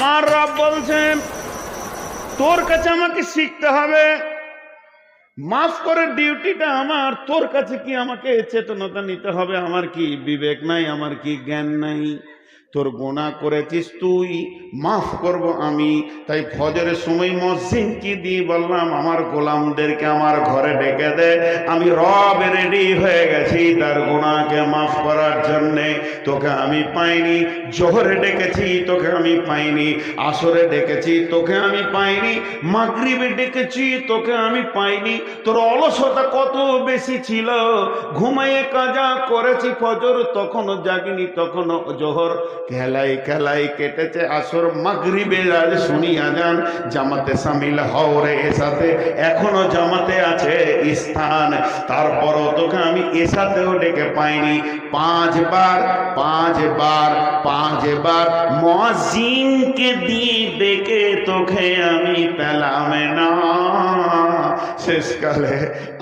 আমার রব বলছেন তোর কাছে আমাকে শিখতে হবে, মাফ করে ডিউটিটা আমার। তোর কাছে কি আমাকে চেতনতা নিতে হবে? আমার কি বিবেক নাই? আমার কি জ্ঞান নাই? তোর গুনাহ করেছিস তুই, মাফ করব আমি। তাই ফজরের সময় মসজিদ কি দিয়ে বললাম, আমার গোলামদেরকে আমার ঘরে ডেকে দে, আমি রব রেডি হয়ে গেছি তার গুনাহকে মাফ করার জন্যে। তোকে আমি পাইনি। জোহরে ডেকেছি, তোকে আমি পাইনি। আসরে ডেকেছি, তোকে আমি পাইনি। মাগরিবে ডেকেছি, তোকে আমি পাইনি। তোর অলসতা কত বেশি ছিল, ঘুমাইয়ে কাজা করেছি ফজর, তখনও জাগিনি, তখনও জোহর খেলাই খেলাই কেটেছে। আসর মাগরিবে আজ শুনি আজান, জামাতে সামিল হও রে এসাতে, এখনো জামাতে আছে স্থান। তারপরও তোকে আমি এসাতেও ডেকে পাইনি। পাঁচবার মুয়াজ্জিনকে দিয়ে ডেকে তোকে আমি পেলাম না। শেষকালে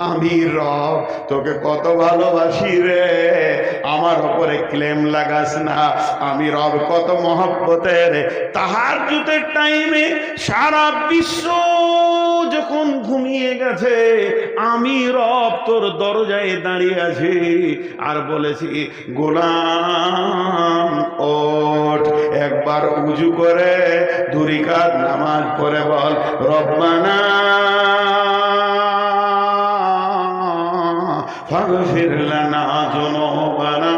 আমি রব তোকে কত ভালোবাসি রে, আমার উপরে ক্লেম লাগাস না। আমি রব কত মহব্বতের। তাহাজ্জুদের টাইমে সারা বিশ্ব যখন ঘুমিয়ে গেছে, আমি রব তোর দরজায় দাঁড়িয়ে আছি আর বলেছি, গোলাম ওঠ, একবার উজু করে 2 রাকাত নামাজ পড়ে বল, রব্বানা ফাগফির লানা যুনুবানা।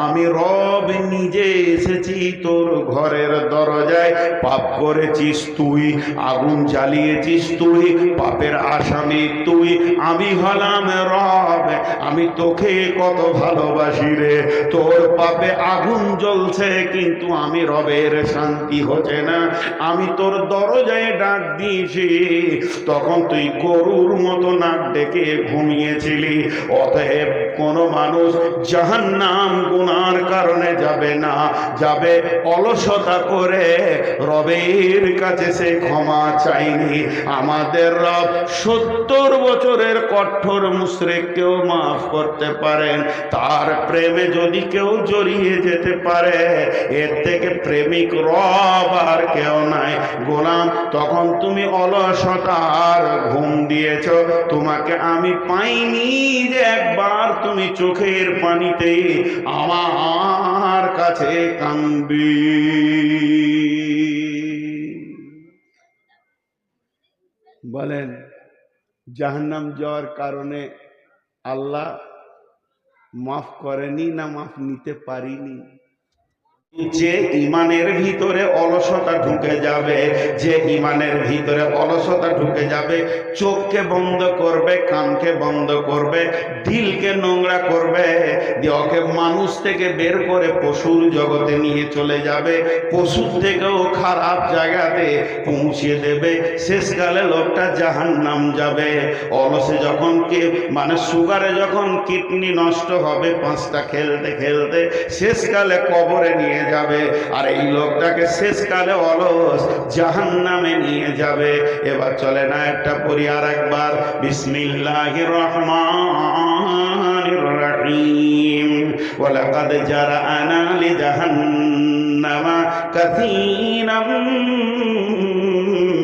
আমি রব নিজে এসেছি তোর ঘরের দরজায়। পাপ করেছিস তুই, আগুন জ্বালিয়েছিস তুই, পাপের আসামি তুই, আমি হলাম রব। আমি তোকে কত ভালোবাসি রে, তোর পাপে আগুন জ্বলছে কিন্তু আমি রবের শান্তি হচ্ছে না। আমি তোর দরজায় ডাক দিয়েছি, তখন তুই গরুর মতো নাক ডেকে ঘুমিয়েছিলি। অতএব কোন মানুষ জাহান্নাম গুনার কারণে যাবে না, যাবে অলসতা করে। রবের কাছে সে ক্ষমা চাইনি। আমাদের রব 70 বছরের কঠোর মুশরিককেও মাফ করতে পারেন। তার প্রেমে যদি কেউ জড়িয়ে যেতে পারে, এর থেকে প্রেমিক রব আর কেউ নাই। গোলাম, তখন তুমি অলসতার ঘুম দিয়েছ, তোমাকে আমি পাইনি যে একবার তুমি চোখের পানিতে আমার কাছে কাঁদবি। বলেন, জাহান্নাম যাওয়ার কারণে আল্লাহ মাফ করেনি না মাফ নিতে পারিনি? যে ইমানের ভিতরে অলসতা ঢুকে যাবে, যে ইমানের ভিতরে অলসতা ঢুকে যাবে, চোখকে বন্ধ করবে, কানকে বন্ধ করবে, দিলকে নোংরা করবে, ওকে মানুষ থেকে বের করে পশুর জগতে নিয়ে চলে যাবে, পশুর থেকেও খারাপ জায়গাতে পৌঁছে দেবে। শেষকালে লোকটা জাহান্নাম যাবে। অলসে যখন মানে সুগারে যখন কিডনি নষ্ট হবে 5টা খেলতে খেলতে, শেষকালে কবরে নিয়ে যাবে। আর এই লোকটাকে শেষকালে অলস জাহান্নামে নিয়ে যাবে। এবার চলে না একটা পড়ি আর একবার, বিসমিল্লাহির রহমানির রহিম। ওয়ালাকাদ জারানা লিজাহান্নামা কাসীরাম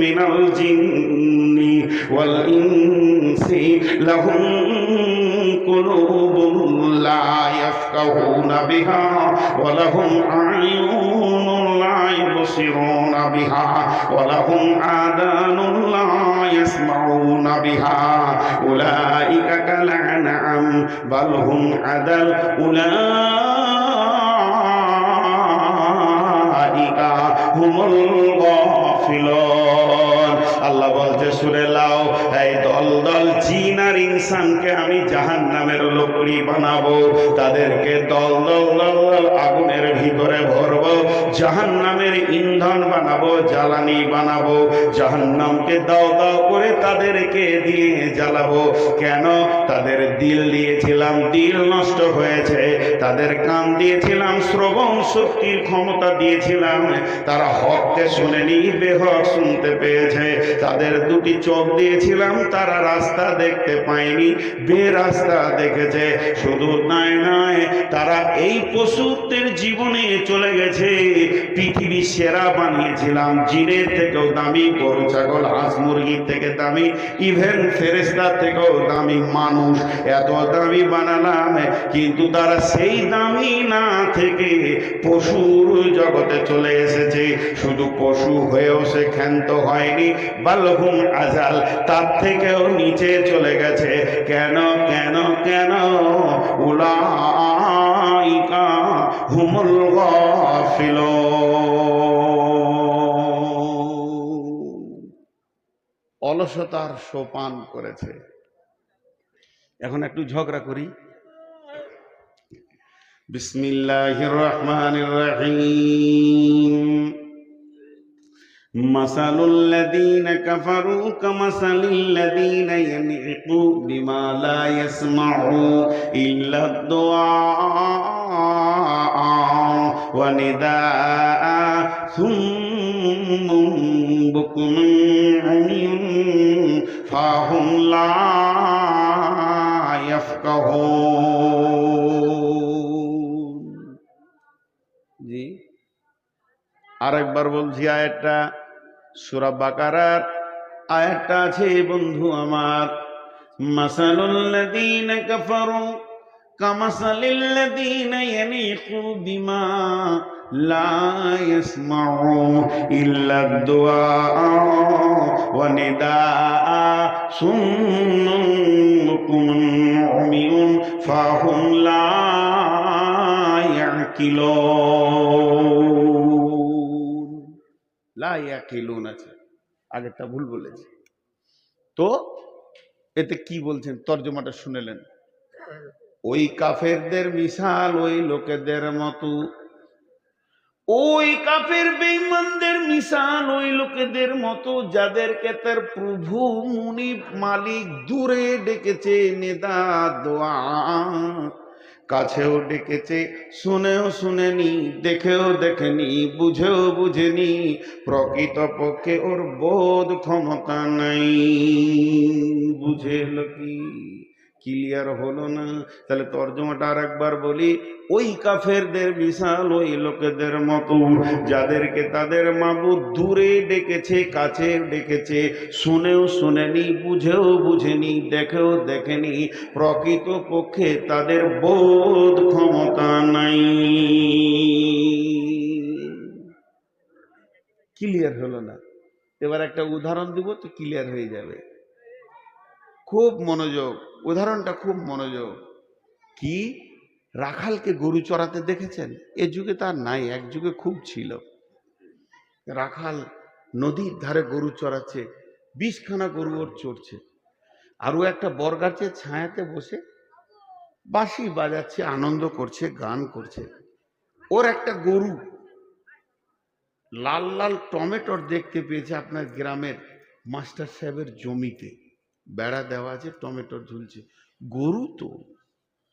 মিনাল জিন্নি ওয়াল ইনসি লাহুম কুলুবুন লা ইয়াফকাহুনা বিহা ওয়া লাহুম আ'য়ুনুন লা ইবসিরুনা বিহা ওয়া লাহুম আযানুন লা ইয়াসমাউনা বিহা উলাইকা কাল আনআম বাল হুম আদাল উলাইকা হুমুল গাফিলুন। আল্লাহ বলতে সূরা লাও, এই দল দল জিন আর ইনসানকে আমি জাহান্নামের লোকরি বানাবো, তাদেরকে দল দল দল দল আগুনের ভিতরে ভরবো, জাহান্নামের ইন্ধন বানাবো, জ্বালানি বানাবো, জাহান্নামকে দাও দাও করে তাদেরকে দিয়ে জ্বালাবো। কেন? তাদের দিল দিয়েছিলাম, দিল নষ্ট হয়েছে। তাদের কান দিয়েছিলাম, শ্রবণ শক্তির ক্ষমতা দিয়েছিলাম, তারা হককে শুনেনি, বেহক শুনতে পেয়েছে। তাদের 2টি চোখ দিয়েছিলাম, তারা রাস্তা দেখতে পায়নি, বেরাস্তা দেখেছে। শুধু নয়, তারা এই পশুর বুজুর্গদের জীবনে চলে গেছে। পৃথিবীর সেরা বানিয়েছিলাম, জিনের থেকেও দামি, গরু ছাগল হাঁস মুরগির থেকে দামি, ইভেন ফেরেশতার থেকেও দামি মানুষ, এত দামি বানালাম, কিন্তু তারা সেই দামি না থেকে পশুর জগতে চলে এসেছে। শুধু পশু হয়েও সে ক্ষান্ত হয়নি, বালহুম আজাল, তার থেকেও নিচে চলে গেছে। কেন কেন কেন? উলাইকা হুমুল গাফিলুন। অলসতার সোপান করেছে। এখন একটু ঝগড়া করি। বিসমিল্লাহির রহমানির রহিম। মাসালুল লাযীনা কাফারু কামাসালিল লাযীনা ইয়ানঈকু বিমা লা ইয়াসমাউ ইল্লা দুআ ওয়া নিদাআ সুম্মুম বুকুমুন উময়ুন ফাহুম লা ইয়াফকাহুন। জি, আরেকবার বলছি আয়াতটা, সূরা বাকারার আয়াতটা আছে বন্ধু আমার। মাসালুল লাযীনা কাফারু কামাসালিল লাযীনা ইয়ানঈকু বিমা লা ইয়াসমাউ ইল্লা দুআ ওয়া নিদাআ সুম্মুম বুকুমুন উময়ুন ফাহুম লা ইয়াকিলুন। লা ইয়াকিলুন আছে, আগেরটা ভুল বলেছি। তো এতে কি বলছেন, তর্জমাটা শুনেলেন? ওই কাফেরদের মিশাল ওই লোকেদের মতো, ওই কাফের বেঈমানদের মিশাল ওই লোকেদের মতো যাদেরকে তার প্রভু মুনিব মালিক দূরে ডেকেছে, নিদা দোয়া, কাছেও ডেকেছে, শুনেও শুনেনি, দেখেও দেখেনি, বুঝেও বুঝেনি, প্রকৃতপক্ষে ওর বোধ ক্ষমতা নাই। বুঝেল কি? ক্লিয়ার হলো না? তাহলে তর্জমাটা আর একবার বলি। ওই কাফেরদের বিশাল ওই লোকেদের মতো যাদেরকে তাদের মাবুদ দূরে ডেকেছে, কাছে ডেকেছে, শুনেও শুনেনি, বুঝেও বুঝেনি, দেখেও দেখেনি, প্রকৃতপক্ষে তাদের বোধ ক্ষমতা নাই। ক্লিয়ার হলো না? এবার একটা উদাহরণ দিব তো ক্লিয়ার হয়ে যাবে। খুব মনোযোগ, উদাহরণটা খুব মনোযোগ। কি? রাখালকে গরু চড়াতে দেখেছেন? এ যুগে তার নাই, এক যুগে খুব ছিল। রাখাল নদীর ধারে গরু চড়াচ্ছে, 20খানা গরু ওর চড়ছে, আর ও একটা বরগাছের ছায়াতে বসে বাঁশি বাজাচ্ছে, আনন্দ করছে, গান করছে। ওর একটা গরু লাল লাল টমেটোর দেখতে পেয়েছে আপনার গ্রামের মাস্টার সাহেবের জমিতে, বেড়া দেওয়া আছে, টমেটোর ঝুলছে। গরু তো,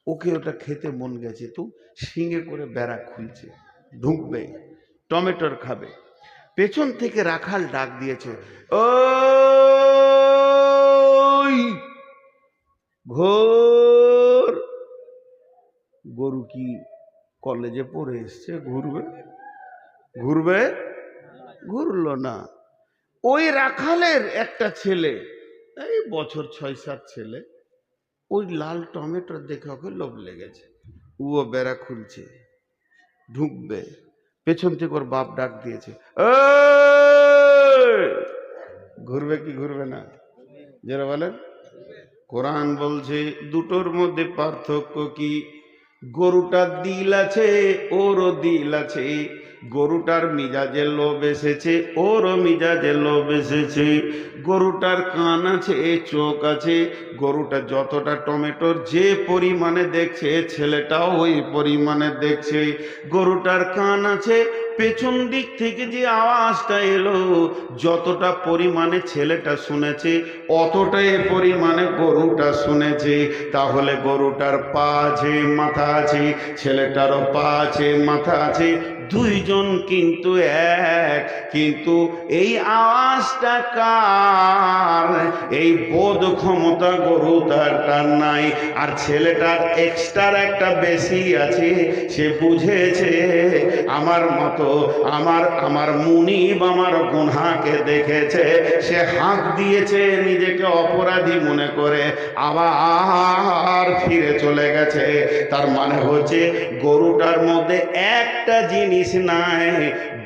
ওকে ওটা খেতে মন গেছে, তো শিঙে করে বেড়া খুলছে, ঢুকবে, টমেটোর খাবে। পেছন থেকে রাখাল ডাক দিয়েছে, ওই ঘোর। গরু কি কলেজে পড়ে এসছে? ঘুরবে? ঘুরবে? ঘুরলো না। ওই রাখালের একটা ছেলে, এই বছর 6-7 ছেলে, ওই লাল টমেটো দেখে ওকে লোভ লেগেছে, ও বেড়া খুলছে, ঢুকবে, পেছন থেকে ওর বাপ ডাক দিয়েছে, ঘুরবে কি ঘুরবে না? যারা বলেন, কোরআন বলছে দুটোর মধ্যে পার্থক্য কি? গরুটার দিল আছে, ওরও দিল আছে। গরুটার মিজাজে লোভ এসেছে, ওরও মিজাজে লোভ এসেছে। গরুটার কান আছে, চোখ আছে। গরুটা যতটা টমেটোর যে পরিমাণে দেখছে, ছেলেটাও ওই পরিমাণে দেখছে। গরুটার কান আছে, পেছন দিক থেকে যে আওয়াজটা এলো, যতটা পরিমাণে ছেলেটা শুনেছে, অতটাই পরিমাণে গরুটা শুনেছে। তাহলে গরুটার পা আছে, মাথা আছে, ছেলেটারও পা আছে, মাথা আছে, দুইজন কিন্তু এক, কিন্তু এই আওয়াজটা কার? এই বোধ ক্ষমতা গরুটার নাই, আর ছেলেটার এক্সট্রা একটা বেশি আছে। সে বুঝেছে আমার মতো আমার মুনিব আমার গুনহাকে দেখেছে, সে হাঁক দিয়েছে, নিজেকে অপরাধী মনে করে আবার ফিরে চলে গেছে। তার মানে হচ্ছে গরুটার মধ্যে একটা জিনিস নাই,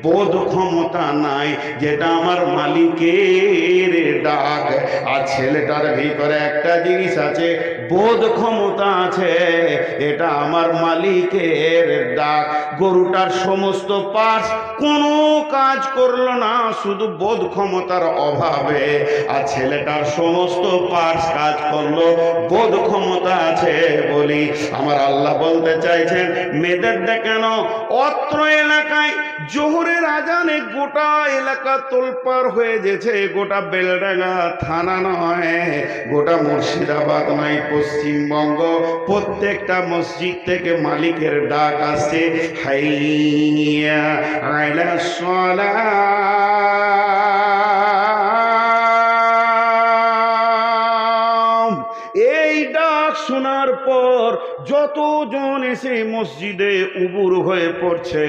বোধ ক্ষমতা নাই, যেটা আমার মালিকের ডাক। আর ছেলেটার ভিতরে একটা জিনিস আছে, বোধ ক্ষমতা আছে, এটা আমার মালিকের ডাক। গরুটার সমস্ত পার্টস কোনো কাজ করলো না, শুধু বোধ ক্ষমতার অভাবে। আর ছেলেটার সমস্ত পার্টস কাজ করলো, বোধ ক্ষমতা আছে বলি। আমার আল্লাহ বলতে চাইছেন, মেয়েদের কেন অত্র এলাকায় জোহরের আজানে গোটা এলাকা তোলপাড় হয়ে গেছে। গোটা বেলডাঙ্গা থানা নয়, গোটা মুর্শিদাবাদ নয়, পশ্চিমবঙ্গ প্রত্যেকটা মসজিদ থেকে মালিকের ডাক আসছে, হাইয়া আলাস সালাহ। এই ডাক শোনার পর যতজন এসে মসজিদে উবুর হয়ে পড়ছে,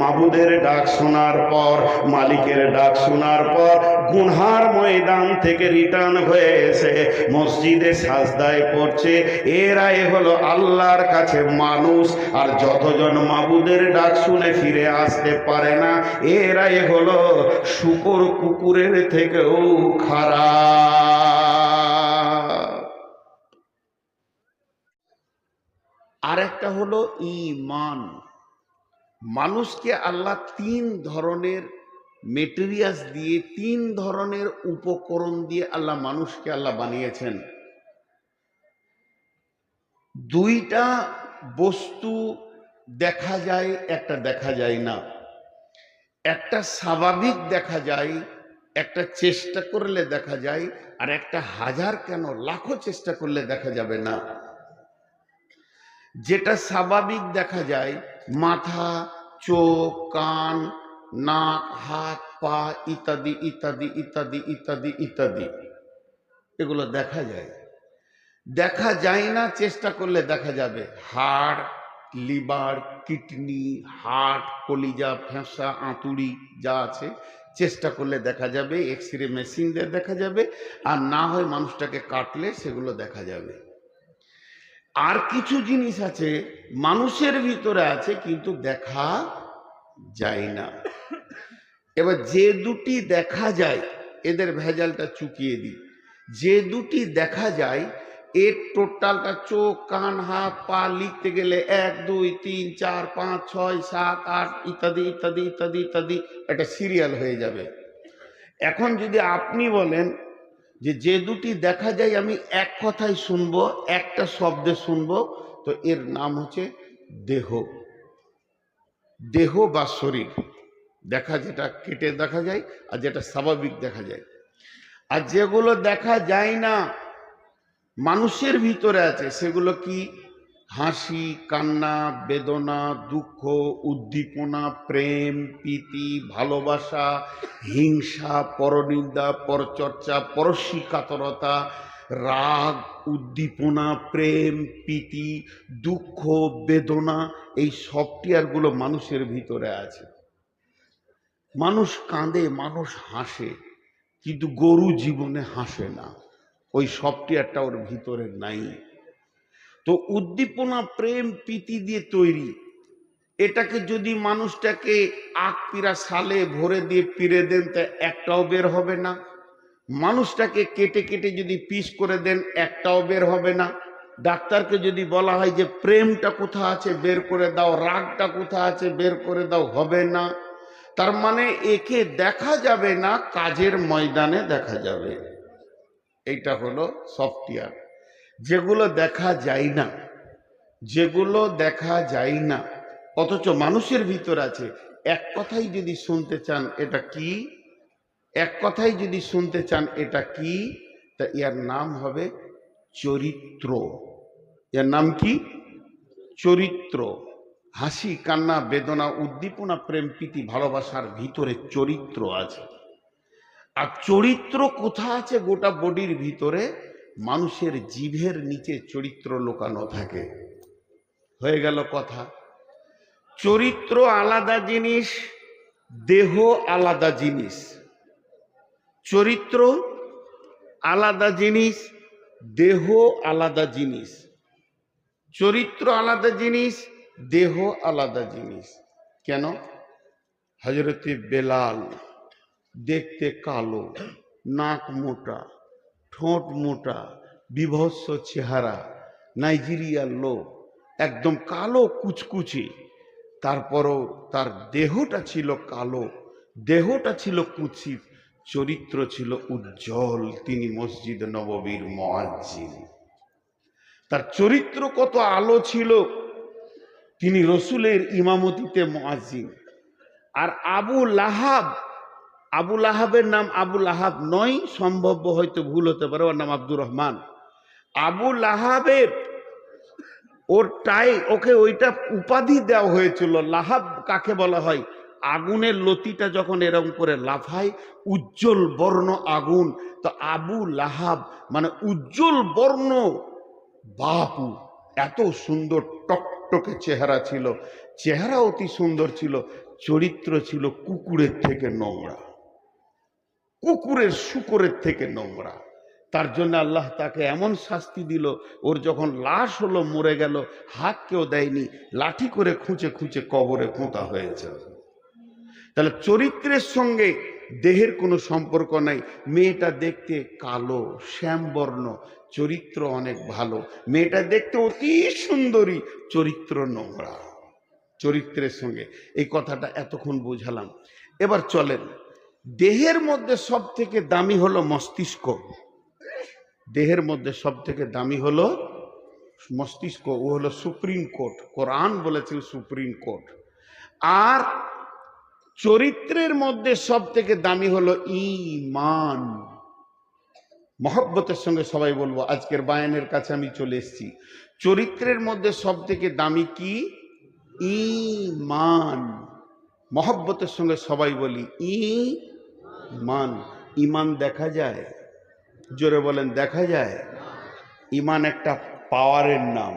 মাবুদের ডাক শোনার পর, মালিকের ডাক শোনার পর, গুনহার ময়দান থেকে রিটার্ন হয়ে এসে মসজিদে সাজদায় পড়ছে। এরাই হলো আল্লাহর কাছে মানুষ। আর যতজন মাবুদের ডাক শুনে ফিরে আসতে পারে না, এরাই হলো শূকর কুকুরের থেকেও খারাপ। আর একটা হলো ঈমান। মানুষকে আল্লাহ তিন ধরনের মেটেরিয়ালস দিয়ে, তিন ধরনের উপকরণ দিয়ে মানুষকে আল্লাহ বানিয়েছেন। দুইটা বস্তু দেখা যায়, একটা দেখা যায় না। একটা স্বাভাবিক দেখা যায়, একটা চেষ্টা করলে দেখা যায়, আর একটা হাজার কেন লাখো চেষ্টা করলে দেখা যাবে না। যেটা স্বাভাবিক দেখা যায়, মাথা, চোখ, কান, নাক, হাত, পা ইত্যাদি ইত্যাদি ইত্যাদি ইত্যাদি ইত্যাদি, এগুলো দেখা যায়। দেখা যায় না, চেষ্টা করলে দেখা যাবে। হাড়, লিভার, কিডনি, হার্ট, কলিজা, ফেঁসা, আঁতুড়ি যা আছে, চেষ্টা করলে দেখা যাবে, এক্সরে মেশিন দিয়ে দেখা যাবে, আর না হয় মানুষটাকে কাটলে সেগুলো দেখা যাবে। আর কিছু জিনিস আছে মানুষের ভিতরে আছে, কিন্তু দেখা যায় না। এবার যে দুটি দেখা যায়, এদের ভেজালটা চুকিয়ে দিই। যে দুটি দেখা যায়, এর টোটালটা চোখ, কান, হাত, পা লিখতে গেলে 1 2 3 4 5 6 7 8 ইত্যাদি ইত্যাদি ইত্যাদি ইত্যাদি একটা সিরিয়াল হয়ে যাবে। এখন যদি আপনি বলেন যে দুটি দেখা যায় আমি এক কথায় শুনবো, একটা শব্দে শুনবো, তো এর নাম হচ্ছে দেহ। দেহ বা শরীর দেখা, যেটা কেটে দেখা যায় আর যেটা স্বাভাবিক দেখা যায়। আর যেগুলো দেখা যায় না, মানুষের ভিতরে আছে, সেগুলো কি? হাসি, কান্না, বেদনা, দুঃখ, উদ্দীপনা, প্রেম, প্রীতি, ভালোবাসা, হিংসা, পরনিন্দা, পরচর্চা, পরশিকাতরতা, রাগ, উদ্দীপনা, প্রেম, প্রীতি, দুঃখ, বেদনা, এই সফটওয়্যারগুলো মানুষের ভিতরে আছে। মানুষ কাঁদে, মানুষ হাসে, কিন্তু গরু জীবনে হাসে না, ওই সফটওয়্যারটা ওর ভিতরে নাই। তো উদ্দীপনা, প্রেম, প্রীতি দিয়ে তৈরি। এটাকে যদি মানুষটাকে আখ পিরা সালে ভরে দিয়ে পিরে দেন, তা একটাও বের হবে না। মানুষটাকে কেটে কেটে যদি পিস করে দেন, একটাও বের হবে না। ডাক্তারকে যদি বলা হয় যে প্রেমটা কোথা আছে বের করে দাও, রাগটা কোথা আছে বের করে দাও, হবে না। তার মানে একে দেখা যাবে না, কাজের ময়দানে দেখা যাবে। এইটা হলো সফটওয়্যার। যেগুলো দেখা যায় না, যেগুলো দেখা যায় না অথচ মানুষের ভিতর আছে, এক কথাই যদি শুনতে চান এটা কি, এক কথাই যদি শুনতে চান এটা কি, তা এর নাম হবে চরিত্র। এর নাম কি? চরিত্র। হাসি, কান্না, বেদনা, উদ্দীপনা, প্রেম, প্রীতি, ভালোবাসার ভিতরে চরিত্র আছে। আর চরিত্র কোথা আছে? গোটা বডির ভিতরে মানুষের জিভের নিচে চরিত্র লুকানো থাকে। হয়ে গেল কথা। চরিত্র আলাদা জিনিস, দেহ আলাদা জিনিস। চরিত্র আলাদা জিনিস, দেহ আলাদা জিনিস। চরিত্র আলাদা জিনিস, দেহ আলাদা জিনিস। কেন? হযরতে বেলাল দেখতে কালো, নাক মোটা, ঠোঁট মোটা, বিভৎস চেহারা, নাইজেরিয়ার লোক, একদম কালো কুচকুচে, তারপরও তার দেহটা ছিল কালো, দেহটা ছিল কুৎসিত, চরিত্র ছিল উজ্জ্বল। তিনি মসজিদ নববীর মুয়াজ্জিন। তার চরিত্র কত আলো ছিল! তিনি রসুলের ইমামতিতে মুয়াজ্জিন। আর আবু লাহাব, আবু লাহাবের নাম আবু লাহাব নয়, সম্ভব হয়তো ভুল হতে পারে, ওর নাম আব্দুর রহমান। আবু লাহাবের ওকে ওইটা উপাধি দেওয়া হয়েছিল। লাহাব কাকে বলা হয়? আগুনের লতিটা যখন এরকম করে লাফায়, উজ্জ্বল বর্ণ আগুন, তো আবু লাহাব মানে উজ্জ্বল বর্ণ বাপু। এত সুন্দর টকটকে চেহারা ছিল, চেহারা অতি সুন্দর ছিল, চরিত্র ছিল কুকুরের থেকে নোংরা, কুকুরের শুকরের থেকে নোংরা। তার জন্য আল্লাহ তাকে এমন শাস্তি দিল, ওর যখন লাশ হলো, মরে গেল, হাত কেউ দেয়নি, লাঠি করে খুঁচে খুঁচে কবরে পোঁতা হয়েছে। তাহলে চরিত্রের সঙ্গে দেহের কোনো সম্পর্ক নাই। মেয়েটা দেখতে কালো শ্যামবর্ণ, চরিত্র অনেক ভালো। মেয়েটা দেখতে অতি সুন্দরী, চরিত্র নোংরা। চরিত্রের সঙ্গে এই কথাটা এতক্ষণ বুঝালাম। এবার চলেন, দেহের মধ্যে সব থেকে দামি হলো মস্তিষ্ক। দেহের মধ্যে সব থেকে দামি হলো মস্তিষ্ক। ও হলো সুপ্রিম কোর্ট, কোরআন বলেছে সুপ্রিম কোর্ট। আর চরিত্রের মধ্যে সব থেকে দামি হলো ঈমান। মহব্বতের সঙ্গে সবাই বলবো, আজকের বায়ানের কাছে আমি চলে এসেছি। চরিত্রের মধ্যে সব থেকে দামি কি? ঈমান। মহব্বতের সঙ্গে সবাই বলি ঈমান। ঈমান দেখা যায়? জোরে বলেন, দেখা যায়? ঈমান একটা পাওয়ারের নাম,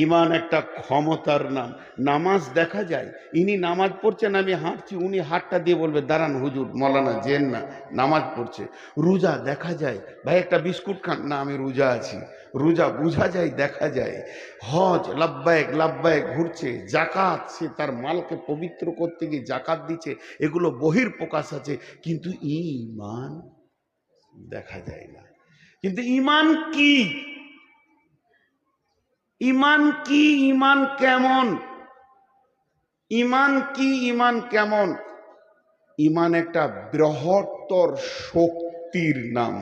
ঈমান একটা ক্ষমতার নাম। নামাজ দেখা যায়? ইনি নামাজ পড়ছেন, আমি হাঁটছি, উনি হাতটা দিয়ে বলবে দাঁড়ান হুজুর, মৌলানা জেন না, নামাজ পড়ছে। রোজা দেখা যায়? ভাই একটা বিস্কুট খান না, আমি রোজা আছি। রোজা বোঝা যায়, দেখা যায়। হজ লাব্বায়েক লাব্বায়েক ঘুরছে। জাকাত, সে তার মালকে পবিত্র করতে গিয়ে জাকাত দিচ্ছে, এগুলো বহির প্রকাশ আছে, কিন্তু ঈমান দেখা যায় না। কিন্তু ঈমান কি? ঈমান কি? ঈমান কেমন? ঈমান কি? ঈমান কেমন? ঈমান একটা বৃহত্তর শক্তির নাম।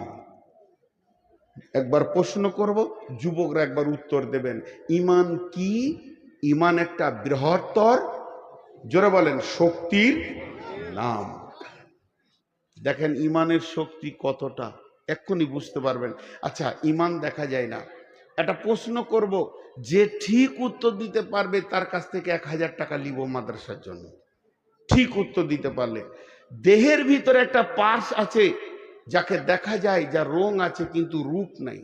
একবার প্রশ্ন করব, যুবকরা একবার উত্তর দেবেন। ঈমান কি? ঈমান একটা বৃহত্তর, জোরে বলেন, শক্তির নাম। দেখেন ঈমানের শক্তি কতটা, এক্ষুনি বুঝতে পারবেন। আচ্ছা, ঈমান দেখা যায় না, একটা প্রশ্ন করব, যে ঠিক উত্তর দিতে পারবে তার কাছ থেকে 1000 টাকা নিব মাদ্রাসার জন্য। ঠিক উত্তর দিতে পারলে। দেহের ভিতরে একটা পার্স আছে যাকে দেখা যায়, যার রং আছে কিন্তু রূপ নাই।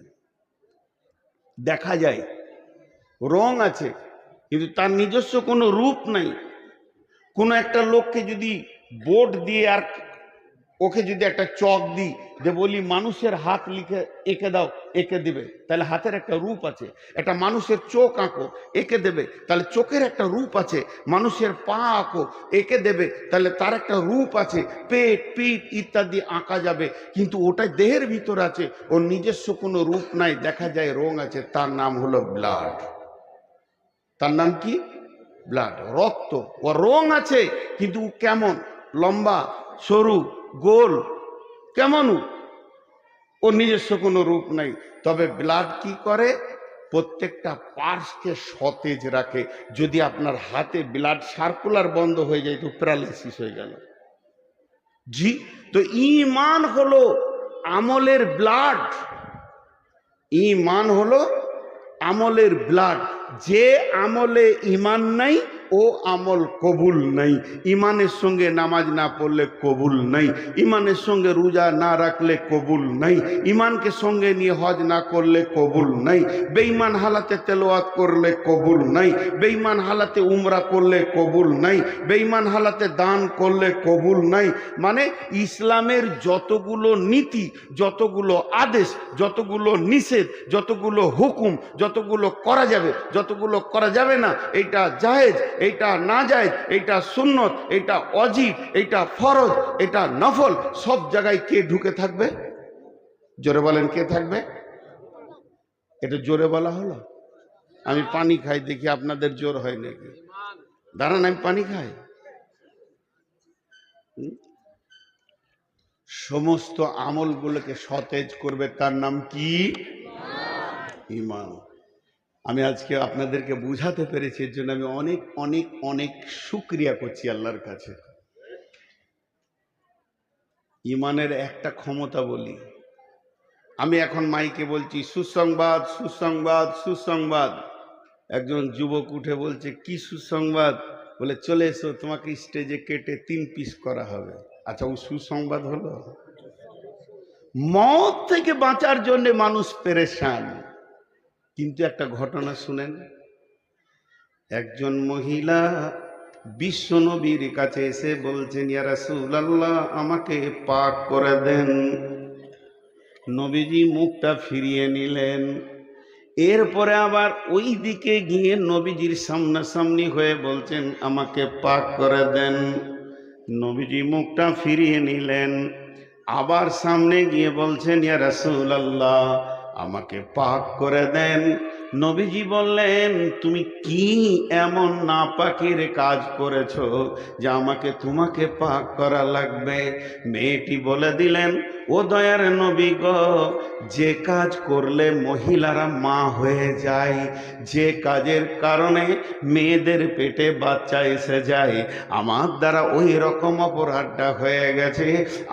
দেখা যায় রং আছে কিন্তু তার নিজস্ব কোনো রূপ নাই। কোনো একটা লোককে যদি বোর্ড দিয়ে আর ওকে যদি একটা চক দিই, যে বলি মানুষের হাত লিখে এঁকে দাও, এঁকে দেবে, তাহলে হাতের একটা রূপ আছে। একটা মানুষের চোখ আঁকো, এঁকে দেবে, তাহলে চোখের একটা রূপ আছে। মানুষের পা আঁকো, এঁকে দেবে, তাহলে তার একটা রূপ আছে। পেট, পিঠ ইত্যাদি আঁকা যাবে, কিন্তু ওটা দেহের ভিতর আছে, ওর নিজস্ব কোনো রূপ নাই, দেখা যায় রং আছে। তার নাম হলো ব্লাড। তার নাম কি? ব্লাড, রক্ত। ও রং আছে কিন্তু কেমন? লম্বা, সরু, গোল, কেমন? ওর নিজস্ব কোনো রূপ নাই। তবে ব্লাড কি করে? প্রত্যেকটা পার্সকে সতেজ রাখে। যদি আপনার হাতে ব্লাড সার্কুলার বন্ধ হয়ে যায় তো প্যারালাইসিস হয়ে গেল। জি, তো ঈমান হলো আমলের ব্লাড। ঈমান হলো আমলের ব্লাড। যে আমলে ইমান নাই ও আমল কবুল নাই। ইমানের সঙ্গে নামাজ না পড়লে কবুল নাই, ইমানের সঙ্গে রোজা না রাখলে কবুল নাই, ইমানকে সঙ্গে নিয়ে হজ না করলে কবুল নাই, বেঈমান হালাতে তেলাওয়াত করলে কবুল নাই, বেঈমান হালাতে উমরা করলে কবুল নাই, বেঈমান হালাতে দান করলে কবুল নাই। মানে ইসলামের যতগুলো নীতি, যতগুলো আদেশ, যতগুলো নিষেধ, যতগুলো হুকুম, যতগুলো করা যাবে, যতগুলো করা যাবে না, এইটা জায়েজ, এইটা না জায়েজ, এইটা সুন্নত, এইটা ওয়াজিব, এইটা ফরজ, এটা নফল, সব জায়গায় কে ঢুকে থাকবে? জোরে বলেন, কে থাকবে? এটা জোরে বলা হলো? আমি পানি খাই, দেখি আপনাদের জোর হয় নাকি। দাঁড়ান, আমি পানি খাই। সমস্ত আমলগুলোকে সতেজ করবে, তার নাম কি? ঈমান। আমি আজকে আপনাদেরকে বুঝাতে পেরেছি, এর জন্য আমি অনেক অনেক অনেক শুকরিয়া করছি আল্লাহর কাছে। ঈমানের একটা ক্ষমতা বলি, আমি এখন মাইকে বলছি সুসংবাদ, সুসংবাদ, সুসংবাদ। একজন যুবক উঠে বলছে কি সুসংবাদ? বলে চলে এসো, তোমাকে স্টেজে কেটে 3 পিস করা হবে। আচ্ছা, ও সুসংবাদ হলো? মত থেকে বাঁচার জন্য মানুষ পেরেশান। কিন্তু একটা ঘটনা শুনেন, একজন মহিলা বিশ্ব নবীর কাছে এসে বলছেন, ইয়া রাসূলুল্লাহ, আমাকে পাক করে দেন। নবীজি মুখটা ফিরিয়ে নিলেন। এরপরে আবার ওই দিকে গিয়ে নবীজির সামনাসামনি হয়ে বলছেন, আমাকে পাক করে দেন। নবীজি মুখটা ফিরিয়ে নিলেন। আবার সামনে গিয়ে বলছেন, ইয়া রাসূলুল্লাহ, আমাকে পাক করে দেন। নবীজি বললেন, তুমি কি এমন নাপাকের কাজ করেছো যে আমাকে তোমাকে পাক করা লাগবে? মেয়েটি বলে দিলেন, ও দয়ার নবী গো, যে কাজ করলে মহিলারা মা হয়ে যায়, যে কাজের কারণে মেয়েদের পেটে বাচ্চা এসে যায়, আমার দ্বারা ওই রকম অপরাধটা হয়ে গেছে।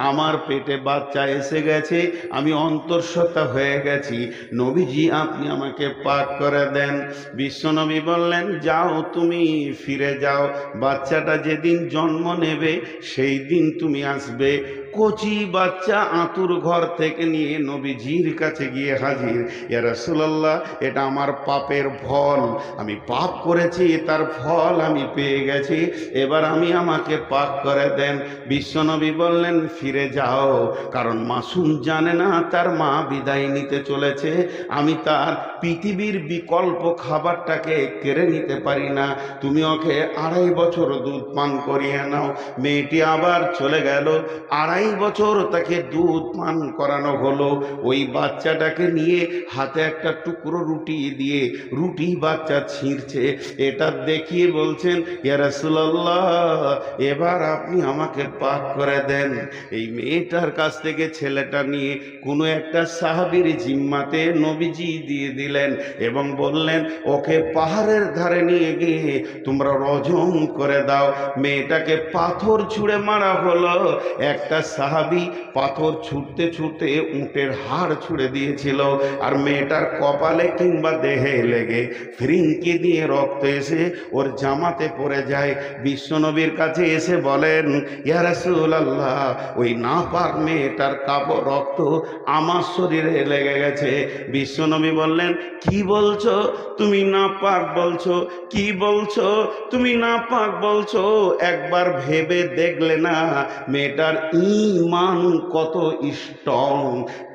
আমার পেটে বাচ্চা এসে গেছে, আমি অন্তঃসত্ত্বা হয়ে গেছি। নবীজি, আপনি আমাকে পাক করে দেন। বিশ্বনবী বললেন, যাও, তুমি ফিরে যাও। বাচ্চাটা যেদিন জন্ম নেবে সেই দিন তুমি আসবে। কচি বাচ্চা আতুর ঘর থেকে নিয়ে নবীজির কাছে গিয়ে হাজির। ইয়া রাসূলুল্লাহ, এটা আমার পাপের ফল, আমি পাপ করেছি, তার ফল আমি পেয়ে গেছি, এবার আমাকে পাক করে দেন। বিশ্বনবী বললেন, ফিরে যাও, কারণ মাসুম জানে না তার মা বিদায় নিতে চলেছে, আমি তার পৃথিবীর বিকল্প খাবারটাকে কেড়ে নিতে পারি না, তুমি ওকে 2.5 বছর দুধ পান করিয়ে নাও। মেয়েটি আবার চলে গেল, 2.5 বছর তাকে দুধ পান করানো হলো। ওই বাচ্চাটাকে নিয়ে হাতে একটা টুকরো রুটি দিয়ে রুটি বাচ্চা ছিঁড়ছে, এটা দেখিয়ে বলছেন, ইয়া রাসূলুল্লাহ, এবার আপনি আমাকে পাক করে দেন। এই মেয়েটার কাছ থেকে ছেলেটা নিয়ে কোনো একটা সাহাবীর জিম্মাতে নবীজি দিয়ে দিলেন এবং বললেন, ওকে পাহাড়ের ধারে নিয়ে গিয়ে তোমরা রজম করে দাও। মেয়েটাকে পাথর ছুঁড়ে মারা হলো। একটা সাহাবী পাথর ছুটতে ছুটতে উটের হাড় ছুঁড়ে দিয়েছিল, আর মেয়েটার কপালে কিংবা দেহে লেগে ফিরিঙ্কি দিয়ে রক্ত এসে ওর জামাতে পড়ে যায়। বিশ্বনবীর কাছে এসে বলেন, ইয়া রাসূলুল্লাহ, ওই নাপাক মেয়েটার কাপড় রক্ত আমার শরীরে লেগে গেছে। বিশ্বনবী বললেন, কি বলছো তুমি? নাপাক বলছো? কি বলছো তুমি? নাপাক বলছো? একবার ভেবে দেখলে না মেয়েটার ঈমান কত স্ট্রং?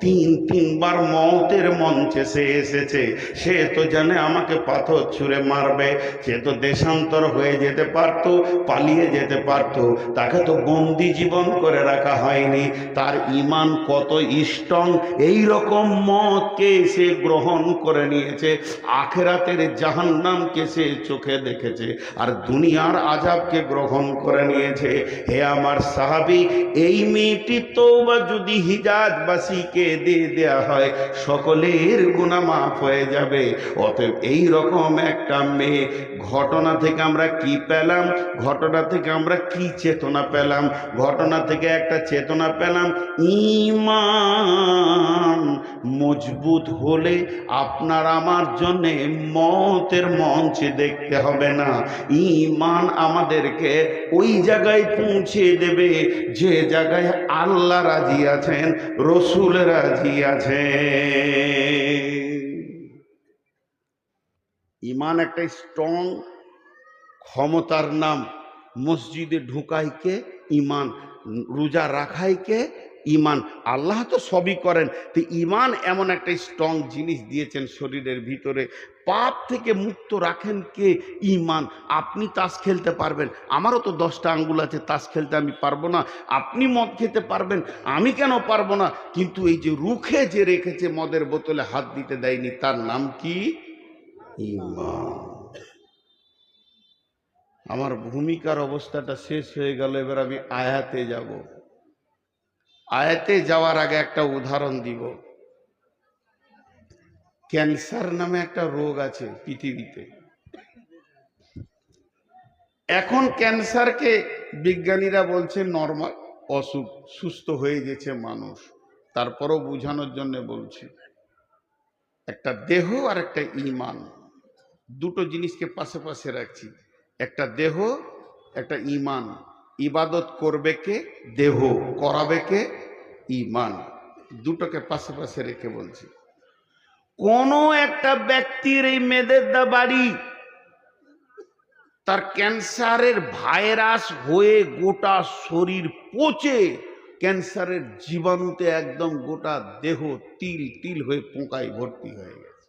3বার মওতের মঞ্চে সে এসেছে, সে তো জানে আমাকে পাথর ছুঁড়ে মারবে, সে তো দেশান্তর হয়ে যেতে পারতো, পালিয়ে যেতে পারতো, তাকে তো বন্দি জীবন করে রাখা হয়নি। তার ঈমান কত স্ট্রং, এই রকম মতকে সে গ্রহণ করে নিয়েছে। আখিরাতের জাহান্নামকে সে চোখে দেখেছে আর দুনিয়ার আযাবকে গ্রহণ করে নিয়েছে। হে আমার সাহাবী, এই মিনিটটি তওবা যদি হিজাজবাসীকে দিয়ে দেয়া হয়, সকলের গুনাহ মাফ হয়ে যাবে। অতএব এই রকম একটা মেয়ে, ঘটনা থেকে আমরা কি পেলাম? ঘটনা থেকে আমরা কি চেতনা পেলাম? ঘটনা থেকে একটা চেতনা পেলাম, ঈমান মজবুত হলে আপনার আমার জন্যে মতের মঞ্চে দেখতে হবে না। ঈমান আমাদেরকে ওই জায়গায় পৌঁছে দেবে যে জায়গায় আল্লাহ রাজি আছেন, রসুল রাজি আছেন। ঈমান একটা স্ট্রং ক্ষমতার নাম। মসজিদে ঢুকাইকে ঈমান, রোজা রাখাইকে ঈমান। আল্লাহ তো সবই করেন, তো ঈমান এমন একটা স্ট্রং জিনিস দিয়েছেন শরীরের ভিতরে। পাপ থেকে মুক্ত রাখেন কে? ঈমান। আপনি তাস খেলতে পারবেন, আমারও তো 10টা আঙ্গুল আছে, তাস খেলতে আমি পারবো না? আপনি মদ খেতে পারবেন, আমি কেন পারবো না? কিন্তু এই যে রুখে যে রেখেছে, মদের বোতলে হাত দিতে দেয়নি, তার নাম কি? ঈমান। আমার ভূমিকার অবস্থাটা শেষ হয়ে গেল, এবার আমি আয়াতে যাব। আয়াতে যাওয়ার আগে একটা উদাহরণ দিব। ক্যান্সার নামে একটা রোগ আছে পৃথিবীতে। এখন ক্যান্সারকে বিজ্ঞানীরা বলছে নরমাল অসুখ, সুস্থ হয়ে গেছে মানুষ। তারপরও বোঝানোর জন্য বলছি, একটা দেহ আর একটা ঈমান, দুটো জিনিসকে পাশে পাশে রাখছি। একটা দেহ, একটা ঈমান। ইবাদত করবে কে? দেহ। করাবে কে? ঈমান। দুটোকে পাশে পাশে রেখে বলছি, কোন একটা ব্যক্তির এই মেদেরদা বাড়ি, তার ক্যান্সারের ভাইরাস হয়ে গোটা শরীর পচে ক্যান্সারের জীবাণুতে একদম গোটা দেহ তিল তিল হয়ে পোকায় ভর্তি হয়ে গেছে।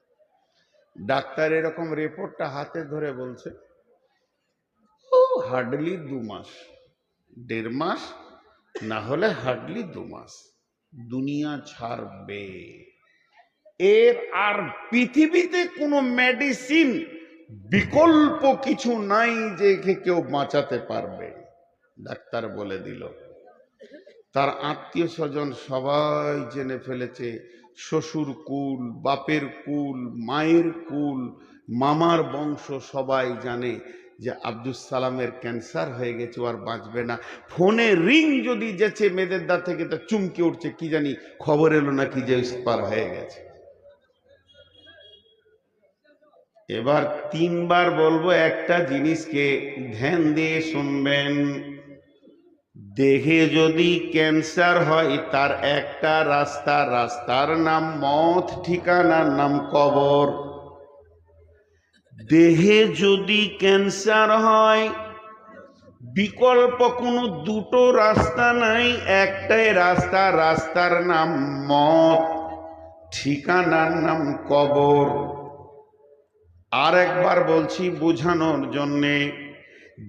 ডাক্তার এরকম রিপোর্টটা হাতে ধরে বলছে, ও হার্ডলি 2 মাস, 1.5 মাস, না হলে হার্ডলি 2 মাস দুনিয়া ছাড়বে। এর আর পৃথিবীতে কোনো মেডিসিন বিকল্প কিছু নাই যে একে কেউ বাঁচাতে পারবে। ডাক্তার বলে দিল। তার আত্মীয় স্বজন সবাই জেনে ফেলেছে, শ্বশুর কুল, বাপের কুল, মায়ের কুল, মামার বংশ সবাই জানে যে আব্দুস সালামের ক্যান্সার হয়ে গেছে, আর বাঁচবে না। ফোনে রিং যদি যেছে মেদেরদা থেকে, তা চুমকে উঠছে, কি জানি খবর এলো নাকি যে এক্সপায়ার হয়ে গেছে। এবার 3 বার বলবো, একটা জিনিসকে ধ্যান দিয়ে শুনবেন। দেহে যদি ক্যান্সার হয়, তার একটা রাস্তা, রাস্তার নাম মত, ঠিকানার নাম কবর। দেহে যদি ক্যান্সার হয়, বিকল্প কোনো দুটো রাস্তা নাই, একটাই রাস্তা, রাস্তার নাম মত, ঠিকানার নাম কবর। আর একবার বলছি বোঝানোর জন্যে,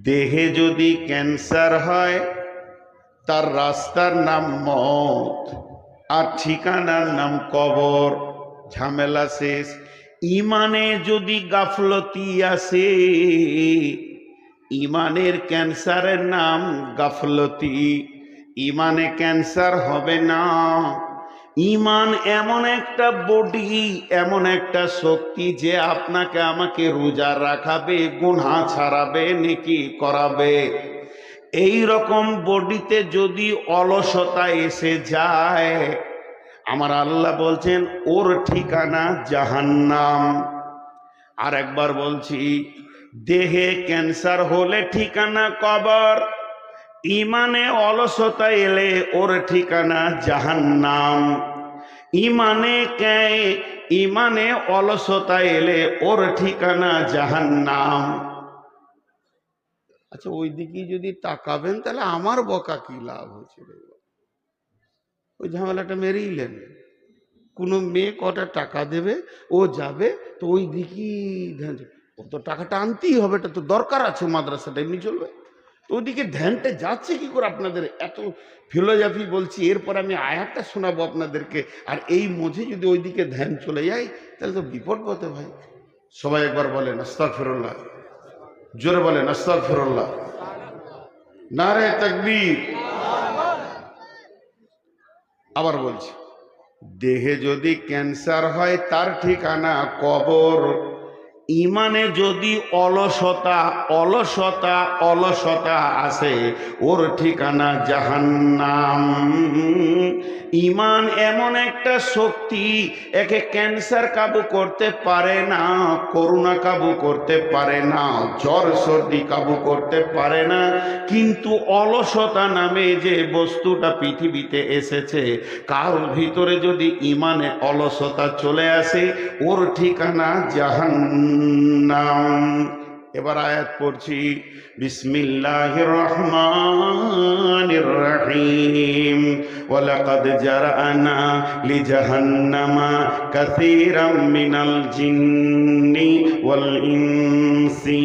দেহে যদি ক্যান্সার হয়, তার রাস্তার নাম মত আর ঠিকানার নাম কবর। ঝামেলা শেষ। ইমানে যদি গাফলতি আসে, ইমানের ক্যান্সারের নাম গাফলতি। ইমানে ক্যান্সার হবে না। ইমান এমন একটা বডি, এমন একটা শক্তি যে আপনাকে আমাকে রোজা রাখাবে, গুনাহ ছাড়াবে, নেকি করাবে। এই রকম বডিতে যদি অলসতা এসে যায়, আমার আল্লাহ বলছেন ওর ঠিকানা জাহান্নাম। আর একবার বলছি, দেহে ক্যান্সার হলে ঠিকানা কবর, ইমানে অলসতা এলে ওর ঠিকানা জাহান্নাম। ইমানে অলসতা এলে ওর ঠিকানা জাহান্নাম। আচ্ছা, ওই দিকে যদি তাকাবেন তাহলে আমার বকা কি লাভ হচ্ছে? ওই ঝামেলাটা মেরেইলেন। কোনো মেয়ে কটা টাকা দেবে, ও যাবে, তো ওই দিকেই ধ্যান। ও তো টাকাটা আনতেই হবে, এটা তো দরকার আছে, মাদ্রাসাটা এমনি চলবে। তো ওইদিকে ধ্যানটা যাচ্ছে কি করে? আপনাদের এত ফিলোজফি বলছি, এরপর আমি আয়াতটা শোনাবো আপনাদেরকে, আর এই মধ্যে যদি ওইদিকে ধ্যান চলে যায় তাহলে তো বিপদ পথে ভাই। সবাই একবার বলেন আস্তাগফিরুল্লাহ, জোরে বলেন আস্তাগফিরুল্লাহ, নারে তাকবীর। আবার বলছি, দেহে যদি ক্যান্সার হয় তার ঠিকানা কবর। ইমানে যদি অলসতা অলসতা অলসতা আসে, ওর ঠিকানা জাহান্নাম। ইমান এমন একটা শক্তি, একে ক্যান্সার কাবু করতে পারে না, করোনা কাবু করতে পারে না, জ্বর সর্দি কাবু করতে পারে না, কিন্তু অলসতা নামে যে বস্তুটা পৃথিবীতে এসেছে, কার ভিতরে যদি ইমানে অলসতা চলে আসে, ওর ঠিকানা জাহান্নাম। এবার আয়াত পড়ছি, বিসমিল্লাহির রহমানির রহিম। ওয়ালাকাদ জারআনা লিজাহান্নামা কাসীরাম মিনাল জিন্নি ওয়াল ইনসি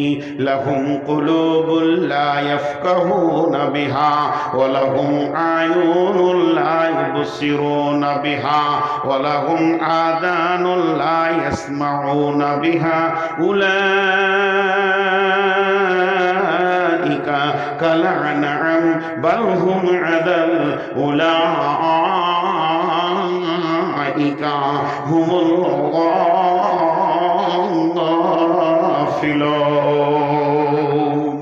লাহুম কুলুবুল লা ইয়াফকাহুনা বিহা ওয়া লাহুম আয়ুনুল লা ইবসিরুনা বিহা ওয়া লাহুম আযানুল লা ইয়াসমাউনা বিহা উলাইকা কাল আনআম বাল হুম আদাল উলাইকা হুমুল গাফিলুন।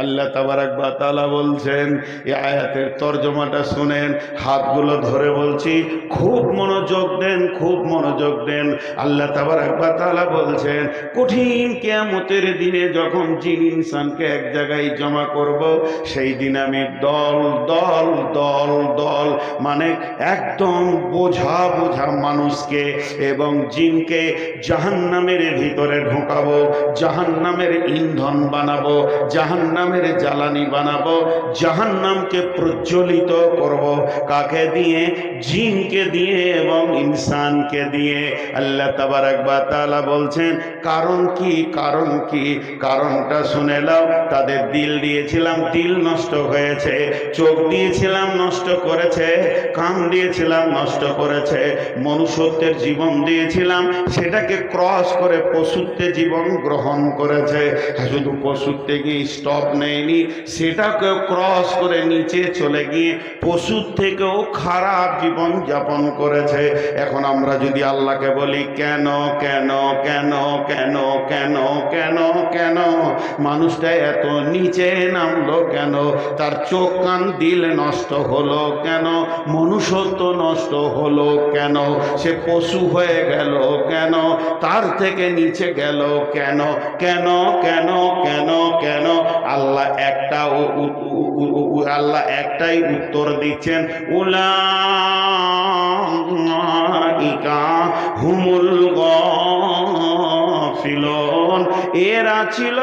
আল্লাহ তাবারাক ওয়া তাআলা বলছেন, এই আয়াতের তরজমাটা শুনেন, হাতগুলো ধরে বলছি, খুব মনোযোগ দেন, খুব মনোযোগ দেন। আল্লাহ তাবারাক ওয়া তাআলা বলছেন, কঠিন কিয়ামতের দিনে যখন জিন ইনসানকে এক জায়গায় জমা করব, সেই দিন আমি দল দল দল দল মানে একদম বোঝা বোঝা মানুষকে এবং জিনকে জাহান্নামের ভিতরে ঢোকাবো, জাহান্নামের ইন্ধন বানাবো, জাহান্নামের জ্বালানি বানাবো, জাহান্নামকে প্রজ্বলিত করব। কাকে দিয়ে? জিনকে দিয়ে এবং ইনসানকে দিয়ে। আল্লাহ তাবারাক ওয়া তাআলা বলছেন, কারণ কি? কারণ কি? কারণটা শুনে নাও। তাদের দিল দিয়েছিলাম, দিল নষ্ট হয়েছে, চোখ দিয়েছিলাম, নষ্ট করেছে, কান দিয়েছিলাম, নষ্ট করেছে, মনুষ্যত্বের জীবন দিয়েছিলাম, সেটাকে ক্রস করে পশুত্বে জীবন গ্রহণ করেছে। শুধু পশুত্বে গিয়ে স্টপ নেয়নি, সেটাকেও ক্রস করে নিচে চলে গিয়ে পশুর থেকেও খারাপ জীবন যাপন করেছে। এখন আমরা যদি আল্লাহকে বলি, কেন কেন কেন কেন কেন কেন কেন মানুষটা এত নিচে নামলো কেন? তার চোখ কান দিল নষ্ট হলো কেন? মনুষ্যত্ব নষ্ট হলো কেন? সে পশু হয়ে গেল কেন? তার থেকে নিচে গেল কেন? কেন কেন কেন কেন? আল্লাহ একটাই উত্তর দিচ্ছেন, উলাইকা হুমুল গাফিলুন। এরা ছিল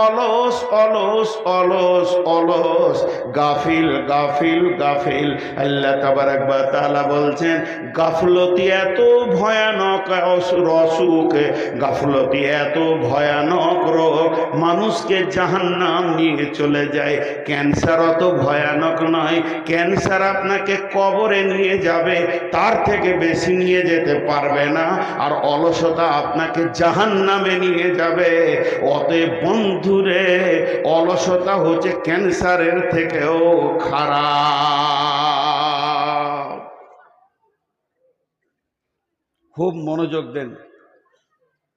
অলস অলস অলস অলস, গাফিল গাফিল গাফিল। আল্লাহ তাবারাক ওয়া তাআলা বলছেন, গাফলতি এত ভয়ানক অসুখ, গাফলতি এত ভয়ানক রোগ, মানুষকে জাহান্নাম নিয়ে চলে যায়। ক্যান্সার অত ভয়ানক নয়, ক্যান্সার আপনাকে কবরে নিয়ে যাবে, তার থেকে বেশি নিয়ে যেতে পারবে না। আর অলসতা আপনাকে জাহান্নামে নিয়ে যাবে। অতএব বন্ধুরে, অলসতা হচ্ছে ক্যান্সারের থেকেও খারাপ। খুব মনোযোগ দেন।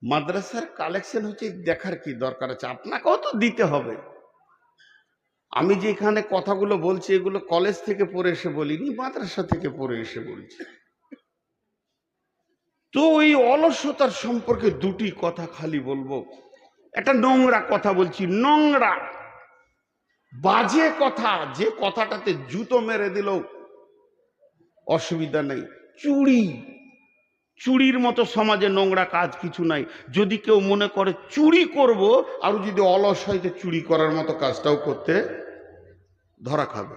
মাদ্রাসার কালেকশন হচ্ছে, দেখার কি দরকার আছে? আপনাকেও তো দিতে হবে। আমি যে এখানে কথাগুলো বলছি, এগুলো কলেজ থেকে পড়ে এসে বলিনি, মাদ্রাসা থেকে পড়ে এসে বলছি। তো এই অলসতার সম্পর্কে দুটি কথা খালি বলবো। একটা নোংরা কথা বলছি, নোংরা বাজে কথা, যে কথাটাতে জুতো মেরে দিলেও অসুবিধা নেই। চুরি, চুরির মতো সমাজে নোংরা কাজ কিছু নাই। যদি কেউ মনে করে চুরি করব, আর যদি অলস হয়, চুরি করার মতো কাজটাও করতে ধরা খাবে।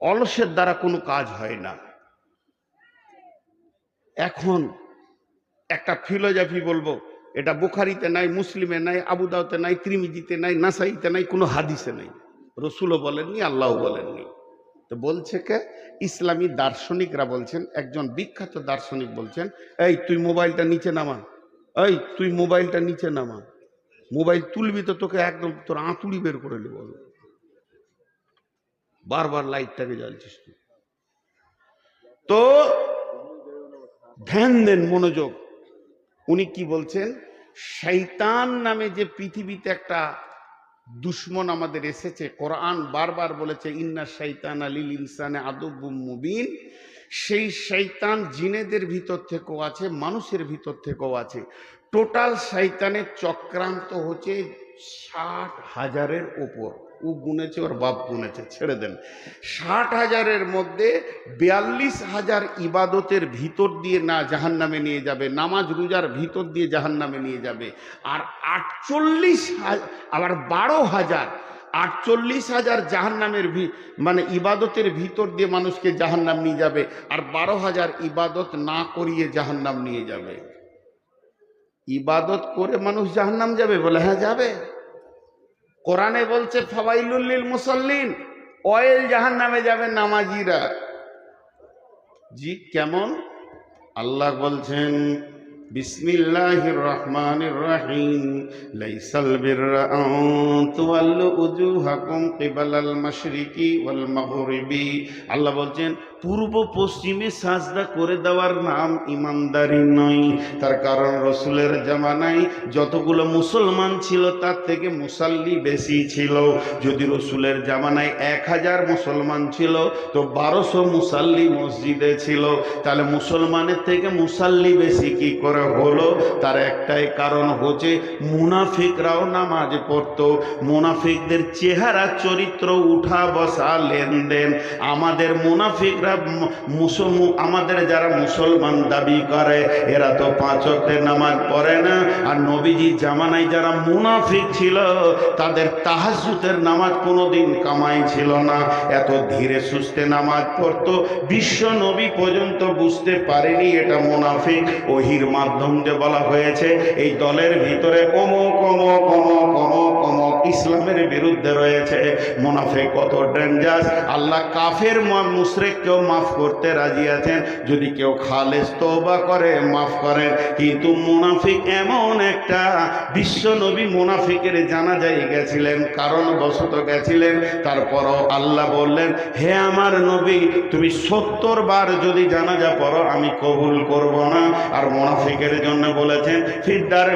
অলসের দ্বারা কোনো কাজ হয় না। এখন একটা ফিলোজফি বলবো, এটা বুখারীতে নাই, মুসলিমে নাই, আবু দাউদে নাই, তিরমিজিতে নাই, নাসাইতে নাই, কোনো হাদিসে নাই, রসুলও বলেননি, আল্লাহও বলেননি। তো বলছে কে? ইসলামী দার্শনিকরা বলছেন। একজন বিখ্যাত দার্শনিক বলছেন, এই তুই মোবাইলটা নিচে নামা, এই তুই মোবাইলটা নিচে নামা, মোবাইল তুলবি তো তোকে একদম তোর আঁতুড়ি বের করে নেব, বারবার লাইটটাকে জ্বালছিস তুই। তো ধ্যান দেন, মনোযোগ। উনি কি বলছেন, শয়তান নামে যে পৃথিবীতে একটা দুশ্মন আমাদের এসেছে, কোরআন বারবার বলেছে ইন্না শাইতানা লিল ইনসানে আদুব্বুম মুবিন। সেই শয়তান জিনেদের ভিতর থেকেও আছে, মানুষের ভিতর থেকেও আছে। টোটাল শয়তানের চক্রান্ত হচ্ছে 60,000-এর ওপর। ও গুনেছে, ওর বাপ গুনেছে, ছেড়ে দেন। 60,000-এর মধ্যে 42,000 ইবাদতের ভিতর দিয়ে না জাহান্নামে নিয়ে যাবে, নামাজ রোজার ভিতর দিয়ে জাহান্নামে নিয়ে যাবে। আর 48,000, আবার 12,000, 48,000 জাহান্নামের মানে ইবাদতের ভিতর দিয়ে মানুষকে জাহান্নাম নিয়ে যাবে, আর 12,000 ইবাদত না করিয়ে জাহান্নাম নিয়ে যাবে। ইবাদত করে মানুষ জাহান্নাম যাবে? বলে হ্যাঁ যাবে। কোরআনে বলছে ফাওয়াইলুল লিল মুসাল্লিন, অয়েল জাহান্নামে যাবে নামাজিরা। জি কেমন? আল্লাহ বলছেন বিসমিল্লাহির রহমানির রহিম, লাইসাল বিররা আন তুওয়াল্লু উজুহাকুম কিবালাল মাশরিকি ওয়াল মাগরিবি। আল্লাহ বলছেন পূর্ব পশ্চিমে সাজদা করে দেওয়ার নাম ইমানদারি নয়। তার কারণ রসুলের জামানায় যতগুলো মুসলমান ছিল তার থেকে মুসাল্লি বেশি ছিল। যদি রসুলের জামানায় 1000 মুসলমান ছিল তো 1200 মুসাল্লি মসজিদে ছিল। তাহলে মুসলমানের থেকে মুসাল্লি বেশি কি করে হলো? তার একটাই কারণ হচ্ছে মুনাফিকরাও নামাজ পড়তো। মুনাফিকদের চেহারা, চরিত্র, উঠা বসা, লেনদেন। আমাদের মুনাফিকরা, আমাদের যারা মুসলমান দাবি করে এরা তো 5 ওয়াক্তের নামাজ পড়ে না। আর নবীজি জামানায় যারা মুনাফিক ছিল তাদের তাহাজ্জুদের নামাজ কোনোদিন কামাই ছিল না। এত ধীরে সুস্থে নামাজ পড়তো, বিশ্ব নবী পর্যন্ত বুঝতে পারেনি এটা মুনাফিক। ওহির মাধ্যম দিয়ে বলা হয়েছে এই দলের ভিতরে অমুক অমুক অমুক অমুক অমুক ইসলামের বিরুদ্ধে রয়েছে। মুনাফিক কত ডেঞ্জার! আল্লাহ কাফের মুশরিককেও মাফ করতে রাজি আছেন যদি কেউ খালেস তওবা করে, মাফ করেন। কিন্তু মুনাফিক এমন একটা, বিশ্ব নবী মুনাফিকের জানাজায় গেছিলেন, কারণ বশত গেছিলেন। তারপরও আল্লাহ বললেন হে আমার নবী তুমি 70 বার যদি জানাজা পড়ো আমি কবুল করব না। আর মুনাফিকের জন্য বলেছেন ফিদ্দার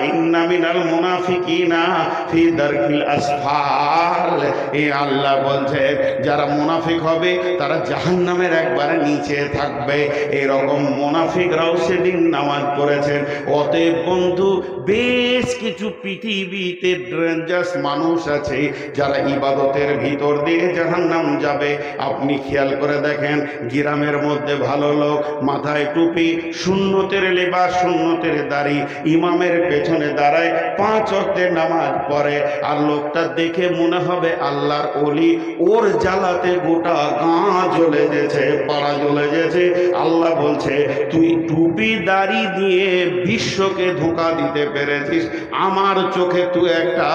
ইন্না মিনাল মুনাফিকিনা ফি দারকিল আসফাল। এই আল্লাহ বলছে যারা মুনাফিক হবে তারা জাহান্নামের একবারে নিচে থাকবে। এরকম মুনাফিকরাও সেদিন নামাজ পড়েছেন। অতএব বন্ধু, বেশ কিছু পৃথিবীতে ডেঞ্জারাস মানুষ আছে যারা ইবাদতের ভিতর দিয়ে জাহান্নাম যাবে। আপনি খেয়াল করে দেখেন, গ্রামের মধ্যে ভালো লোক, মাথায় টুপি, সুন্নতের লেবাস, সুন্নতের দাড়ি, ইমামের পেছনে দাঁড়ায়, 5 ওয়াক্তের নামাজ পড়ে, আর লোকটা দেখে মনে হবে আল্লাহর ওলি। ওর জ্বালাতে গোটা গাঁ জ্বলে গেছে, পাড়া জ্বলে গেছে। আল্লাহ বলছে তুই টুপি দাড়ি দিয়ে বিশ্বকে ধোঁকা দিতে পেরেছিস, আমার চোখে তুই একটা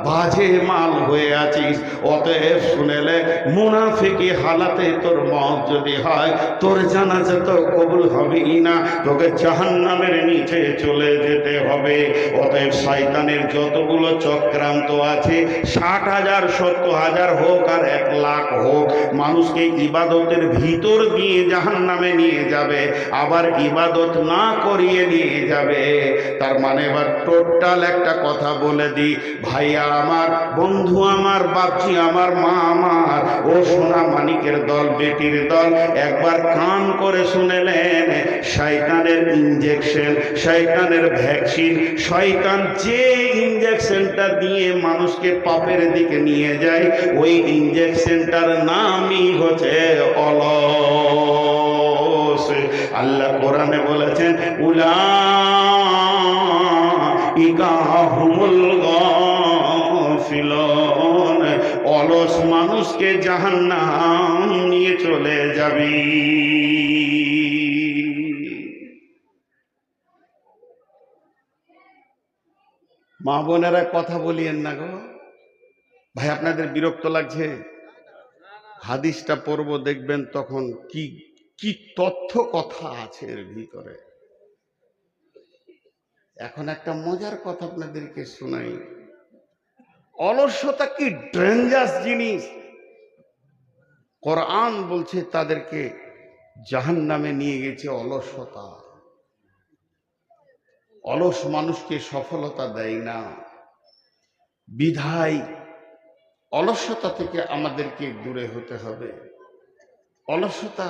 বাজে মাল হয়ে আছিস। অতএব শুনেলে মুনাফিকি হালাতে তোর মত যদি হয় তোর জানাজা তো কবুল হবেই না, তোকে জাহান্নামের নিচে চলে যেতে হবে। অতএব শয়তানের যতগুলো চক্রান্ত আছে, 60,000 70,000 হোক আর 1 লাখ হোক, মানুষকে ইবাদতের ভিতর দিয়ে জাহান্নামে নিয়ে যাবে, আবার ইবাদত না করিয়ে নিয়ে যাবে। তার মানে এবার টোটাল একটা কথা বলে দিই, ভাইয়া আমার, বন্ধু আমার, বাপজি আমার, মা আমার, ও সোনা মানিকের দল, বেটির দল, একবার কান করে শুনেলেন। শয়তানের ইনজেকশন, শয়তানের ভ্যাকসিন, শয়তান যে ইনজেকশনটা দিয়ে মানুষকে পাপের দিকে নিয়ে যায়, ওই ইনজেকশনটার নামই হচ্ছে অলস। আল্লাহ কোরআনে বলেছেন উলাইকা হুমুল গাফিলুন, অলস মানুষকে জাহান্নাম নিয়ে চলে যাবে। মা বোনেরা কথা বলিয়েন না গো ভাই, আপনাদের বিরক্ত লাগছে? হাদিসটা পড়বো, দেখবেন তখন কি কি তথ্য কথা আছে এর ভিতরে। এখন একটা মজার কথা আপনাদেরকে শোনাই। অলসতা কি ডেঞ্জারাস জিনিস। কোরআন বলছে তাদেরকে জাহান্নামে নিয়ে গেছে অলসতা। অলস মানুষকে সফলতা দেয় না, বিধায় অলসতা থেকে আমাদেরকে দূরে হতে হবে। অলসতা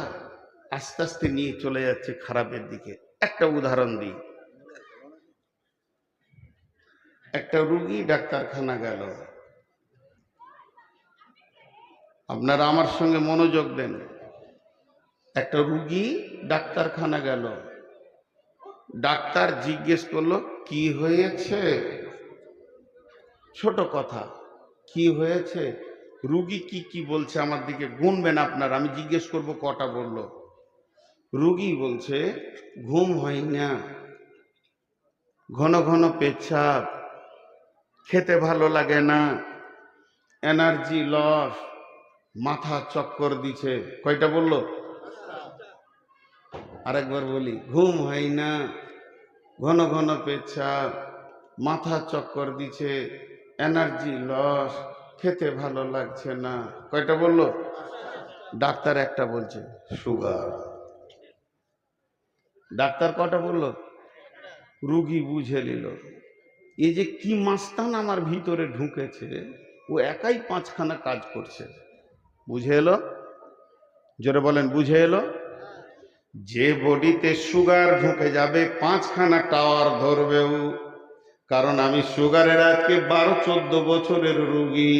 আস্তে আস্তে নিয়ে চলে যাচ্ছে খারাপের দিকে। একটা উদাহরণ দিই। একটা রুগী ডাক্তারখানা গেল, আপনারা আমার সঙ্গে মনোযোগ দেন। একটা রুগী ডাক্তারখানা গেল, ডাক্তার জিজ্ঞেস করলো কি হয়েছে? ছোট কথা, কি হয়েছে? রুগী কি কি বলছে আমার দিকে গুনবেন আপনার, আমি জিজ্ঞেস করব কটা বললো। রুগী বলছে ঘুম হয় না, ঘন ঘন পেচ্ছাপ, খেতে ভালো লাগে না, এনার্জি লস, মাথা চক্কর দিছে। কয়টা বললো? আরেকবার বলি, ঘুম হয় না, ঘন ঘন পেচ্ছাপ, মাথা চক্কর দিছে, এনার্জি লস, খেতে ভালো লাগছে না। কয়টা বললো? ডাক্তার একটা বলছে সুগার। ডাক্তার কটা বললো? রুগী বুঝে নিল এই যে কি মাস্তান আমার ভিতরে ঢুকেছে, ও একাই পাঁচখানা কাজ করছে। বুঝে এলো? জোরে বলেন, বুঝে এলো? যে বডিতে সুগার ঢুকে যাবে পাঁচখানা টাওয়ার ধরবেও। কারণ আমি সুগারের আজকে 12-14 বছরের রুগী।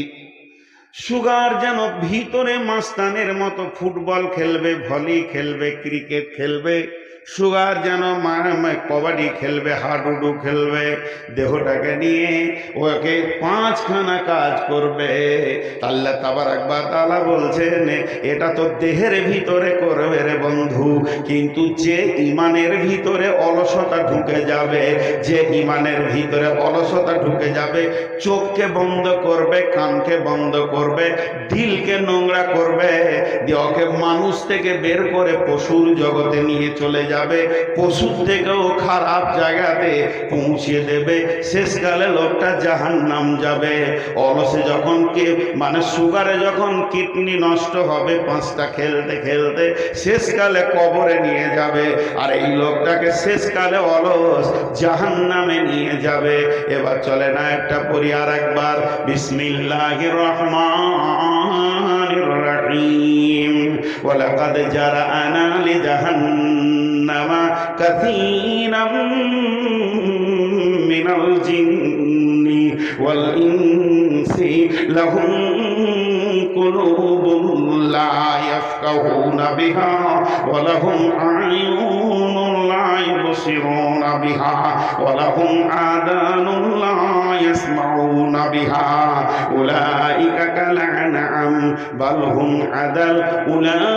সুগার যেন ভিতরে মাস্তানের মতো ফুটবল খেলবে, ভলি খেলবে, ক্রিকেট খেলবে। সুগার যেন কবাডি খেলবে, হাডুডু খেলবে, দেহটাকে নিয়ে ওকে পাঁচখানা কাজ করবে। আল্লাহ তাবারাক ওয়া তাআলা বলছেন এটা তো দেহের ভিতরে করবে রে বন্ধু, কিন্তু যে ইমানের ভিতরে অলসতা ঢুকে যাবে, যে ইমানের ভিতরে অলসতা ঢুকে যাবে, চোখকে বন্ধ করবে, কানকে বন্ধ করবে, দিলকে নোংরা করবে, দিয়ে ওকে মানুষ থেকে বের করে পশুর জগতে নিয়ে চলে যাবে, পশুর থেকেও খারাপ জায়গাতে পৌঁছে দেবে। শেষকালে লোকটা জাহান্নাম যাবে। অলসে যখন সুগারে যখন কিডনি নষ্ট হবে পাঁচটা খেলতে খেলতে, শেষকালে কবরে নিয়ে যাবে। আর এই লোকটাকে শেষকালে অলস জাহান্নামে নিয়ে যাবে। এবার চলে না একটা পড়ি আর একবার, বিসমিল্লাহির রহমানির রহিম। ওয়ালাকাদ জারা'না লিজাহান্নামা কাসীরাম মিনাল জিন্নি ওয়াল ইনসি লাহুম কুলুবুন লা ইয়াফকাহুনা বিহা ওয়া লাহুম আ'য়ুনুন লা ইবসিরুনা বিহা ওয়া লাহুম আযানুন লা ইয়াসমাউনা বিহা উলাইকা কাল আনআম বাল হুম আদাল উলাইকা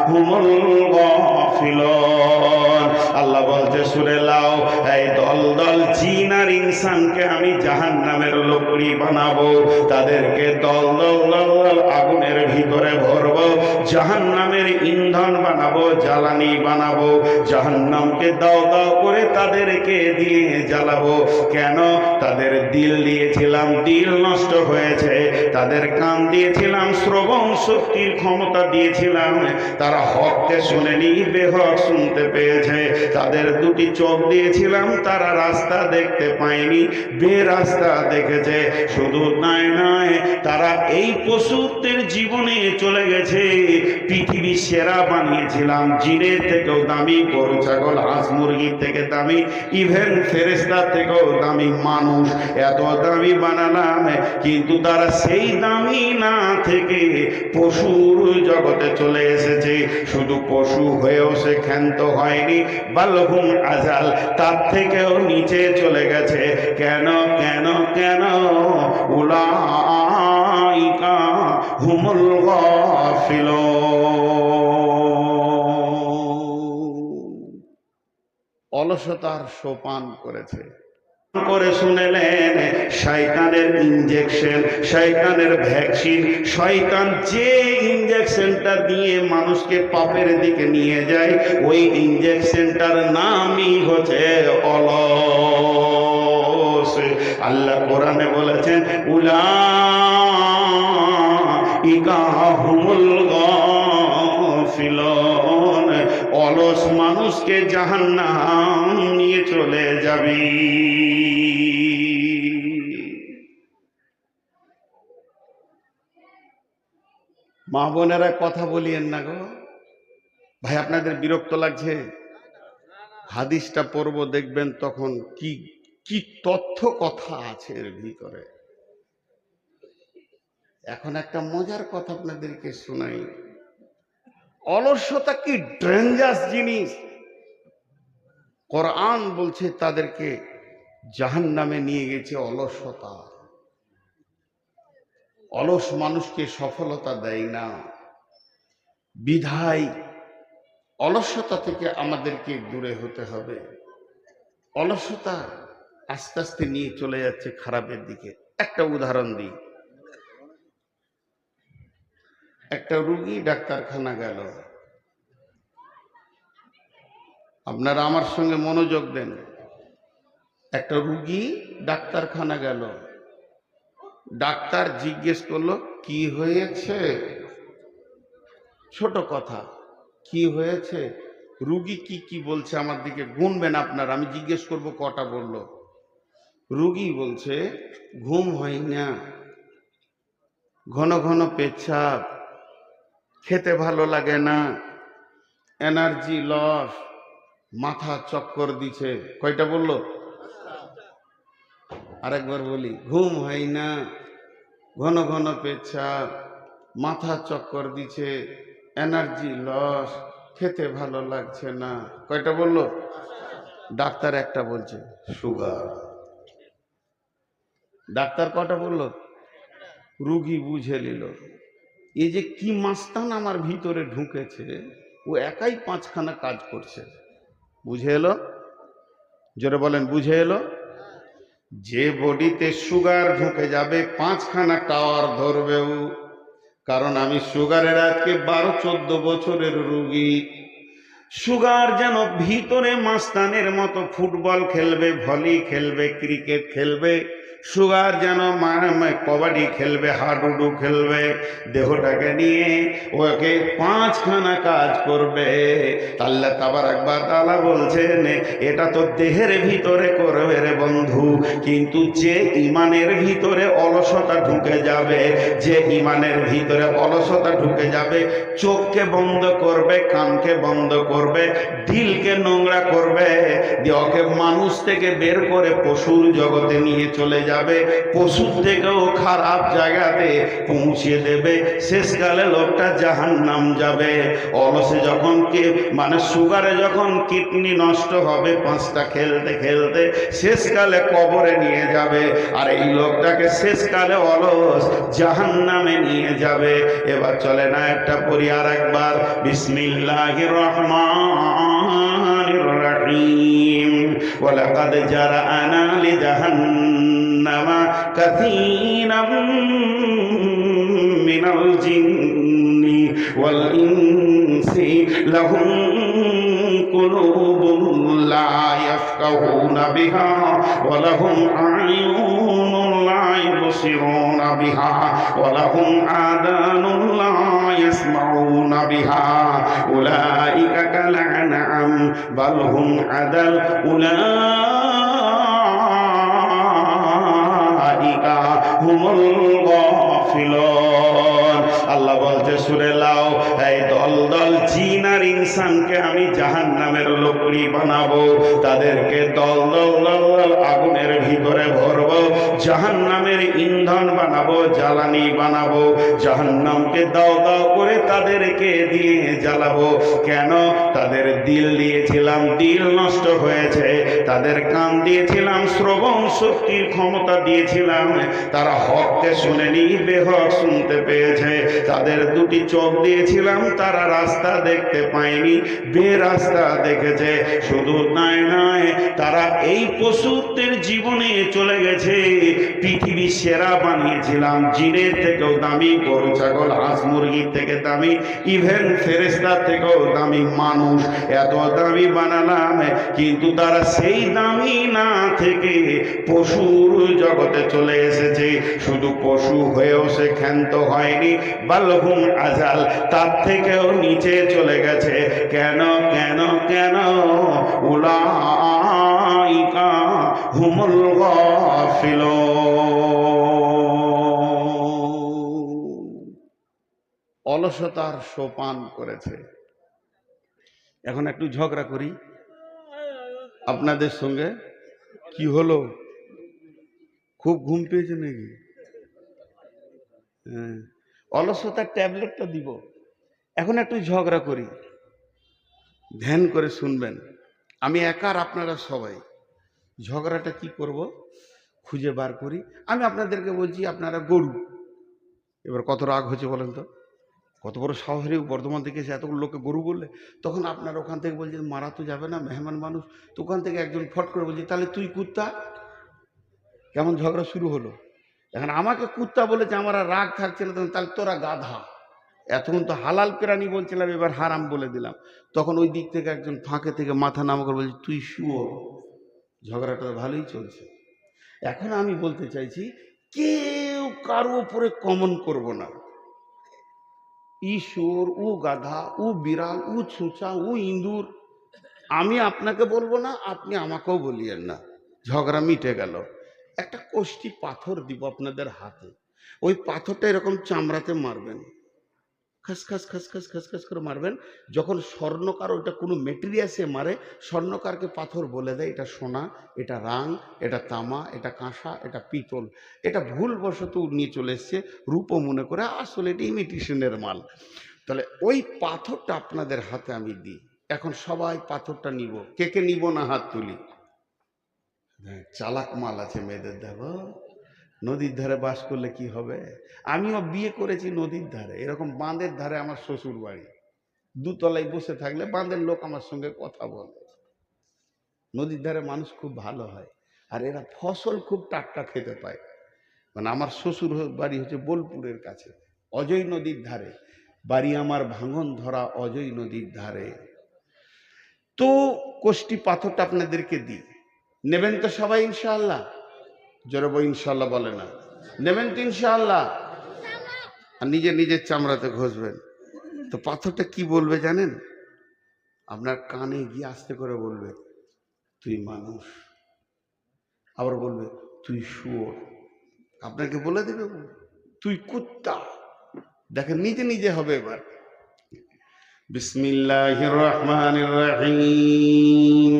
হুমুল গাফিলুন। আল্লাহ বলতে সূরা লাও, এই দল দল জিন আর ইনসানকে আমি জাহান্নামের লোকড়ি বানাবো, তাদেরকে দল দল দল দল আগুনের ভিতরে ভরবো, জাহান্নামের ইন্ধন বানাবো, জ্বালানি বানাবো, জাহান্নামকে দাও দাও করে তাদেরকে দিয়ে জ্বালাবো। কেন? তাদের দিল দিয়েছিলাম, দিল নষ্ট হয়েছে। তাদের কান দিয়েছিলাম, শ্রবণ শক্তির ক্ষমতা দিয়েছিলাম, তারা হককে শুনেনি, বেহক শুনতে পেয়েছে। তাদের দুটি চোখ দিয়েছিলাম, তারা রাস্তা দেখতে পায়নি, বেরাস্তা দেখেছে। শুধু তাই নয়, তারা এই পশুত্বের জীবনে চলে গেছে। পৃথিবী সেরা বানিয়েছিলাম, জিনের থেকেও দামি, গরু ছাগল হাঁস মুরগির থেকে দামি, ইভেন ফেরেশতার থেকেও দামি মানুষ, এত দামি বানালাম, কিন্তু তারা সেই দামি না থেকে পশুর জগতে চলে এসেছে। শুধু পশু হয়েও সে ক্ষান্ত হয়নি, বালহুম আজাল, তার থেকেও নিচে চলে গেছে। কেন কেন কেন? উলাইকা হুমুল গাফিলুন। অলসতার সোপান করেছে। করে শুনেলেন শয়তানের ইনজেকশন, শয়তানের ভ্যাকসিন। শয়তান যে ইনজেকশনটা দিয়ে মানুষকে পাপের দিকে নিয়ে যায়, ওই ইনজেকশনটার নামই হচ্ছে অলস। আল্লাহ কোরআনে বলেছেন উলাইকা উলাইকা হুমুল গাফিলুন, অলস মানুষকে জাহান্নাম নিয়ে চলে যাবে। মা বোনেরা কথা বলিয়েন না গো ভাই, আপনাদের বিরক্ত লাগছে? হাদিসটা পড়ব, দেখবেন তখন কি কি তথ্য কথা আছে এর ভিতরে। এখন একটা মজার কথা আপনাদেরকে শোনাই। অলসতা কি ডেঞ্জারাস জিনিস। কোরআন বলছে তাদেরকে জাহান্নামে নিয়ে গেছে অলসতা। অলস মানুষকে সফলতা দেয় না। বিধায় অলসতা থেকে আমাদেরকে দূরে হতে হবে। অলসতা আস্তে আস্তে নিয়ে চলে যাচ্ছে খারাপের দিকে। একটা উদাহরণ দিই। একটা রুগী ডাক্তারখানা গেল, আপনারা আমার সঙ্গে মনোযোগ দেন। একটা রুগী ডাক্তারখানা গেল, ডাক্তার জিজ্ঞেস করলো কি হয়েছে? ছোট কথা, কি হয়েছে? রুগী কি কি বলছে আমার দিকে গুনবেন আপনার, আমি জিজ্ঞেস করব কটা বলল। রুগী বলছে ঘুম হয় না, ঘন ঘন পেচ্ছাপ, খেতে ভালো লাগে না, এনার্জি লস, মাথা চক্কর দিছে। কয়টা বলল? আরেকবার বলি, ঘুম হয় না, ঘন ঘন পেচ্ছাপ, মাথা চক্কর দিছে, এনার্জি লস, খেতে ভালো লাগছে না। কয়টা বলল? ডাক্তার একটা বলছে সুগার। ডাক্তার কটা বলল? রুগী বুঝে নিল এই যে কি মাস্তান আমার ভিতরে ঢুকেছে, ও একাই পাঁচখানা কাজ করছে। বুঝে এলো? জোরে বলেন, বুঝে এলো? যে বডিতে সুগার ঢুকে যাবে পাঁচখানা টাওয়ার ধরবেও। কারণ আমি সুগারের আজকে 12-14 বছরের রুগী। সুগার যেন ভিতরে মাস্তানের মতো ফুটবল খেলবে, ভলি খেলবে, ক্রিকেট খেলবে। সুগার যেন কবাডি খেলবে, হাডুডু খেলবে, দেহটাকে নিয়ে ওকে পাঁচখানা কাজ করবে। আল্লাহ তাবারাক ওয়া তাআলা বলছেন এটা তো দেহের ভিতরে করবে রে বন্ধু, কিন্তু যে ইমানের ভিতরে অলসতা ঢুকে যাবে, যে ইমানের ভিতরে অলসতা ঢুকে যাবে, চোখকে বন্ধ করবে, কানকে বন্ধ করবে, দিলকে নোংরা করবে, ওকে মানুষ থেকে বের করে পশুর জগতে নিয়ে চলে যাবে, পশুর থেকেও খারাপ জায়গাতে পৌঁছে দেবে। শেষকালে লোকটা জাহান্নাম যাবে। অলসে যখন সুগারে যখন কিডনি নষ্ট হবে, পাঁচটা খেলতে খেলতে শেষকালে কবরে নিয়ে যাবে। আর এই লোকটাকে শেষকালে অলস জাহান্নামে নিয়ে যাবে। এবার চলে না একটা পড়ি আর একবার, বিসমিল্লাহির রহমানির রহিম। ওয়ালাকাদ জারা'না লিজাহান্নামা কাসীরাম মিনাল জিন্নি ওয়াল ইনসি লাহুম কুলুবুন লা ইয়াফকাহুনা বিহা ওয়া লাহুম আ'য়ুনুন লা ইবসিরুনা বিহা ওয়া লাহুম আযানুন লা ইয়াসমাউনা বিহা উলাইকা কাল আনআম বাল হুম আদাল উলাইকা হুমুল গাফিলুন। আল্লাহ বলছে সূরা লাও, এই দল দল জিন আর ইনসানকে আমি জাহান্নামের লোকরি বানাবো, তাদেরকে দল দল দল দল আগুনের ভিতরে ভরবো, জাহান্নামের ইন্ধন বানাবো, জ্বালানি বানাবো, জাহান্নামকে দাও দাও করে তাদেরকে দিয়ে জ্বালাবো। কেন? তাদের দিল দিয়েছিলাম, দিল নষ্ট হয়েছে। তাদের কান দিয়েছিলাম, শ্রবণ শক্তির ক্ষমতা দিয়েছিলাম, তারা হককে শুনেনি, বেহক শুনতে পেয়েছে। তাদের দুটি চোখ দিয়েছিলাম, তারা রাস্তা দেখতে পায়নি, বেরাস্তা দেখেছে। শুধু তাই নয়, তারা এই পশুত্বের জীবনে চলে গেছে। পৃথিবী সেরা বানিয়েছিলাম, জিনের থেকেও দামি, গরু ছাগল হাঁস মুরগির থেকে দামি, ইভেন ফেরেশতার থেকেও দামি মানুষ, এত দামি বানালাম। কিন্তু তারা সেই দামি না থেকে পশুর জগতে চলে এসেছে। শুধু পশু হয়েও সে ক্ষান্ত হয়নি, বালহুম আজাল, তার থেকেও নিচে চলে গেছে। কেন কেন কেন? উলাইকা হুমুল গাফিলুন। অলসতার সোপান করেছে। এখন একটু ঝগড়া করি আপনাদের সঙ্গে। কি হলো, খুব ঘুম পেয়েছে নাকি? হ্যাঁ, অলসতার ট্যাবলেটটা দিব। এখন একটু ঝগড়া করি, ধ্যান করে শুনবেন। আমি একার, আপনারা সবাই। ঝগড়াটা কি করব খুঁজে বার করি। আমি আপনাদেরকে বলছি আপনারা গরু। এবার কত রাগ হচ্ছে বলেন তো? কত বড় সাহসী বর্ধমান থেকে এসে এতগুলো লোককে গরু বললে। তখন আপনার ওখান থেকে বলছে মারা তো যাবে না, মেহমান মানুষ। তো ওখান থেকে একজন ফট করে বলছে তাহলে তুই কুত্তা। কেমন ঝগড়া শুরু হলো। এখন আমাকে কুত্তা বলেছে, আমার আর রাগ থাকছে না, তাহলে তোরা গাধা। এতক্ষণ তো হালাল প্রাণী বলছিলাম, এবার হারাম বলে দিলাম। তখন ওই দিক থেকে একজন ফাঁকে থেকে মাথা নামা করে বলছে তুই শুয়োর। ঝগড়াটা তো ভালোই চলছে। এখন আমি বলতে চাইছি, কেউ কারো উপরে কমন করব না। ই শুয়োর, ও গাধা, ও বিড়াল, ও ছুঁচা, ও ইঁদুর। আমি আপনাকে বলবো না, আপনি আমাকেও বলিয়েন না। ঝগড়া মিটে গেল। একটা কোষ্টি পাথর দিব আপনাদের হাতে। ওই পাথরটা এরকম চামড়াতে মারবেন, খসখস খসখস খসখস করে মারবেন। যখন স্বর্ণকার ওইটা কোনো মেটেরিয়ালসে মারে, স্বর্ণকারকে পাথর বলে দেয় এটা সোনা, এটা রাং, এটা তামা, এটা কাঁসা, এটা পিতল। এটা ভুলবশত নিয়ে চলে এসছে রূপ মনে করে, আসলে এটা ইমিটেশনের মাল। তাহলে ওই পাথরটা আপনাদের হাতে আমি দিই। এখন সবাই পাথরটা নিব। কে কে নিব না হাত তুলি। চালাক মাল আছে মেয়েদের, দেখো নদীর ধারে বাস করলে কি হবে। আমিও বিয়ে করেছি নদীর ধারে, এরকম বাঁধের ধারে আমার শ্বশুর বাড়ি। দুতলায় বসে থাকলে বাঁধের লোক আমার সঙ্গে কথা বলে। নদীর ধারে মানুষ খুব ভালো হয়, আর এরা ফসল খুব টাটকা খেতে পায়। মানে আমার শ্বশুর বাড়ি হচ্ছে বোলপুরের কাছে, অজয় নদীর ধারে বাড়ি আমার, ভাঙন ধরা অজয় নদীর ধারে। তো কোষ্টি পাথরটা আপনাদেরকে দিই, নেবেন তো সবাই ইনশাআল্লাহ? জোরে বই ইনশাআল্লাহ বলে না, নেবেন তো ইনশাআল্লাহ? আর নিজের নিজের চামড়াতে ঘষবেন। তো পাথরটা কি বলবে জানেন? আপনার কানে গিয়ে আস্তে করে বলবে তুই মানুষ। আবার বলবে তুই শুয়োর। আপনাকে বলে দেবে তুই কুত্তা। দেখেন নিজে নিজে হবে এবার। বিসমিল্লাহির রহমানির রহিম।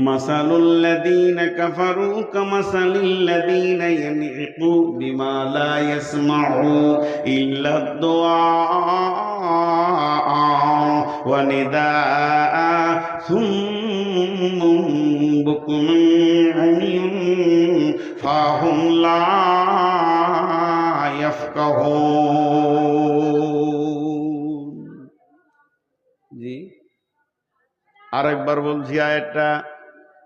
মাসালুল লাযীনা কাফারু কামাসালিল লাযীনা ইয়ানঈকু বিমা লা ইয়াসমাউ ইল্লা দুআ ওয়া নিদাআ সুম্মুম বুকুমুন উময়ুন ফাহুম লা ইয়াফকাহুন। জি আরেকবার বলছি আয়াতটা,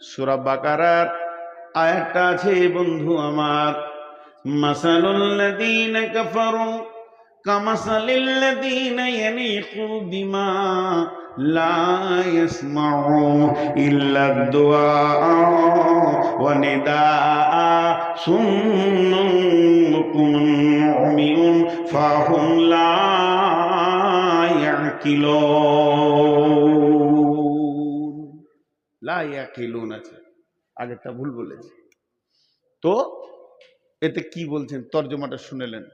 সূরা বাকারার আয়াতটা আছে বন্ধু আমার। মাসালুল লাযীনা কাফারু কামাসালিল লাযীনা ইয়ানঈকু বিমা লা ইয়াসমাউ ইল্লা দুআ ওয়া নিদাআ সুম্মুম বুকুমুন উময়ুন ফাহুম লা ইয়াকিলুন। লা ইয়াকিলুন আছে, আগেরটা ভুল বলেছি। তো এতে কি বলছেন, তর্জমাটা শুনেলেন?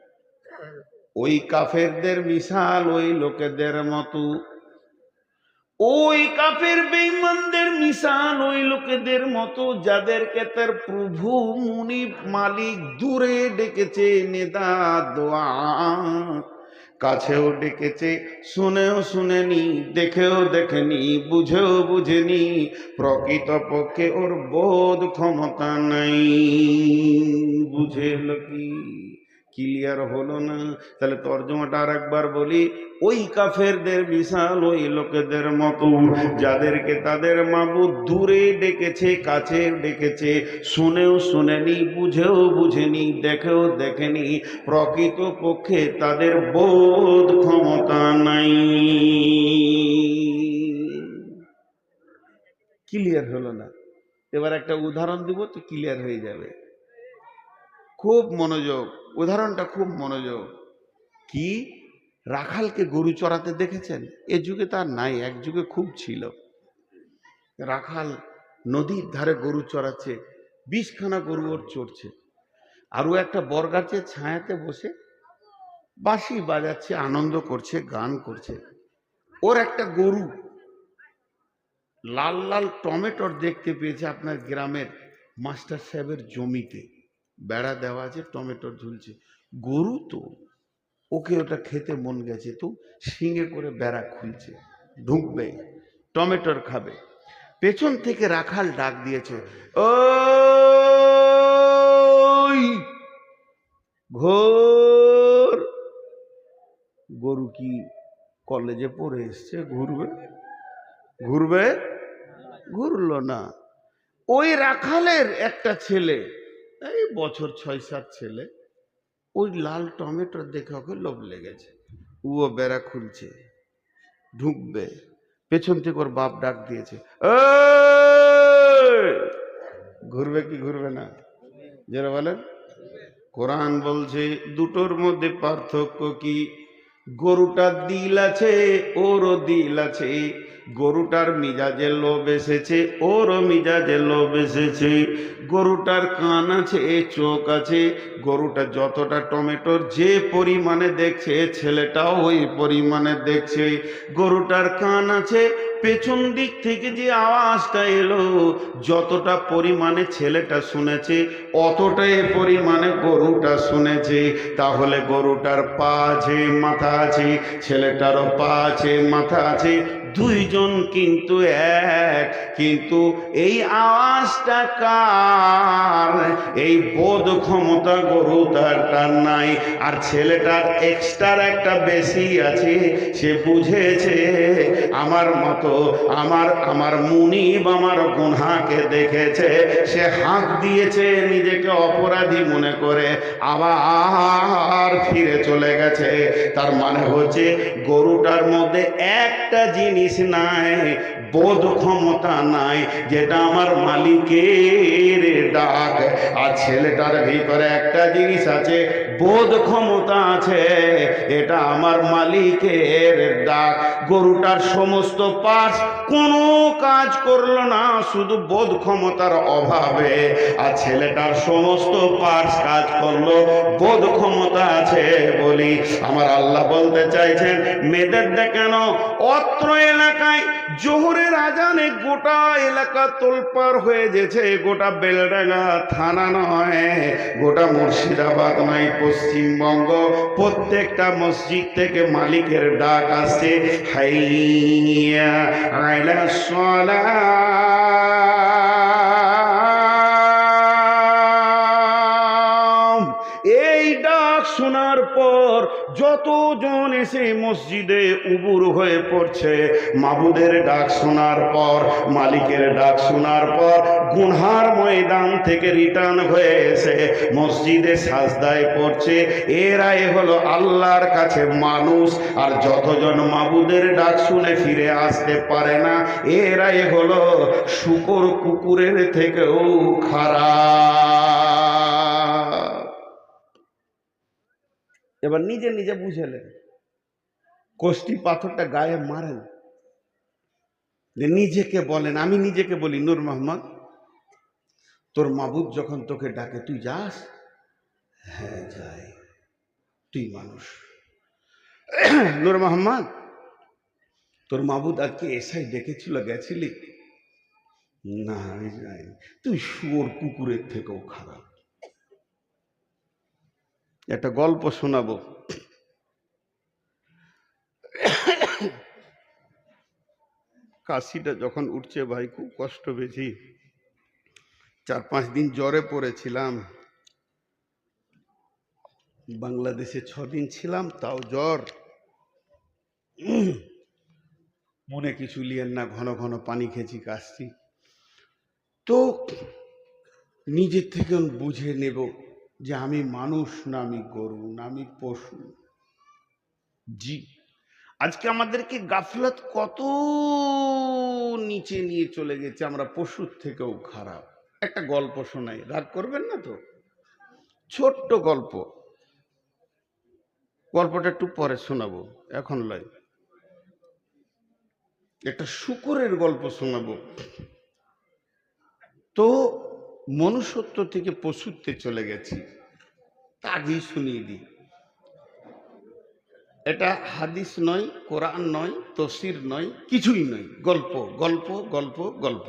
ওই কাফেরদের মিশাল ওই লোকেদের মতো, ওই কাফের বেঈমানদের মিশাল ওই লোকেদের মতো যাদেরকে তার প্রভু মুনিব মালিক দূরে ডেকেছে নেদা দোয়া, কাছেও ডেকেছে শুনেও শুনেনি, দেখেও দেখেনি, বুঝেও বুঝেনি, প্রকৃতপক্ষে ওর বোধ ক্ষমতা নাই। বুঝেল কি? ক্লিয়ার হলো না? তাহলে তর্জমাটা আর একবার বলি। ওই কাফেরদের বিশাল ওই লোকেদের মতো যাদেরকে তাদের মাবুদ দূরে ডেকেছে কাছে ডেকেছে, শুনেও শুনেনি, বুঝেও বুঝেনি, দেখেও দেখেনি, প্রকৃত পক্ষে তাদের বোধ ক্ষমতা নাই। ক্লিয়ার হলো না? এবার একটা উদাহরণ দিব তো ক্লিয়ার হয়ে যাবে। খুব মনোযোগ, উদাহরণটা খুব মনোযোগ। কি, রাখালকে গরু চড়াতে দেখেছেন? এ যুগে তার নাই, এক যুগে খুব ছিল। রাখাল নদীর ধারে গরু চড়াচ্ছে, 20খানা গরু ওর চড়ছে, আর ও একটা বরগাছের ছায়াতে বসে বাঁশি বাজাচ্ছে, আনন্দ করছে, গান করছে। ওর একটা গরু লাল লাল টমেটোর দেখতে পেয়েছে আপনার গ্রামের মাস্টার সাহেবের জমিতে, বেড়া দেওয়া আছে, টমেটোর ঝুলছে। গরু তো, ওকে ওটা খেতে মন গেছে, তো শিঙে করে বেড়া খুলছে, ঢুকবে, টমেটোর খাবে। পেছন থেকে রাখাল ডাক দিয়েছে, ওই ঘোর। গরু কি কলেজে পড়ে এসছে? ঘুরবে? ঘুরবে? ঘুরলো না। ওই রাখালের একটা ছেলে, এই বছর 6-7 ছেলে, ওই লাল টমেটো দেখে ওকে লোভ লেগেছে, ও বেড়া খুলছে, ঢুকবে, পেছন থেকে ওর বাপ ডাক দিয়েছে, ঘুরবে কি ঘুরবে না? যারা বলেন, কোরআন বলছে দুটোর মধ্যে পার্থক্য কি? গরুটার দিল আছে, ওরও দিল আছে। গরুটার মিজাজে লোভ এসেছে, ওরও মিজাজে লোভ এসেছে। গরুটার কান আছে, চোখ আছে। গরুটা যতটা টমেটোর যে পরিমাণে দেখছে, ছেলেটাও ওই পরিমাণে দেখছে। গরুটার কান আছে, পেছন দিক থেকে যে আওয়াজটা এলো, যতটা পরিমাণে ছেলেটা শুনেছে, অতটাই পরিমাণে গরুটা শুনেছে। তাহলে গরুটার পা আছে, মাথা আছে, ছেলেটারও পা আছে, মাথা আছে, দুইজন কিন্তু এক। কিন্তু এই আওয়াজটা কার? এই বোধ ক্ষমতা গরুটার নাই, আর ছেলেটার এক্সট্রা একটা বেশি আছে। সে বুঝেছে আমার মতো, আমার মুনিব আমার গুনহাকে দেখেছে, সে হাত দিয়েছে, নিজেকে অপরাধী মনে করে আবার ফিরে চলে গেছে। তার মানে হচ্ছে গরুটার মধ্যে একটা জিনিস নাই, বোধ ক্ষমতা নাই, যেটা আমার মালিকের ডাক। আর ছেলেটার ভিতরে একটা জিনিস আছে, বোধ ক্ষমতা আছে, এটা আমার মালিকের ডাক। গরুটার সমস্ত পার্টস কোনো কাজ করলো না, শুধু বোধ ক্ষমতার অভাবে। আর ছেলেটার সমস্ত পার্টস কাজ করলো, বোধ ক্ষমতা আছে বলি। আমার আল্লাহ বলতে চাইছেন, মেয়েদের কেন অত্র এলাকায় জোহরের আজানে গোটা এলাকা তোলপাড় হয়ে গেছে। গোটা বেলডাঙ্গা থানা নয়, গোটা মুর্শিদাবাদ নয়, পশ্চিমবঙ্গ, প্রত্যেকটা মসজিদ থেকে মালিকের ডাক আসছে, হাইয়া আলাস সালাহ। এই ডাক শোনার পর যতজন এসে মসজিদে উবুর হয়ে পড়ছে, মাবুদের ডাক শোনার পর, মালিকের ডাক শোনার পর, গুনহার ময়দান থেকে রিটার্ন হয়ে এসে মসজিদে সাজদায় পড়ছে। এরাই হলো আল্লাহর কাছে মানুষ। আর যতজন মাবুদের ডাক শুনে ফিরে আসতে পারে না, এরাই হলো শূকর কুকুরের থেকেও খারাপ। এবার নিজে নিজে বুঝেলেন, কষ্টি পাথরটা গায়ে মারেন, যে নিজেকে বলেন। আমি নিজেকে বলি, নূর মোহাম্মদ, তোর মাবুদ যখন তোকে ডাকে তুই যাস? হ্যাঁ যাই। তুই মানুষ। নূর মোহাম্মদ, তোর মাবুদ আজকে এসাই ডেকেছিল, গেছিলি? না আমি যাইনি। তুই শুয়োর কুকুরের থেকেও খারাপ। একটা গল্প শোনাবো। কাশিটা যখন উঠছে ভাই, খুব কষ্ট পেয়েছি। 4-5 দিন জ্বরে পড়েছিলাম। বাংলাদেশে 6 দিন ছিলাম, তাও জ্বর। মনে কিছু লিয়েন না, ঘন ঘন পানি খেয়েছি, কাশছি। তো নিজের থেকে বুঝে নেব যে আমি মানুষ না আমি গরু, না আমি পশু। জি, আজকে আমাদেরকে গাফলাত কত নিচে নিয়ে চলে গেছে, আমরা পশুর থেকেও খারাপ। একটা গল্প শোনাই, রাগ করবেন না তো? ছোট্ট গল্প, গল্পটা একটু পরে শোনাবো, এখন লয়। একটা শূকরের গল্প শোনাবো। তো মনুষ্যত্ব থেকে পশুত্বে চলে গেছি, তা আগেই শুনিয়ে দিই। এটা হাদিস নয়, কোরআন নয়, তফসির নয়, কিছুই নয়, গল্প গল্প গল্প গল্প।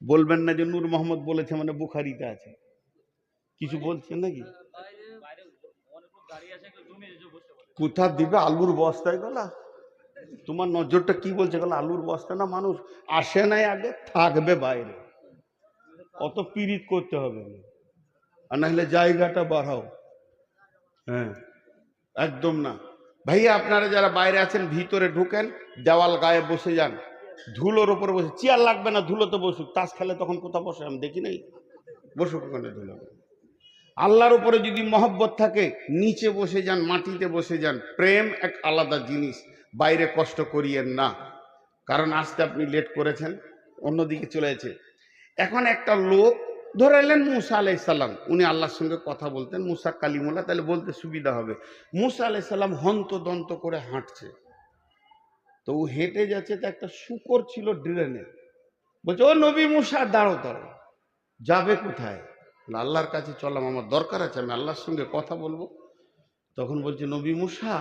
বলবেন না যে নূর মোহাম্মদ বলেছে মানে বুখারিতে আছে, কিছু বলছেন নাকি? কোথা দিবে আলুর বস্তায় গলা? তোমার নজরটা কি বলছে গেল? আলুর বস্তা না, মানুষ আসে নাই আগে, থাকবে বাইরে। অত পীড়িত করতে হবে না, আর না হলে জায়গাটা বাড়াও। হ্যাঁ, একদম না ভাইয়া। আপনারা যারা বাইরে আছেন ভিতরে ঢুকেন, দেওয়াল গায়ে বসে যান, ধুলোর ওপরে বসে। চেয়ার লাগবে না, ধুলোতে বসুক। তাস খেলে তখন কোথা বসে আমি দেখি নাই, বসুক ওখানে ধুলো। আল্লাহর উপরে যদি মহব্বত থাকে নিচে বসে যান, মাটিতে বসে যান। প্রেম এক আলাদা জিনিস, বাইরে কষ্ট করিয়েন না। কারণ আসতে আপনি লেট করেছেন, অন্যদিকে চলে গেছে। এখন একটা লোক ধরে এলেন মুসা আলাইসাল্লাম, উনি আল্লাহর সঙ্গে কথা বলতেন, মুসা কালিমুল্লাহ, তাহলে বলতে সুবিধা হবে। মুসা আলাইসাল্লাম হন্তদন্ত করে হাঁটছে, তো ও হেঁটে যাচ্ছে, তো একটা শূকর ছিল ড্রেনে। বলছে, ও নবী মুসা, দাঁড়ো দাঁড়ো। যাবে কোথায়? আল্লাহর কাছে চললাম, আমার দরকার আছে, আমি আল্লাহর সঙ্গে কথা বলবো। তখন বলছে, নবী মুসা,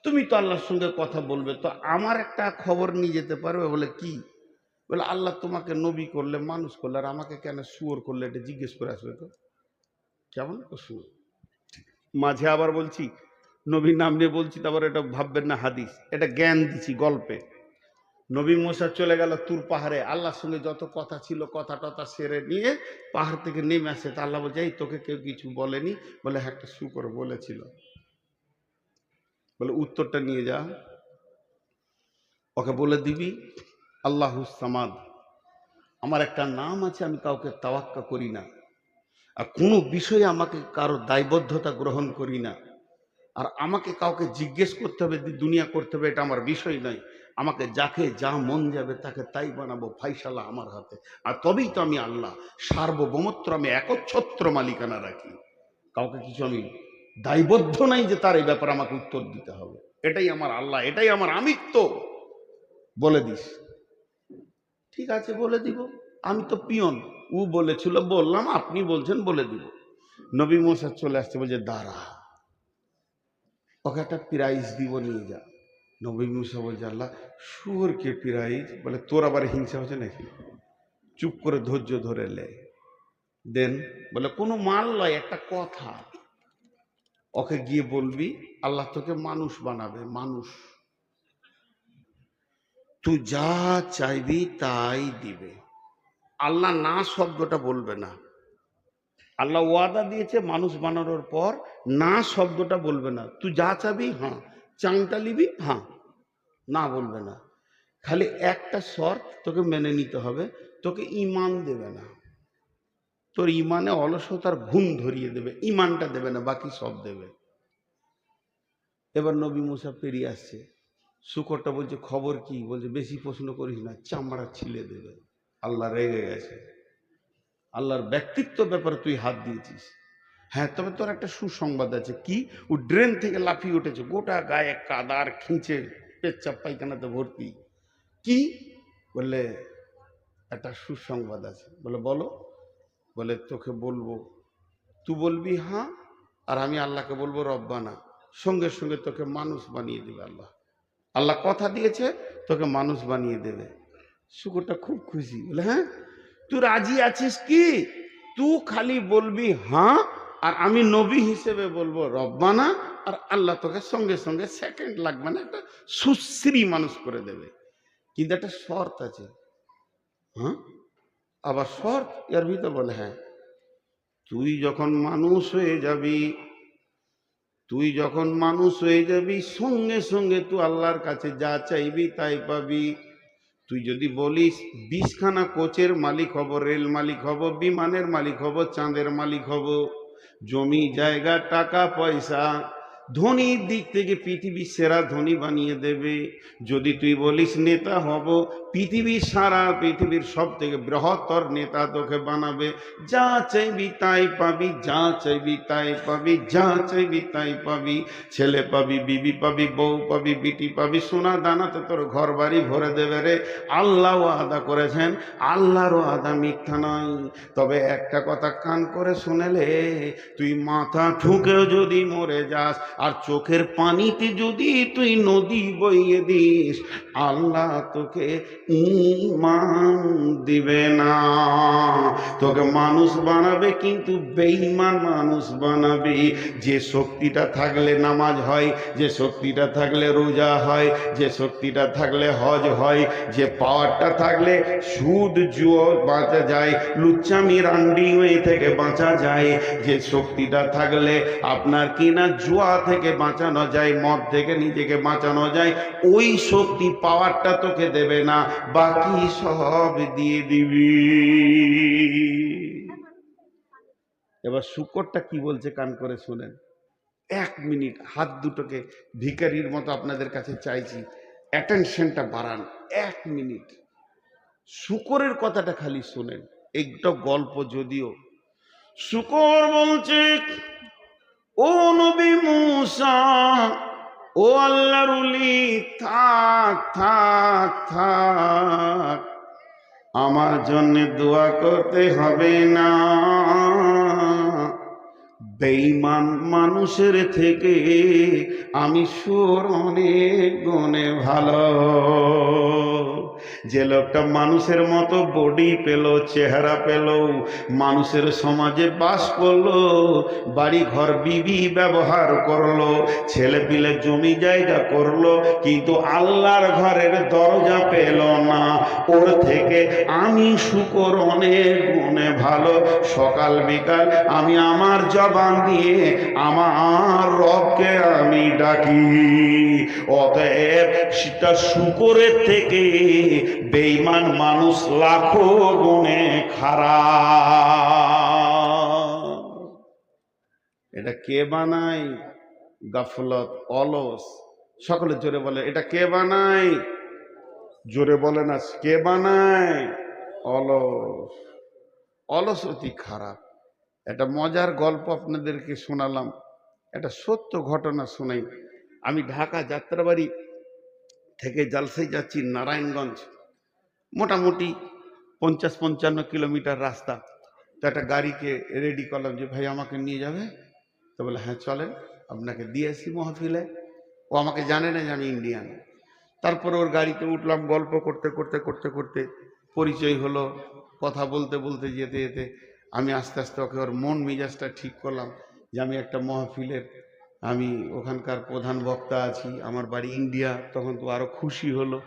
তুমি তো আল্লাহর সঙ্গে কথা বলবে, তো আমার একটা খবর নিয়ে যেতে পারবে? বলে কি? বলে, আল্লাহ তোমাকে নবী করলে, মানুষ করলে, আর আমাকে কেন শুয়োর করলে, এটা জিজ্ঞেস করে আসবে তো। কেমন প্রশ্ন? মাঝে আবার বলছি, নবীর নাম নিয়ে বলছি, তারপর এটা ভাববেন না হাদিস, এটা জ্ঞান দিচ্ছি গল্পে। নবী মুসা চলে গেল তুর পাহাড়ে, আল্লাহর সঙ্গে যত কথা ছিল কথা টথা সেরে নিয়ে পাহাড় থেকে নেমে আসে। তা আল্লাহ বলছে, এই তোকে কেউ কিছু বলেনি? বলে, হ্যাঁ, একটা শূকর বলেছিল। বলে, উত্তরটা নিয়ে যা, ওকে বলে দিবি, আল্লাহুস সামাদ, আমার একটা নাম আছে, আমি কাউকে তাওয়াক্কা করি না, আর কোনো বিষয়ে আমাকে কারো দায়বদ্ধতা গ্রহণ করি না, আর আমাকে কাউকে জিজ্ঞেস করতে হবে, দুনিয়া করতে হবে, এটা আমার বিষয় নয়। আমাকে যাকে যা মন যাবে তাকে তাই বানাবো, ফাইসালা আমার হাতে। আর তবেই তো আমি আল্লাহ, সার্বভৌমত্ব, আমি একচ্ছত্র মালিকানা রাখি, কাউকে কিছু আমি দায়বদ্ধ নাই যে তার এই ব্যাপারে আমাকে উত্তর দিতে হবে। এটাই আমার আল্লাহ, এটাই আমার আমিত্ব, বলে দিস। ঠিক আছে, বলে দিব, আমি তো পিয়ন, ও বলেছিল বললাম, আপনি বলছেন বলে দিব। নবী মুসা চলে আসছে, বলছে, দাঁড়া, ওকে একটা প্রাইজ দিব, নিয়ে যা। নবী মুসা বলছে, আল্লাহ, শুয়োরকে প্রাইজ? বলে, তোর আবার হিংসা হচ্ছে নাকি? চুপ করে ধৈর্য ধরে লে, দেন। বলে, কোনো মাল নয়, একটা কথা। ওকে গিয়ে বলবি আল্লাহ তোকে মানুষ বানাবে, মানুষ, তুই যা চাইবি তাই দিবে। আল্লাহ না শব্দটা বলবে না। আল্লাহ ওয়াদা দিয়েছে মানুষ বানানোর পর, না শব্দটা বলবে না। তুই যা চাবি হ্যাঁ, চাংটা নিবি হ্যাঁ, না বলবে না। খালি একটা শর্ত তোকে মেনে নিতে হবে, তোকে ইমান দেবে না, তোর ইমানে অলসতার ঘুম ধরিয়ে দেবে, ইমানটা দেবে না, বাকি সব দেবে। এবার নবী মুসা পেরিয়ে আসছে, শূকরটা বলছে, খবর কি? বলছে, বেশি প্রশ্ন করিস না, চামড়া ছিলে দেবে। আল্লাহ রেগে গেছে, আল্লাহর ব্যক্তিত্ব ব্যাপারে তুই হাত দিয়েছিস। হ্যাঁ, তবে তোর একটা সুসংবাদ আছে। কি? ও ড্রেন থেকে লাফিয়ে উঠেছে, গোটা গায়ে কাদার খিঁচে পেচ্ছাপ পায়খানাতে ভর্তি। কি? বললে, একটা সুসংবাদ আছে। বলে, বলো। বলে, তোকে বলবো, তুই বলবি হ্যাঁ, আর আমি আল্লাহকে বলবো রব্বানা, সঙ্গে সঙ্গে তোকে মানুষ বানিয়ে দেবে আল্লাহ। আল্লাহ কথা দিয়েছে, তোকে মানুষ বানিয়ে দেবে। শুকরটা খুব খুশি। বলে, হ্যাঁ, তুই রাজি আছিস কি? তুই খালি বলবি হ্যাঁ, আর আমি নবী হিসেবে বলবো রব্বানা, আর আল্লাহ তোকে সঙ্গে সঙ্গে, সেকেন্ড লাগবে না, একটা সুশ্রী মানুষ করে দেবে। কিন্তু একটা শর্ত আছে। হ্যাঁ, আবার শর্ত এর ভিতর? বলে, হ্যাঁ, তুই যখন মানুষ হয়ে যাবি, তুই যখন মানুষ হয়ে যাবি, সঙ্গে সঙ্গে তুই আল্লাহর কাছে যা চাইবি তাই পাবি। তুই যদি বলিস 20খানা কোচের মালিক হব, রেল মালিক হব, বিমানের মালিক হব, চাঁদের মালিক হব, জমি জায়গা টাকা পয়সা ধনীর দিক থেকে পৃথিবীর সেরা ধনী বানিয়ে দেবে। যদি তুই বলিস নেতা হব, পৃথিবীর সারা পৃথিবীর সব থেকে বৃহত্তর নেতা তোকে বানাবে। যা চাইবি তাই পাবি, যা চাইবি তাই পাবি, যা চাইবি তাই পাবি। ছেলে পাবি, বিবি পাবি, বউ পাবি, বিটি পাবি, সোনা দানাতে তোর ঘর বাড়ি ভরে দেবে রে। আল্লাহ ওয়াদা করেছেন, আল্লাহর ওয়াদা মিথ্যা নয়। তবে একটা কথা কান করে শুনেলে, তুই মাথা ঠুকেও যদি মরে যাস আর চোখের পানিতে যদি তুই নদী বইয়ে দিস, আল্লাহ তোকে ঈমান দিবে না। তোকে মানুষ বানাবে, কিন্তু বেঈমান মানুষ বানাবে। যে শক্তিটা থাকলে নামাজ হয়, যে শক্তিটা থাকলে রোজা হয়, যে শক্তিটা থাকলে হজ হয়, যে পাওয়ারটা থাকলে সুদ জুয়ো বাঁচা যায়, লুচ্চামি রান্ডিং থেকে বাঁচা যায়, যে শক্তিটা থাকলে আপনার কিনা জুয়া থেকে বাঁচানো যায়, মদ থেকে নিজেকে বাঁচানো যায়, ওই শক্তি পাওয়ারটা তোকে দেবে না, বাকি সব দিয়ে দিবি। এবার শুকরটা কি বলছে কান করে শুনেন। 1 মিনিট হাত দুটোকে ভিখারির মতো আপনাদের কাছে চাইছি, অ্যাটেনশনটা বাড়ান। 1 মিনিট শুকরের কথাটা খালি শুনেন, একটা গল্প যদিও। শুকর বলছে, ও নবী মূসা, ও আল্লাহর ওলি, থাক থাক থাক, আমার জন্য দোয়া করতে হবে না। বেঈমান মানুষের থেকে আমি সুর অনেক গুণে ভালো। যে লোকটা মানুষের মতো বডি পেল, চেহারা পেল, মানুষের সমাজে বাস করলো, বাড়ি ঘর বিবি ব্যবহার করলো, ছেলে পিলে জমি জায়গা করলো, কিন্তু আল্লাহর ঘরের দরজা পেল না, ওর থেকে আমি শুকর অনেক গুণে ভালো। সকাল বিকাল আমি আমার জবান দিয়ে আমার রবকে আমি ডাকি। অতএব সেটা শুকরের থেকে বেঈমান মানুষ লাখো গুণে খারাপ। এটা কে বানায়? গাফলত, অলস। সকলে জোরে বলে, এটা কে বানায়? জোরে বলে না, কে বানায়? অলস। অলস অতি খারাপ। একটা মজার গল্প আপনাদেরকে শোনালাম, একটা সত্য ঘটনা শোনাই। আমি ঢাকা যাত্রাবাড়ি থেকে জালসাই যাচ্ছি নারায়ণগঞ্জ, মোটামুটি 50-55 কিলোমিটার রাস্তা। তো একটা গাড়িকে রেডি করলাম যে ভাই আমাকে নিয়ে যাবে। তো বলে হ্যাঁ চলেন, আপনাকে দিয়ে আসি মহফিলে। ও আমাকে জানে না যে আমি ইন্ডিয়ান। তারপরে ওর গাড়িতে উঠলাম, গল্প করতে করতে করতে করতে পরিচয় হলো। কথা বলতে বলতে যেতে যেতে আমি আস্তে আস্তে ওকে ওর মন মেজাজটা ঠিক করলাম যে আমি একটা মহফিলের, আমি ওখানকার প্রধান বক্তা আছি, আমার বাড়ি ইন্ডিয়া। তখন তো আরও খুশি হলো,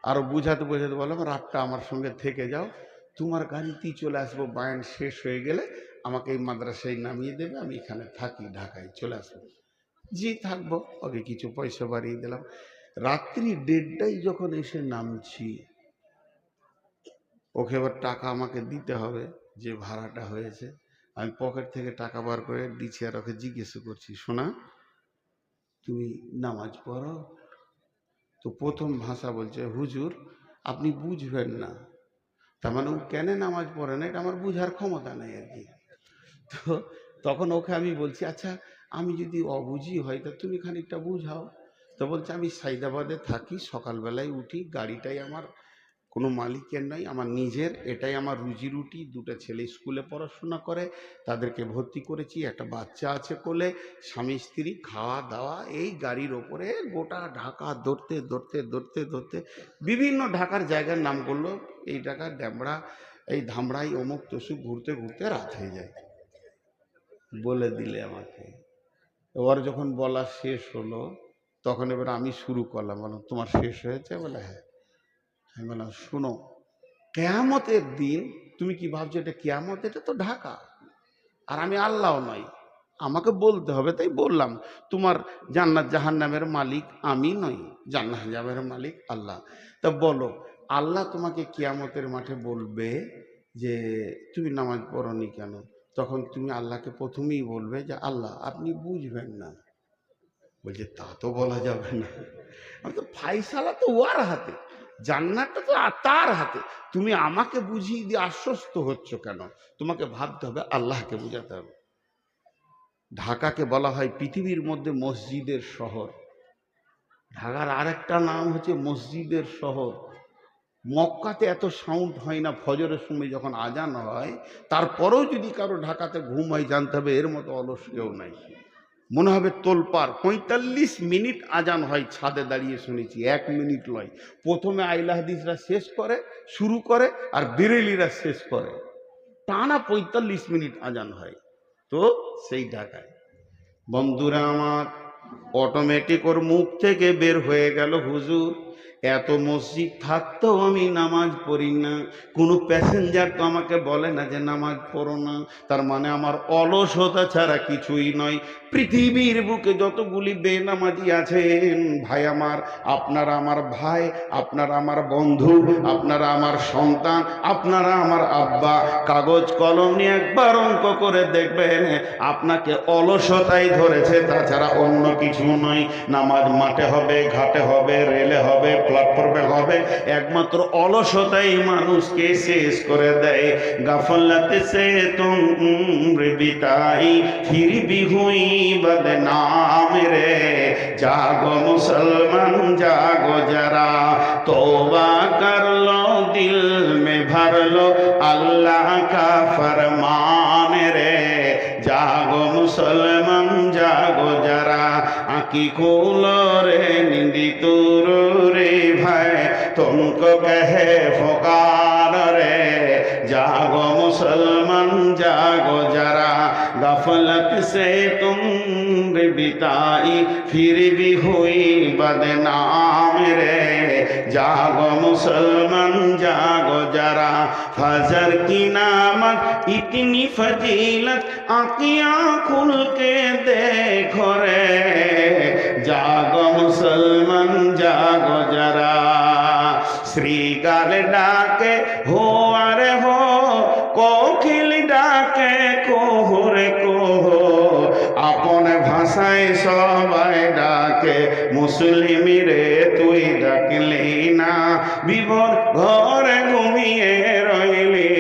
আরও বোঝাতে বোঝাতে বললাম রাতটা আমার সঙ্গে থেকে যাও, তোমার গাড়িতেই চলে আসবো, বায়ান শেষ হয়ে গেলে আমাকে এই মাদ্রাসায় নামিয়ে দেবে, আমি এখানে থাকি, ঢাকায় চলে আসবো। জি থাকবো। ওকে কিছু পয়সা বাড়িয়ে দিলাম। রাত্রি 1:30টায় যখন এসে নামছি, ওকে এবার টাকা আমাকে দিতে হবে, যে ভাড়াটা হয়েছে। আমি পকেট থেকে টাকা বার করে দিচ্ছি, আর ওকে জিজ্ঞেস করছি, শোনা তুমি নামাজ পড়ো? তো প্রথম ভাষা বলছে, হুজুর আপনি বুঝবেন না। তার মানে ও কেন নামাজ পড়ে না এটা আমার বুঝার ক্ষমতা নেই আর কি। তো তখন ওকে আমি বলছি, আচ্ছা আমি যদি অবুঝি হয় তা তুমি খানিকটা বুঝাও। তো বলছে, আমি সাইদাবাদে থাকি, সকালবেলায় উঠি, গাড়িটাই আমার কোনো মালিকের নয়, আমার নিজের, এটাই আমার রুজি রুটি। 2টা ছেলে স্কুলে পড়াশোনা করে, তাদেরকে ভর্তি করেছি, একটা বাচ্চা আছে কোলে, স্বামী স্ত্রী, খাওয়া দাওয়া এই গাড়ির ওপরে। গোটা ঢাকা দৌড়তে দৌড়তে দৌড়তে দৌড়তে বিভিন্ন ঢাকার জায়গার নাম করলো, এই ঢাকা ড্যামড়া, এই ধামড়াই, অমুক তসুক, ঘুরতে ঘুরতে রাত হয়ে যায়। বলে দিলে আমাকে। এবার যখন বলা শেষ হলো, তখন এবার আমি শুরু করলাম, বললাম তোমার শেষ হয়েছে? বলে হ্যাঁ। আমি বললাম শুনো, কেয়ামতের দিন তুমি কি ভাবছো এটা কেয়ামত? এটা তো ঢাকা, আর আমি আল্লাহ নই, আমাকে বলতে হবে। তাই বললাম, তোমার জান্নাত জাহান্নামের মালিক আমি নই, জান্নাত জাহান্নামের মালিক আল্লাহ। তা বলো, আল্লাহ তোমাকে কিয়ামতের মাঠে বলবে যে তুমি নামাজ পড়নি কেন? তখন তুমি আল্লাহকে প্রথমেই বলবে যে আল্লাহ আপনি বুঝবেন না, বলছে তা তো বলা যাবে না। আমি তো ফাইসালা তো ওর হাতে, জান্নাতটা তো তার হাতে, তুমি আমাকে বুঝিয়ে দিয়ে আশ্বস্ত হচ্ছ কেন? তোমাকে ভাবতে হবে, আল্লাহকে বুঝাতে হবে। ঢাকাকে বলা হয় পৃথিবীর মধ্যে মসজিদের শহর। ঢাকার আরেকটা নাম হচ্ছে মসজিদের শহর। মক্কাতে এত সাউন্ড হয় না ফজরের সময় যখন আজান হয়, তারপরেও যদি কারো ঢাকাতে ঘুম হয়, জানতে হবে এর মতো অলস কেউ নাই। মনে হবে তোলপার ৪৫ মিনিট আজান হয়, ছাদে দাঁড়িয়ে শুনেছি, ১ মিনিট নয়। প্রথমে আইলা হাদিসরা শেষ করে, শুরু করে, আর বেরেলিরা শেষ করে, টানা ৪৫ মিনিট আজান হয়। তো সেই ঢাকায় বন্ধুরা আমার, অটোমেটিক ওর মুখ থেকে বের হয়ে গেল, হুজুর এত মসজিদ থাকতেও আমি নামাজ পড়ি না, কোনো প্যাসেঞ্জার তো আমাকে বলে না যে নামাজ পড়ো না। তার মানে আমার অলসতা ছাড়া কিছুই নয়। পৃথিবীর বুকে যতগুলি বেনামাজি আছেন ভাই আমার, আপনারা আমার ভাই, আপনারা আমার বন্ধু, আপনারা আমার সন্তান, আপনারা আমার আব্বা, কাগজ কলম নিয়ে একবার অঙ্ক করে দেখবেন, আপনাকে অলসতাই ধরেছে, তাছাড়া অন্য কিছু নয়। নামাজ মাঠে হবে, ঘাটে হবে, রেলে হবে, প্ল্যাটফর্মে হবে, একমাত্র অলসতাই মানুষকে শেষ করে দেয়। গাফলাতে সে তুমর বিতাই ফির ভি হুই বদনাম রে, জাগো মুসলমান জাগো জরা, तौबा कर लो दिल में भर लो अल्लाह का फरमान रे, जागो मुसलमान जागो जरा, आँखी खोलो रे निंदी दूर रे भाई, तुमको कहे पुकार रे, जागो मुसलमान जागो जरा, गफलत से तुम बिताई फिर भी हुई बदनाम रे, जागो मुसलमान जागो जरा, फजर की नामत इतनी फजीलत, आँखियाँ खुल के देखो रे, जागो मुसलमान जागो जरा। श्रीगाल डाके हो अरे हो, कोकिल डाके कोहो रे कोहो, আপন ভাষায় সবাই ডাকে, মুসলিম রে তুই ডাকলি না, বিভোর ঘরে ঘুমিয়ে রইলি,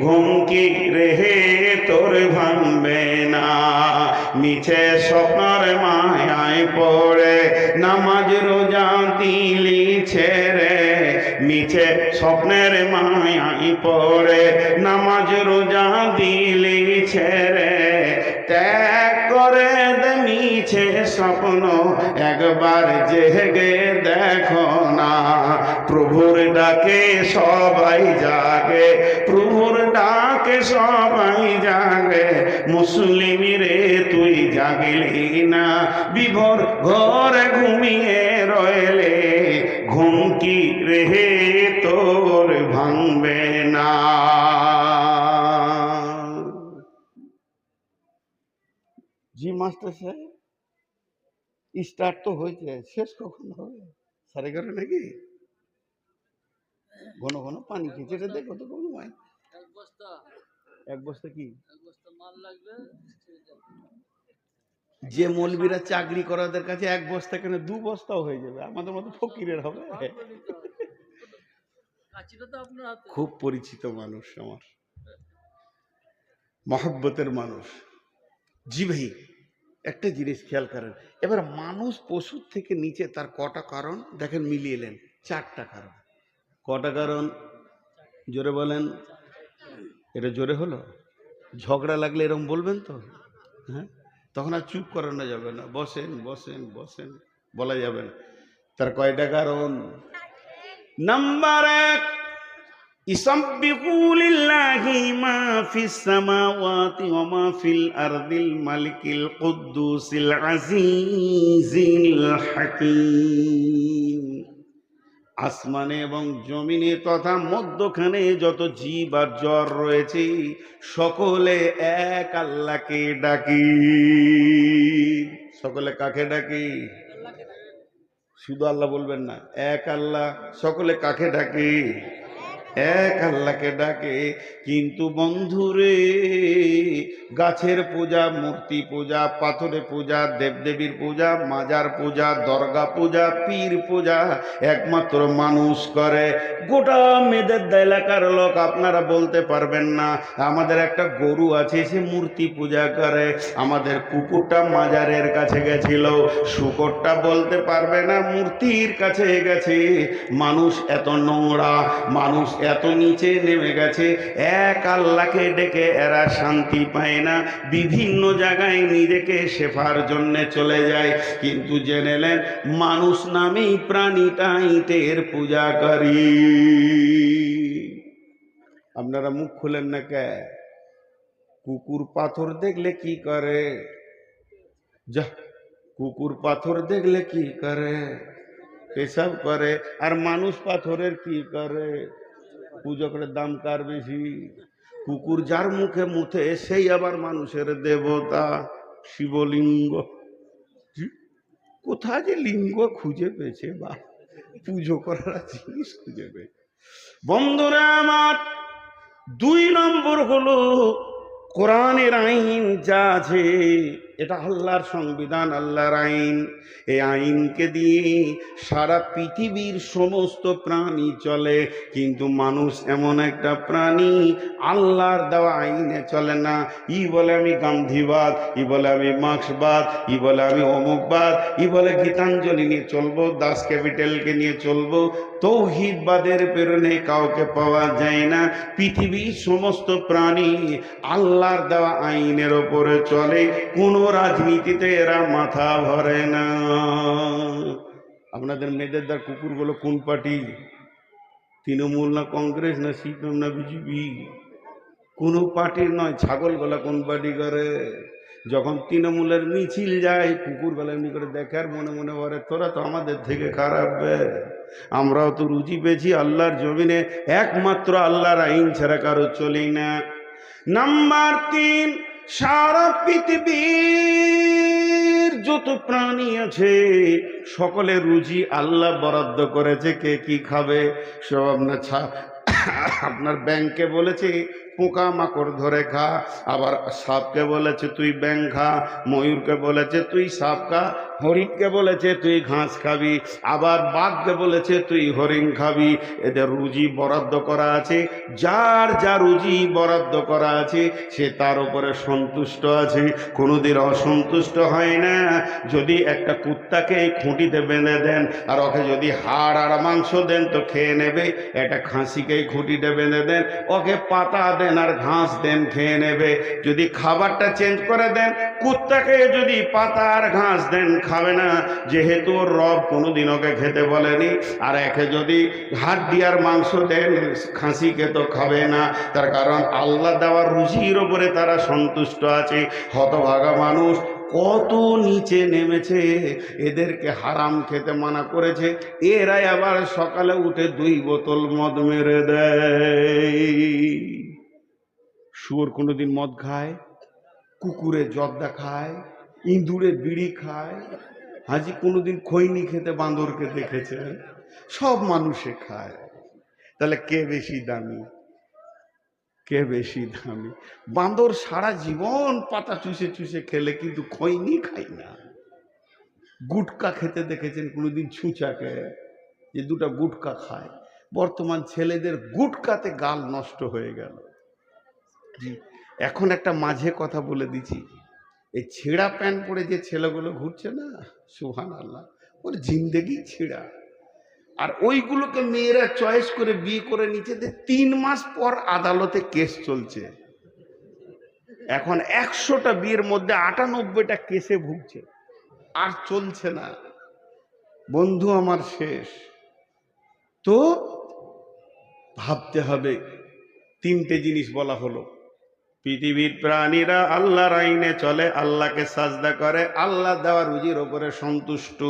ঘুম কি রেহে তোর ভাঙবে না, মিছে স্বপ্নের মায়ায় পড়ে নামাজ রোজা দিলি ছেড়ে, মিছে স্বপ্নের মায়ায় পড়ে নামাজ রোজা দিলি ছেড়ে, ত্যাগ করে দে মিছে স্বপ্ন, একবার জেগে দেখো না, প্রভুর ডাকে সবাই জাগে, প্রভুর ডাকে সবাই জাগে, মুসলিম রে তুই জাগলি না, বিভোর ঘরে ঘুমিয়ে রইলে, ঘুম কি রেহে তোর ভাঙবে না। জি মাস্টার সাহেব, স্টার্ট তো হয়েছে, শেষ কখন হবে? 11:30 নাকি? ঘন ঘন পানি খেয়েছে, এটা দেখো তো কোনো হয়। এক বস্তা কি যে মৌলবীরা চাকরি করাদের কাছে 1 বস্তা কেন 2 বস্তাও হয়ে যাবে, আমাদের মতো ফকিরের হবে। খুব পরিচিত মানুষ আমার, মহব্বতের মানুষ। জি ভাই, একটা জিনিস খেয়াল করেন, এবার মানুষ পশুর থেকে নিচে তার কটা কারণ দেখেন, মিলিয়ে এলেন 4টা কারণ। কটা কারণ জোরে বলেন, এটা জোরে হলো? ঝগড়া লাগলে এরকম বলবেন তো, হ্যাঁ, তখন আর চুপ করানো যাবে না, বসেন বসেন বসেন বলা যাবে না। তার কয়টা কারণ? নাম্বার 1, ইসাব্বিহু লিল্লাহি মা ফিস সামাওয়াতি ওয়া মা ফিল আরদিল মালিকিল কুদ্দুসিল আজিজিল হাকীম। আসমানে এবং জমিনে তথা মধ্যখানে যত জীব আর জড় রয়েছে, সকলে এক আল্লাহকে ডাকি। সকলে কাকে ডাকি? শুধু আল্লাহ বলবেন না, এক আল্লাহ। সকলে কাকে ডাকি? এক আল্লাহকে ডাকে। কিন্তু বন্ধুরে, গাছের পূজা, মূর্তি পূজা, পাথরে পূজা, দেবদেবীর পূজা, মাজার পূজা, দরগা পূজা, পীর পূজা একমাত্র মানুষ করে। গোটা মেদে এলাকার লোক আপনারা বলতে পারবেন না আমাদের একটা গরু আছে সে মূর্তি পূজা করে, আমাদের কুকুরটা মাজারের কাছে গেছিল, শুকরটা বলতে পারবে না মূর্তির কাছে গেছে। মানুষ এত নোংরা, মানুষ এত নিচে নেমে গেছে, এক আল্লাহকে ডেকে এরা শান্তি পায় না, বিভিন্ন জায়গায় নিজেকে শেফার জন্য চলে যায়। কিন্তু জেনে নেন মানুষ নামেই প্রাণীটা ইটের পূজা করি। আপনারা মুখ খুলেন না কে? কুকুর পাথর দেখলে কি করে? যা, কুকুর পাথর দেখলে কি করে? পেশাব করে। আর মানুষ পাথরের কি করে? পুজো করে। দাম কার বেশি? কুকুর যার মুখে মুথে সেই আবার মানুষের দেবতা। শিবলিঙ্গ। কোথায় যে লিঙ্গ খুঁজে পেয়েছে বা পুজো করার জিনিস খুঁজে পেয়েছে। বন্ধুরা আমার, 2 নম্বর হলো কোরআনের আইন যা আছে এটা আল্লাহর সংবিধান, আল্লাহর আইন। এই আইনকে দিয়ে সারা পৃথিবীর সমস্ত প্রাণী চলে। কিন্তু মানুষ এমন একটা প্রাণী আল্লাহর দেওয়া আইনে চলে না। ই বলে আমি গান্ধীবাদ, ই বলে আমি মার্ক্সবাদ, ই বলে আমি অমুকবাদ, ই বলে গীতাঞ্জলি নিয়ে চলবো, দাস ক্যাপিটালকে নিয়ে চলবো। তৌহিদবাদের প্রেরণে কাউকে পাওয়া যায় না। পৃথিবীর সমস্ত প্রাণী আল্লাহর দেওয়া আইনের ওপরে চলে। কোনো রাজনীতিতে এরা মাথা ভরে না। আপনাদের মেয়েদের দ্বার কুকুরগুলো কোন পার্টি? তৃণমূল না কংগ্রেস না সিপিএম না বিজেপি? কোনো পার্টির নয়। ছাগলগুলা কোন পার্টি করে? যখন তৃণমূলের মিছিল যায় কুকুরগুলা এমনি করে দেখে আর মনে মনে বলে তোরা তো আমাদের থেকে খারাপ বে, আমরাও তো রুচি পেয়েছি আল্লাহর জমিনে, একমাত্র আল্লাহর আইন ছাড়া কারো চলি না। নাম্বার 3, সারা পৃথিবীর যত প্রাণী আছে সকলের রুচি আল্লাহ বরাদ্দ করেছে। কে কি খাবে সব আপনার ব্যাংকে বলেছে পোকা মাকড় ধরে খা, আবার সাপকে বলেছে তুই ব্যাং খা, ময়ূরকে বলেছে তুই সাপ খা, হরিণকে বলেছে তুই ঘাস খাবি, আবার বাঘকে বলেছে তুই হরিণ খাবি। এদের রুজি বরাদ্দ করা আছে। যার যা রুজি বরাদ্দ করা আছে সে তার উপরে সন্তুষ্ট আছে, কোনোদিন অসন্তুষ্ট হয় না। যদি একটা কুত্তাকে খুঁটিতে বেঁধে দেন আর ওকে যদি হাড় আর মাংস দেন তো খেয়ে নেবে, একটা খাসিকে খুঁটিতে বেঁধে দেন, ওকে পাতা দেন আর ঘাস দেন, খেয়ে নেবে। যদি খাবারটা চেঞ্জ করে দেন, কুত্তাকে যদি পাতা আর ঘাস দেন খাবে না, যেহেতু ওর রব কোনোদিন ওকে খেতে বলেনি। আর একে যদি হাড্ডি আর মাংস দেন, খাসিকে তো খাবে না, তার কারণ আল্লাহ দেওয়ার রুজির ওপরে তারা সন্তুষ্ট আছে। হতভাগা মানুষ কত নিচে নেমেছে, এদেরকে হারাম খেতে মানা করেছে, এরাই আবার সকালে উঠে 2 বোতল মদ মেরে দেয়। শুয়োর কোনোদিন মদ খায়? কুকুরে জর্দা খায়? ইঁদুরে বিড়ি খায়? হাজি কোনোদিন খৈনি খেতে বাঁদরকে দেখেছে? সব মানুষে খায়। তাহলে কে বেশি দামি? কে বেশি দামি? বাঁদর সারা জীবন পাতা চুষে চুষে খেলে কিন্তু খৈনি খায় না। গুটকা খেতে দেখেছেন কোনোদিন ছুঁচাকে? যে 2টা গুটকা খায়। বর্তমান ছেলেদের গুটকাতে গাল নষ্ট হয়ে গেল। এখন একটা মাঝে কথা বলে দিচ্ছি, এই ছেঁড়া প্যান্ট পরে যে ছেলেগুলো ঘুরছে না, সুবহানাল্লাহ, ওর জিন্দেগি ছেঁড়া। আর ওইগুলোকে মেয়েরা চয়েস করে বিয়ে করে নিচ্ছে। 3 মাস পর আদালতে কেস চলছে। এখন 100টা বিয়ের মধ্যে 98টা কেসে ভুগছে, আর চলছে না। বন্ধু আমার শেষ। তো ভাবতে হবে। 3টে জিনিস বলা হলো। পৃথিবীর প্রাণীরা আল্লাহর আইনে চলে, আল্লাহকে সাজদা করে, আল্লাহ দেওয়া রুজির ওপরে সন্তুষ্ট।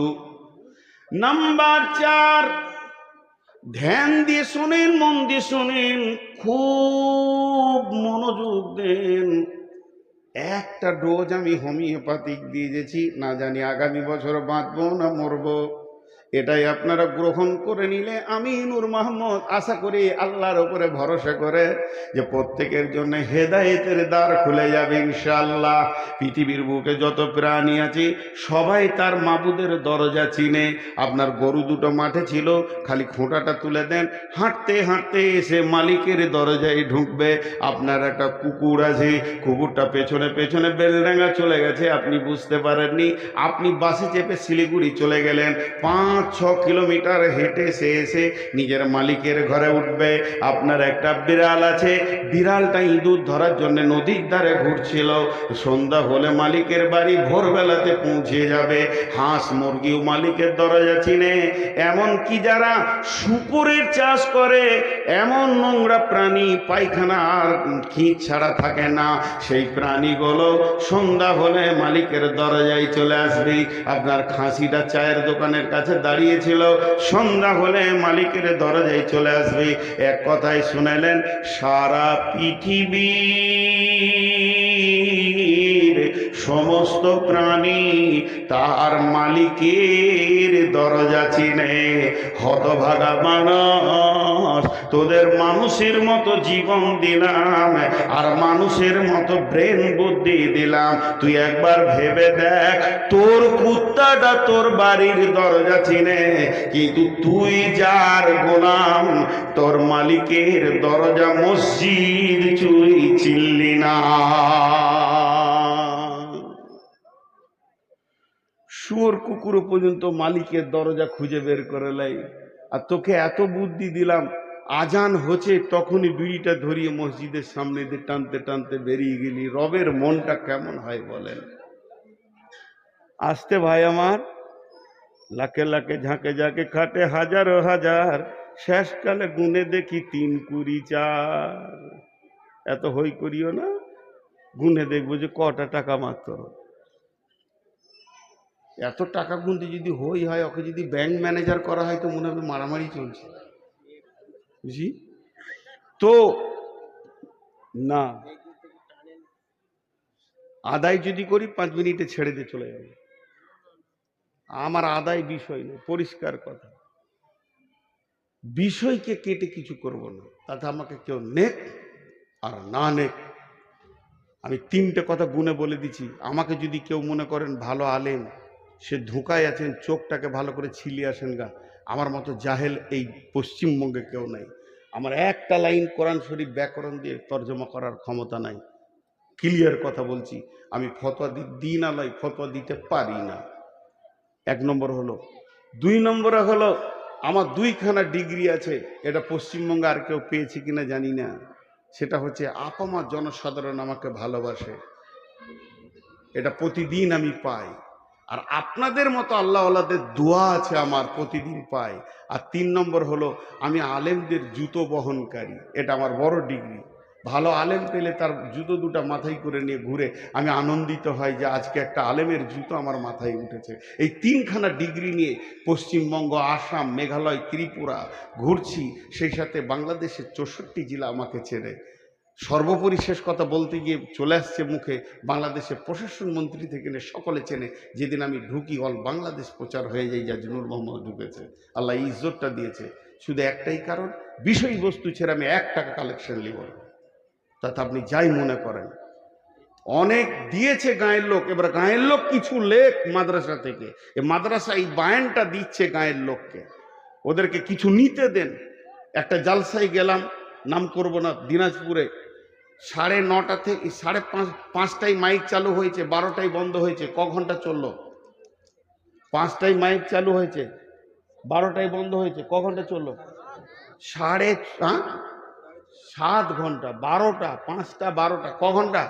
নাম্বার 4, ধ্যান দিয়ে শুনেন, মন দিয়ে শুনেন, খুব মনোযোগ দেন। একটা ডোজ আমি হোমিওপ্যাথিক দিয়ে দিয়েছি, না জানি আগামী বছর বাঁচবো না মরবো। এটাই আপনারা গ্রহণ করে নিলে আমি নূর মোহাম্মদ আশা করি আল্লাহর উপরে ভরসা করে যে প্রত্যেকের জন্য হেদায়েতের দ্বার খুলে যাবে ইনশাআল্লাহ। পৃথিবীর বুকে যত প্রাণী আছে সবাই তার মাবুদের দরজা চিনে। আপনার গরু দুটো মাঠে ছিল, খালি খোঁটাটা তুলে দেন, হাঁটতে হাঁটতে এসে মালিকের দরজায় ঢুকবে। আপনার একটা কুকুর আছে, কুকুরটা পেছনে পেছনে বেলডাঙ্গা চলে গেছে, আপনি বুঝতে পারেননি, আপনি বাসে চেপে শিলিগুড়ি চলে গেলেন, 5-6 কিলোমিটার হেঁটে সে এসে নিজের মালিকের ঘরে উঠবে। আপনার একটা বিড়াল আছে, বিড়ালটা ইঁদুর ধরার জন্য নদীর ধারে ঘুরছিল, সন্ধ্যা হলে মালিকের বাড়ি ভোরবেলাতে পৌঁছে যাবে। হাঁস মুরগিও মালিকের দরজা চিনে। এমন কি যারা শুকুরের চাষ করে, এমন নোংরা প্রাণী পায়খানা আর খিঁচ ছাড়া থাকে না, সেই প্রাণীগুলো সন্ধ্যা হলে মালিকের দরজায় চলে আসবে। আপনার খাসিটা চায়ের দোকানের কাছে দাঁড়িয়েছিল, সন্ধ্যা হলে মালিকের দরজায় চলে আসবে। এক কথায় শুনেলেন, সারা পৃথিবীর সমস্ত প্রাণী তার মালিকের দরজা চিনে। হতভাগা মানুষ, তোদের মানুষের মতো জীবন দিলাম আর মানুষের মতো ব্রেন বুদ্ধি দিলাম, তুই একবার ভেবে দেখ, তোর কুত্তাটা তোর বাড়ির দরজা চিনে, কিন্তু তুই যার গোলাম, তোর মালিকের দরজা মসজিদ চুই চিনলি না। শুয়োর কুকুরও পর্যন্ত মালিকের দরজা খুঁজে বের করে লাই। আর তোকে এত বুদ্ধি দিলাম, আজান হচ্ছে তখনই বিড়িটা ধরিয়ে মসজিদের সামনে দিয়ে টানতে টানতে বেরিয়ে গেলি। রবের মনটা কেমন হয় বলেন? আসতে ভাই আমার, লাখে লাখে ঝাঁকে ঝাঁকে খাটে হাজারো হাজার, শেষকালে গুনে দেখি 3 কুড়ি 4। এত হই করিও না, গুনে দেখবো যে কটা টাকা মাত্র। এত টাকা গুনতে যদি হই হয়, ওকে যদি ব্যাংক ম্যানেজার করা হয় তো মনে হবে মারামারি চলছে, বুঝি তো না। আদায় যদি করি 5 মিনিটে ছেড়ে দিয়ে চলে যাবে, আমার আদায় বিষয় নেই, পরিষ্কার কথা। বিষয়কে কেটে কিছু করব না, তাতে আমাকে কেউ নেক আর না নেক। আমি 3টে কথা গুনে বলে দিচ্ছি। আমাকে যদি কেউ মনে করেন ভালো আলেম, সে ধোঁকায় আছেন, চোখটাকে ভালো করে ছিলিয়ে আসেন গা। আমার মতো জাহেল এই পশ্চিমবঙ্গে কেউ নাই। আমার একটা লাইন কোরআন শরীফ ব্যাকরণ দিয়ে তর্জমা করার ক্ষমতা নাই। ক্লিয়ার কথা বলছি, আমি ফতোয়া দিই না, লাই ফতোয়া দিতে পারি না। 1 নম্বর হলো। 2 নম্বরে হলো, আমার 2খানা ডিগ্রি আছে, এটা পশ্চিমবঙ্গে আর কেউ পেয়েছে কিনা জানি না। সেটা হচ্ছে আপামা জনসাধারণ আমাকে ভালোবাসে, এটা প্রতিদিন আমি পাই। আর আপনাদের মতো আল্লাহওয়ালাদের দোয়া আছে আমার, প্রতিদিন পাই। আর 3 নম্বর হলো, আমি আলেমদের জুতো বহনকারী, এটা আমার বড় ডিগ্রি। ভালো আলেম পেলে তার জুতো দুটো মাথায় করে নিয়ে ঘুরে আমি আনন্দিত হয় যে আজকে একটা আলেমের জুতো আমার মাথায় উঠেছে। এই 3খানা ডিগ্রি নিয়ে পশ্চিমবঙ্গ, আসাম, মেঘালয়, ত্রিপুরা ঘুরছি, সেই সাথে বাংলাদেশের 64 জেলা আমাকে চেনে। সর্বোপরি শেষ কথা বলতে গিয়ে চলে আসছে মুখে, বাংলাদেশের প্রশাসন মন্ত্রী থেকে নিয়ে সকলে চেনে। যেদিন আমি ঢুকি অল বাংলাদেশ প্রচার হয়ে যায় যে নূর মোহাম্মদ ঢুকেছে। আল্লাহ ইজ্জতটা দিয়েছে, শুধু একটাই কারণ, বিষয়বস্তু ছেড়ে আমি 1 টাকা কালেকশন নিব না। তাতে আপনি যাই মনে করেন, অনেক দিয়েছে গায়ের লোক, এবার গায়ের লোক কিছু লেখ মাদ্রাসা থেকে, এ মাদ্রাসা এই বায়ানটা দিচ্ছে গায়ের লোককে, ওদেরকে কিছু নিতে দেন। একটা জালসায় গেলাম, নাম করব না, দিনাজপুরে 9:30 থেকে 5:30টায় মাইক চালু হয়েছে, 12টায় বন্ধ হয়েছে। ক ঘন্টা চললো? 5টায় মাইক চালু হয়েছে, 12টায় বন্ধ হয়েছে, ক ঘন্টা চললো? 7 ঘন্টা। 12টা 5টা 12টা, ক ঘন্টা?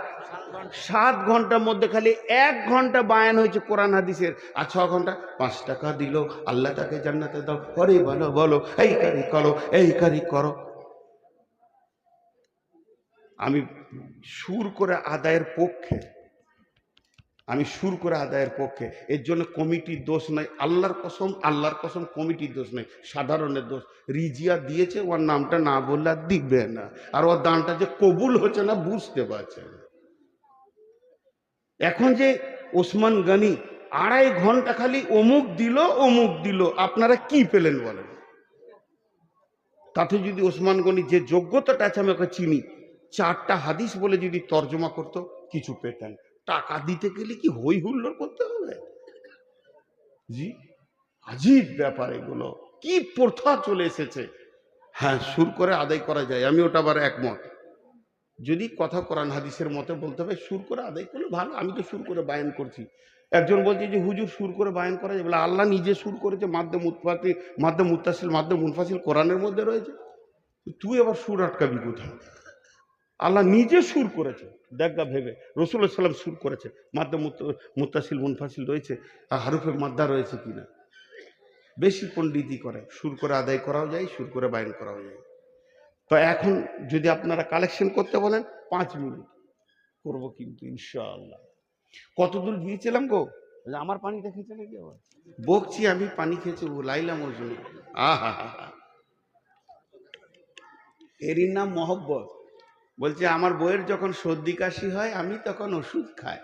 7 ঘন্টার মধ্যে খালি 1 ঘন্টা বায়ান হয়েছে কোরআন হাদিসের। আর 6 ঘন্টা 5 টাকা দিল, আল্লাহ তাকে জান্নাতে দাও, করে বলো বলো, এই কারি করো, এই কারি করো। আমি সুর করে আদায়ের পক্ষে, আমি সুর করে আদায়ের পক্ষে। এর জন্য কমিটির দোষ নয়, আল্লাহর কসম, আল্লাহর কসম, কমিটির দোষ নয়, সাধারণের দোষ। রিজিয়া দিয়েছে, ওর নামটা না বললে আর দিবে না, আর ওর দানটা যে কবুল হচ্ছে না বুঝতে পারছে না। এখন যে ওসমান গনি 2.5 ঘন্টা খালি অমুক দিল, আপনারা কি পেলেন বলেন? তাতে যদি ওসমান গনি যে যোগ্যতাটা আছে আমি ওকে চিনি, 4টা হাদিস বলে যদি তর্জমা করতো কিছু পেতেন। টাকা দিতে গেলে কি হই হুল্লোড় করতে হবে? জি, আজীব ব্যাপার এগুলো, কি প্রথা চলে এসেছে। হ্যাঁ, সুর করে আদায় করা যায়, আমি ওটা আবার একমত। যদি কথা কোরআন হাদিসের মতে বলতে হবে সুর করে আদায় করলে ভালো। আমি তো সুর করে বায়ান করছি। একজন বলছে যে হুজুর সুর করে বায়ান করা যায়, বলে আল্লাহ নিজে সুর করেছে, মাদ্দে মুতফাতি, মাদ্দে মুত্তাসিল, মাদ্দে মুনফাসিল কোরআনের মধ্যে রয়েছে। তুই আবার সুর আটকাবি কোথায়? আল্লাহ নিজে সুর করেছে, দেখগা ভেবে। রাসূলুল্লাহ সাল্লাল্লাহু আলাইহি ওয়াসাল্লাম সুর করেছে, মাদ্দে মুত্তাসিল মুনফাসিল রয়েছে, আর হারুফে মাদ্দা রয়েছে কিনা। বেশি পণ্ডিতি করে, সুর করে আদায় করাও যায়, সুর করে বায়ান করাও যায়। তো এখন যদি আপনারা কালেকশন করতে বলেন 5 মিনিট করবো কিন্তু ইনশাআল্লাহ। কতদূর গিয়েছিলাম গো? আমার পানিটা খেয়েছে নাকি আবার? বকছি আমি, পানি খেয়েছি ও লাইলা মজনু। আহা, এরই নাম মহব্বত। বলছে আমার বইয়ের যখন সর্দি কাশি হয় আমি তখন ওষুধ খাই,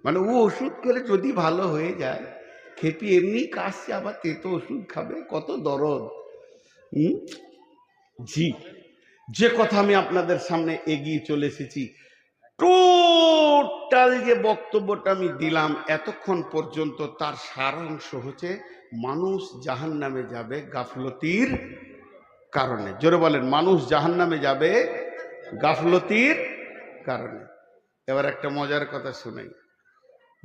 মানে ও ওষুধ খেলে যদি ভালো হয়ে যায়। খেপি এমনি কাশছে, আবার তেতো ওষুধ খাবে, কত দরদ। জি, যে কথা আমি আপনাদের সামনে এগিয়ে চলে এসেছি, টোটাল যে বক্তব্যটা আমি দিলাম এতক্ষণ পর্যন্ত, তার সারাংশ হচ্ছে মানুষ জাহান্নামে যাবে গাফলতির কারণে। জোরে বলেন, মানুষ জাহান্নামে যাবে গাফলতির কারণে। এবার একটা মজার কথা শুনাই।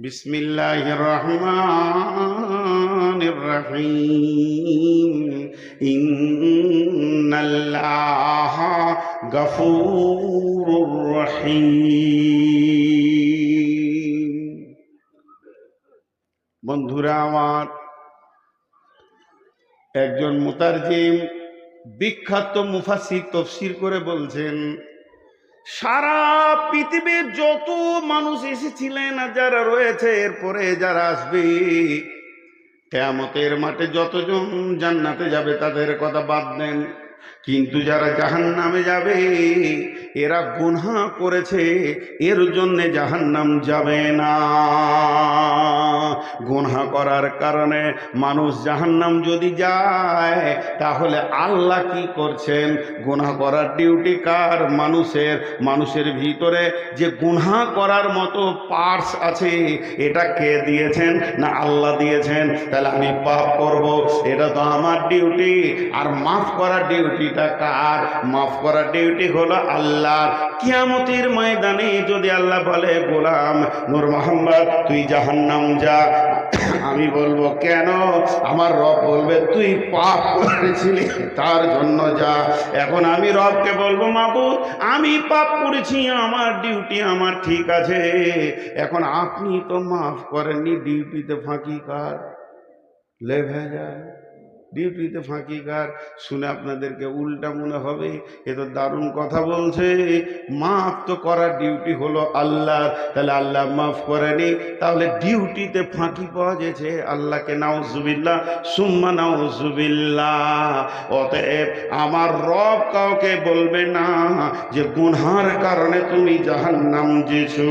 বিসমিল্লাহির রহমানির রহিম। ইন্নাল্লাহা গফুরুর রহিম। বন্ধুরা আমার, একজন মুতারজিম বিখ্যাত মুফাসসির তাফসীর করে বলছেন, সারা পৃথিবীর যত মানুষ এসেছিলেন আর যারা রয়েছে, এরপরে যারা আসবে, কিয়ামতের মাঠে যতজন জান্নাতে যাবে তাদের কথা বাদ দেন, কিন্তু যারা জাহান্নামে যাবে এরা গুনাহ করেছে, এর জন্য জাহান্নাম যাবে না। গুনাহ করার কারণে মানুষ জাহান্নাম যদি যায়, তাহলে আল্লাহ কি করছেন? গুনাহ করার ডিউটি কার? মানুষের ভিতরে যে গুনাহ করার মতো পার্টস আছে, এটা কে দিয়েছেন? না আল্লাহ দিয়েছেন। তাহলে আমি পাপ করব, এটা তো আমার ডিউটি। আর মাফ করার ডিউটিটা কার? মাফ করার ডিউটি হলো আল্লাহর। কিয়ামতের ময়দানে যদি আল্লাহ বলে গোলাম নূর মোহাম্মদ তুই জাহান্নাম যা, আমি বলবো কেন? আমার রব বলবে তুই পাপ করেছিলি তার জন্য যা। এখন আমি রবকে বলবো মাবুদ আমি পাপ করেছি, আমার ডিউটি আমার ঠিক আছে, এখন আপনি তো মাফ করেননি, ডিউটিতে ফাঁকি কার? লে ভেজা, ডিউটিতে ফাঁকি কার? শুনে আপনাদেরকে উল্টা মনে হবে, এ তো দারুণ কথা বলছে। মাফ তো করার ডিউটি হলো আল্লাহ, তাহলে আল্লাহ মাফ করেনি, তাহলে ডিউটিতে ফাঁকি পাওয়া গেছে আল্লাহকে। নাউজুবিল্লাহ সুম্মা নাউজুবিল্লাহ। অতএব আমার রব কাউকে বলবে না যে গুনহার কারণে তুমি জাহান্নাম যেছো।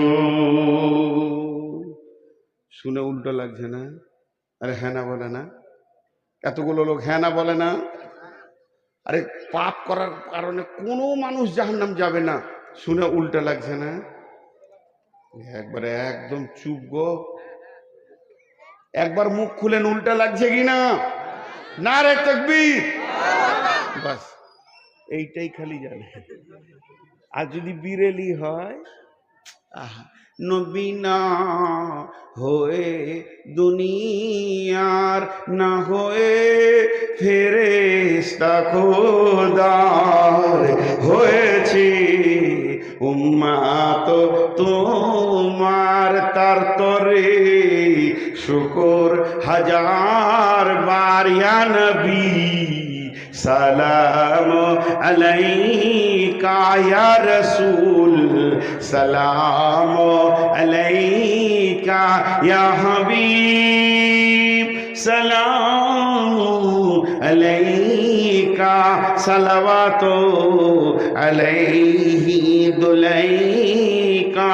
শুনে উল্টো লাগছে না? আরে হ্যাঁ না বলে না? এতগুলো লোক হ্যাঁ না বলে না? আরে পাপ করার কারণে কোনো মানুষ জাহান্নাম যাবে না, শুনে উল্টা লাগছে না? একবারে একদম চুপ গো, একবার মুখ খুলেন উল্টা লাগছে কিনা? নারে তাকবীর, বাস এইটাই খালি জানে। আর যদি বিরেলি হয়, আহা, নবী না হয়ে দুনিয়ার, না হয়ে ফেরেশতা খোদার হয়েছে উম্মাত তোমার, তার তরে শুকর হাজার বার ইয়া নবী সালাম আলাইকা ইয়া রাসূল, সালাম আলাইকা ইয়া হাবিব, সালাম আলাইকা সালাওয়াতু আলাইহি দুলাইকা।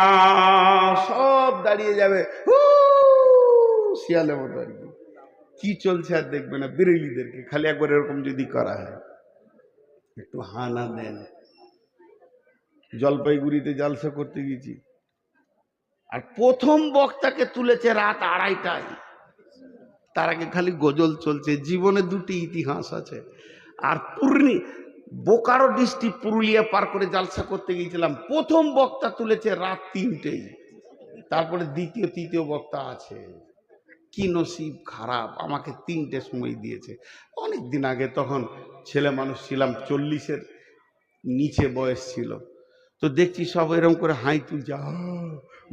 সব দাঁড়িয়ে যাবে, শিয়ালের মতো আর কি চলছে আর দেখবে না, বেরেলিদেরকে খালি একবার এরকম যদি করা হয়, একটু হানা দেন। জলপাইগুড়িতে জালসা করতে গেছি, আর প্রথম বক্তাকে তুলেছে রাত 2:30টায়। তার আগে খালি গজল চলছে। জীবনে দুটি ইতিহাস আছে। আর বোকারো ডিস্ট্রিক্ট পুরুলিয়া পার করে জালসা করতে গিয়েছিলাম, প্রথম বক্তা তুলেছে রাত 3টেই, তারপরে দ্বিতীয় তৃতীয় বক্তা আছে। কি নসিব খারাপ, আমাকে 3টে সময় দিয়েছে। অনেক দিন আগে, তখন ছেলে মানুষ ছিলাম, 40-এর নিচে বয়স ছিল। তো দেখছি সব এরকম করে হাই তুলছে,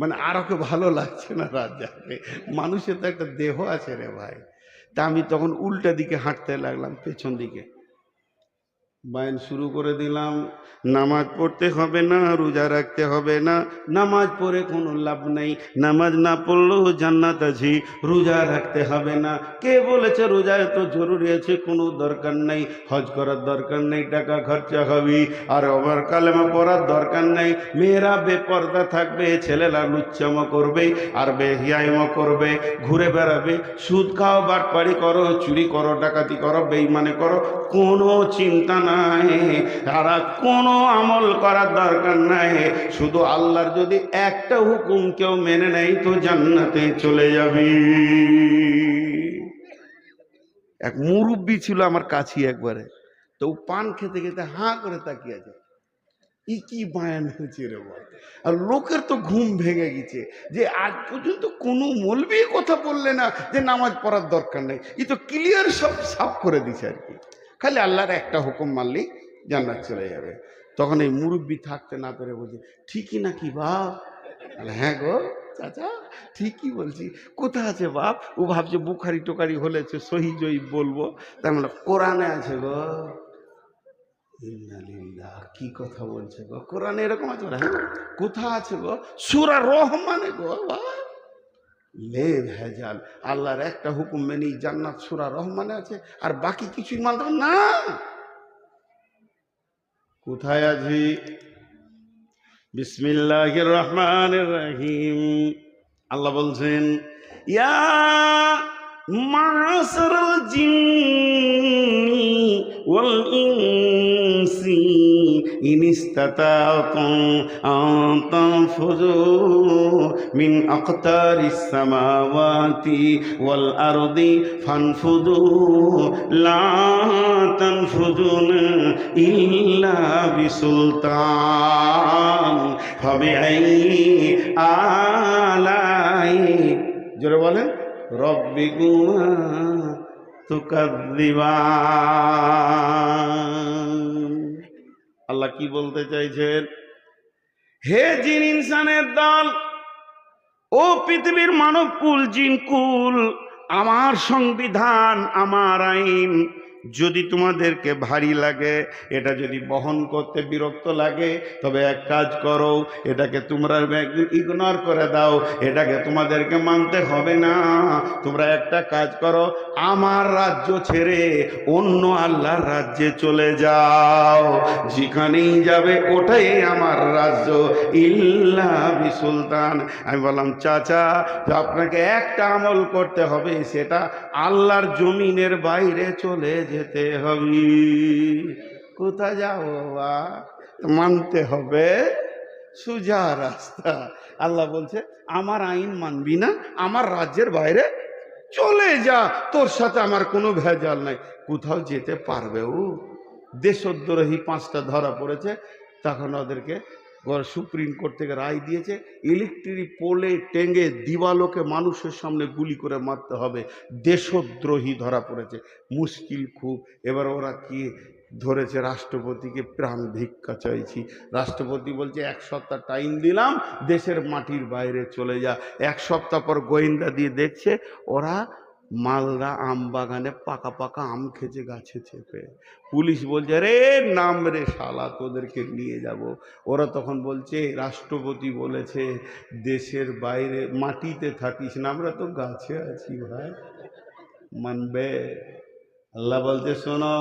মানে আর ওকে ভালো লাগছে না রাত যাবে। মানুষের তো একটা দেহ আছে রে ভাই। তা আমি তখন উল্টা দিকে হাঁটতে লাগলাম, পেছন দিকে। বায়ান শুরু করে দিলাম, নামাজ পড়তে হবে না, রোজা রাখতে হবে না, নামাজ পড়ে কোনো লাভ নেই, নামাজ না পড়লেও জান্নাত আছে, রোজা রাখতে হবে না। কে বলেছে রোজা এত জরুরি আছে? কোনো দরকার নেই, হজ করার দরকার নেই, টাকা খরচা হবে, আর আমার কালেমা পড়ার দরকার নেই। মেয়েরা বেপর্দা থাকবে, ছেলেরা লুচ্চামো করবে আর বেহিয়াইমো করবে, ঘুরে বেড়াবে, সুদ খাও, বাটপাড়ি করো, চুরি করো, ডাকাতি করো, বেঈমানি করো, কোনো চিন্তা নাই, আর কোনো আমল করার দরকার নাই। শুধু আল্লাহর যদি একটা হুকুম কেউ মেনে নেয় তো জান্নাতে চলে যাবে। এক মুরব্বি ছিল আমার কাছে একবারে, তো পান খেতে খেতে হাঁ করে তাকিয়ে আছে, কি বায়ান হয়েছে রে বল। আর লোকের তো ঘুম ভেঙে গেছে যে আজ পর্যন্ত কোনো মৌলবি কথা বললে না যে নামাজ পড়ার দরকার নেই। তো ক্লিয়ার সব সাফ করে দিছে আর কি, খালি আল্লাহর একটা হুকুম মানলেই জান্নাত চলে যাবে। তখন এই মুরব্বি থাকতে না পেরে বলছে, ঠিকই নাকি বাপ? হ্যাঁ গো চাচা, ঠিকই বলছি। কোথা আছে বাপ? ও ভাবছে বুখারি টোকারি হলেছে, সহি জয়ী বলবো, তার মানে কোরআনে আছে গো। কি কথা বলছে গো? কোরআনে এরকম আছে? হ্যাঁ, কোথা আছে গো? সূরা রহমানে গো। লে ভেজাল, আল্লাহর একটা হুকুম মেনেই জান্নাত সূরা রহমানে আছে, আর বাকি কিছুই মানতাম না। কোথায় আছি? বিসমিল্লাহির রহমানির রহিম। আল্লাহ বলছেন, ইয়া মা'শারাল জিন্নি ওয়াল ইনসি ইন ইসতাতাতুম আন তানফুযু মিন আকতারিস সামাওয়াতি ওয়াল আরদি ফানফুযু লা তানফুযুনা ইল্লা বিসুলতান ফাবিআইয়ি আলাই, জোরে বলেন, রব্বিকুমা তুকাযযিবান। আল্লাহ কি বলতে চাইছেন? হে জিন ইনসানের দল, ও পৃথিবীর মানব কুল, জিন কুল, আমার সংবিধান, আমার আইন যদি তোমাদেরকে ভারী লাগে, এটা যদি বহন করতে বিরক্ত লাগে, তবে এক কাজ করো, এটাকে তোমরা একদিন ইগনোর করে দাও, এটাকে তোমাদেরকে মানতে হবে না। তোমরা একটা কাজ করো, আমার রাজ্য ছেড়ে অন্য আল্লাহর রাজ্যে চলে যাও, যেখানেই যাবে ওটাই আমার রাজ্য, ইল্লা বিসুলতান। আমি বললাম, চাচা আপনাকে একটা আমল করতে হবে, সেটা আল্লাহর জমিনের বাইরে চলে যেতে হবে। কোথায় যাও বাবা? মানতে হবে সোজা রাস্তা। আল্লাহ বলছে, আমার আইন মানবি না, আমার রাজ্যের বাইরে চলে যা, তোর সাথে আমার কোনো ভেজাল নাই। কোথাও যেতে পারবে ও? দেশদ্রোহী 5টা ধরা পড়েছে, তখন ওদেরকে সুপ্রিম কোর্ট থেকে রায় দিয়েছে, ইলেকট্রিক পোলে টেঙ্গে দিবালোকে মানুষের সামনে গুলি করে মারতে হবে। দেশদ্রোহী ধরা পড়েছে, মুশকিল খুব। এবার ওরা কি ধরেছে? রাষ্ট্রপতিকে প্রাণ ভিক্ষা চাইছি। রাষ্ট্রপতি বলছে 1 সপ্তাহ টাইম দিলাম, দেশের মাটির বাইরে চলে যা। 1 সপ্তাহ পর গোয়েন্দা দিয়ে দেখছে ওরা মালদা আম বাগানে পাকা পাকা আম খেছে গাছে চেপে। পুলিশ বলছে, রে নাম রে শালা, তোদেরকে নিয়ে যাব। ওরা তখন বলছে, রাষ্ট্রপতি বলেছে দেশের বাইরে মাটিতে থাকিস না, আমরা তো গাছে আছি ভাই, মানবে? আল্লাহ বলছে, শোনো,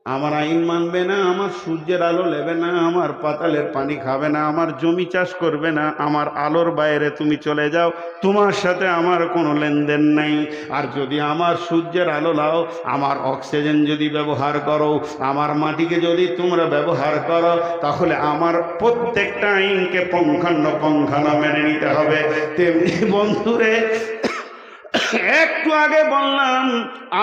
আমার আইন মানবে না, আমার সূর্যের আলো নেবে না, আমার পাতালের পানি খাবে না, আমার জমি চাষ করবে না, আমার আলোর বাইরে তুমি চলে যাও, তোমার সাথে আমার কোনো লেনদেন নাই। আর যদি আমার সূর্যের আলো লাও, আমার অক্সিজেন যদি ব্যবহার করো, আমার মাটিকে যদি তোমরা ব্যবহার করো, তাহলে আমার প্রত্যেকটা আইনকে পঙ্খানুপুঙ্খান মেনে নিতে হবে। তেমনি বন্ধুরে, একটু আগে বললাম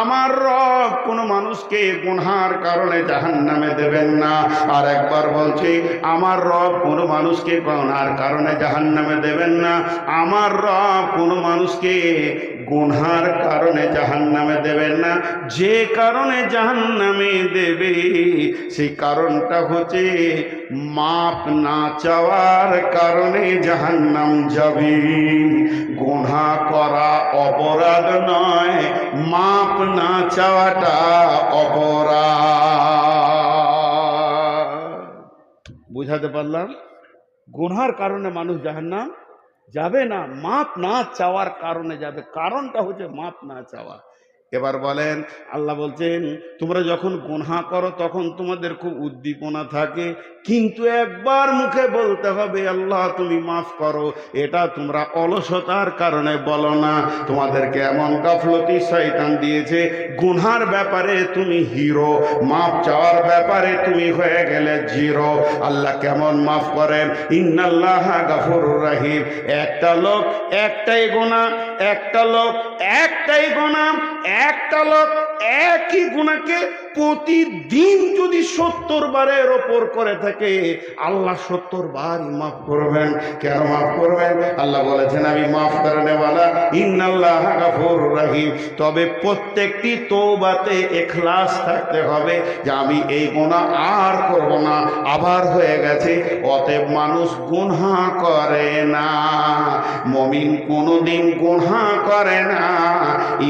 আমার রব কোনো মানুষকে গুনহার কারণে জাহান্নামে দেবেন না। আর একবার বলছি, আমার রব কোনো মানুষকে গুনহার কারণে জাহান্নামে দেবেন না। আমার রব কোনো মানুষকে গুনহার কারণে জাহান্নামে দেবেন না। যে কারণে জাহান্নামে দেবে সেই কারণটা হচ্ছে মাপ না চাওয়ার কারণে জাহান্নাম যাবে। গুনাহ করা অপরাধ নয়, মাপ না চাওয়াটা অপরাধ। বুঝাতে পারলাম? গুনার কারণে মানুষ জাহান্নাম যাবে না, মাপ না চাওয়ার কারণে যাবে। কারণটা হচ্ছে মাপ না চাওয়া। এবার বলেন, আল্লাহ বলছেন তোমরা যখন গুনাহ করো তখন তোমাদের খুব উদ্দীপনা থাকে, কিন্তু একবার মুখে বলতে হবে আল্লাহ তুমি মাফ করো। এটা তোমরা অলসতার কারণে বলো না। তোমাদেরকে এমন গাফলতি শয়তান দিয়েছে, গুনার ব্যাপারে তুমি হিরো, মাফ চাওয়ার ব্যাপারে তুমি হয়ে গেলে জিরো। আল্লাহ কেমন মাফ করেন? ইন্নাল্লাহা গাফুরুর রহিম। একটা লোক একটাই গুনাহ, একটা লোক একটাই গুনাহ, একটা লোক একই গুনাহকে প্রতিদিন যদি 70 বারের ওপর করে থাকে, আল্লাহ 70 বারই মাফ করবেন। কেন মাফ করবেন? আল্লাহ বলেছেন আমি মাফ করেনেওয়ালা, ইন্নাল্লাহা গাফুরুর রহিম। তবে প্রত্যেকটি তওবাতে ইখলাস থাকতে হবে যে আমি এই গুনাহ আর করব না, আবার হয়ে গেছে। অতএব মানুষ গুনাহ করে না, মুমিন কোনোদিন গুনাহ করে না,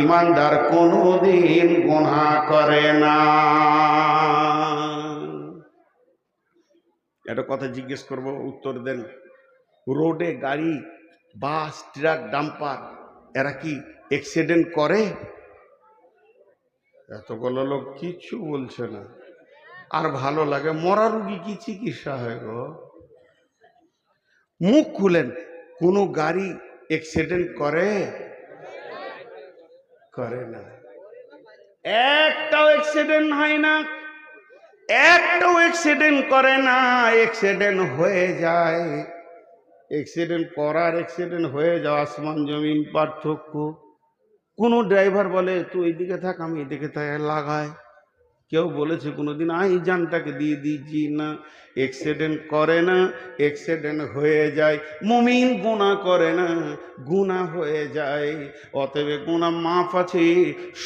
ঈমানদার কোনোদিন গুনাহ করে না। একটা কথা জিজ্ঞেস করব, উত্তর দেন। রোডে গাড়ি, বাস, ট্রাক, ডাম্পার এরা কি অ্যাক্সিডেন্ট করে? এতগুলো লোক কিছু বলছে না। আর ভালো লাগে, মরা রুগী কি চিকিৎসা হয় গো? মুখ খুলেন। কোনো গাড়ি অ্যাক্সিডেন্ট করে? করে না। একটাও অ্যাক্সিডেন্ট হয় না, একটাও অ্যাক্সিডেন্ট করে না। অ্যাক্সিডেন্ট হয়ে যায়, অ্যাক্সিডেন্ট করার অ্যাক্সিডেন্ট হয়ে যাওয়া আসমান জমিন পার্থক্য। কোনো ড্রাইভার বলে তুই এইদিকে থাক, আমি এদিকে থাক, লাগায়। কেউ বলেছে কোনোদিন আই জানটাকে দিয়ে দিচ্ছি না? অ্যাক্সিডেন্ট করে না, অ্যাক্সিডেন্ট হয়ে যায়। মুমিন গুনাহ করে না, গুনাহ হয়ে যায়। অতএব গুনাহ মাফ আছে,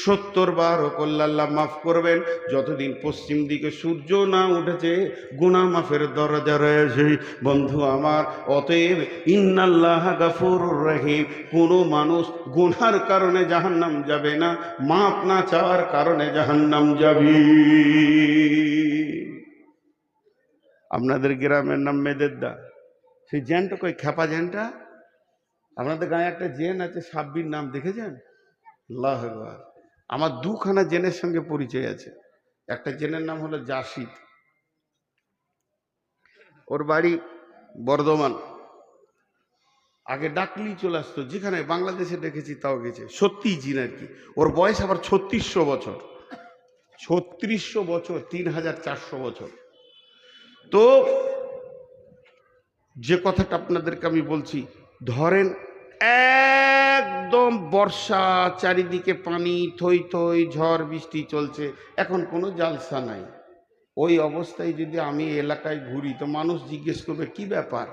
70 বারও করলে আল্লাহ মাফ করবেন। যতদিন পশ্চিম দিকে সূর্য না উঠেছে গুনাহ মাফের দরজা রয়েছে বন্ধু আমার। অতএব ইন্নাল্লাহা গাফুরুর রহিম। কোনো মানুষ গুনার কারণে জাহান্নাম যাবে না, মাফ না চাওয়ার কারণে জাহান্নাম যাবে। আপনাদের গ্রামের নাম মেদেরদা, সেই জেনটা কই? খেপা জেনটা। আপনাদের গায়ে একটা জেন আছে সাব্বির নাম, দেখেছেন? আল্লাহু আকবার। আমার দুখানা জেনের সঙ্গে পরিচয় আছে। একটা জেনের নাম হলো জাসিদ, ওর বাড়ি বর্ধমান। আগে ডাকলেই চলে আসতো, যেখানে বাংলাদেশে দেখেছি তাও গেছে। সত্যিই জিন আর কি। ওর বয়স আবার 3600 বছর, 3600 বছর, 3400 বছর। তো যে কথাটা আপনাদেরকে আমি বলছি, ধরেন একদম বর্ষা, চারিদিকে পানি, থই থই, ঝড় বৃষ্টি চলছে, এখন কোনো জালসা নাই। ওই অবস্থায় যদি আমি এলাকায় ঘুরি তো মানুষ জিজ্ঞেস করবে কি ব্যাপার।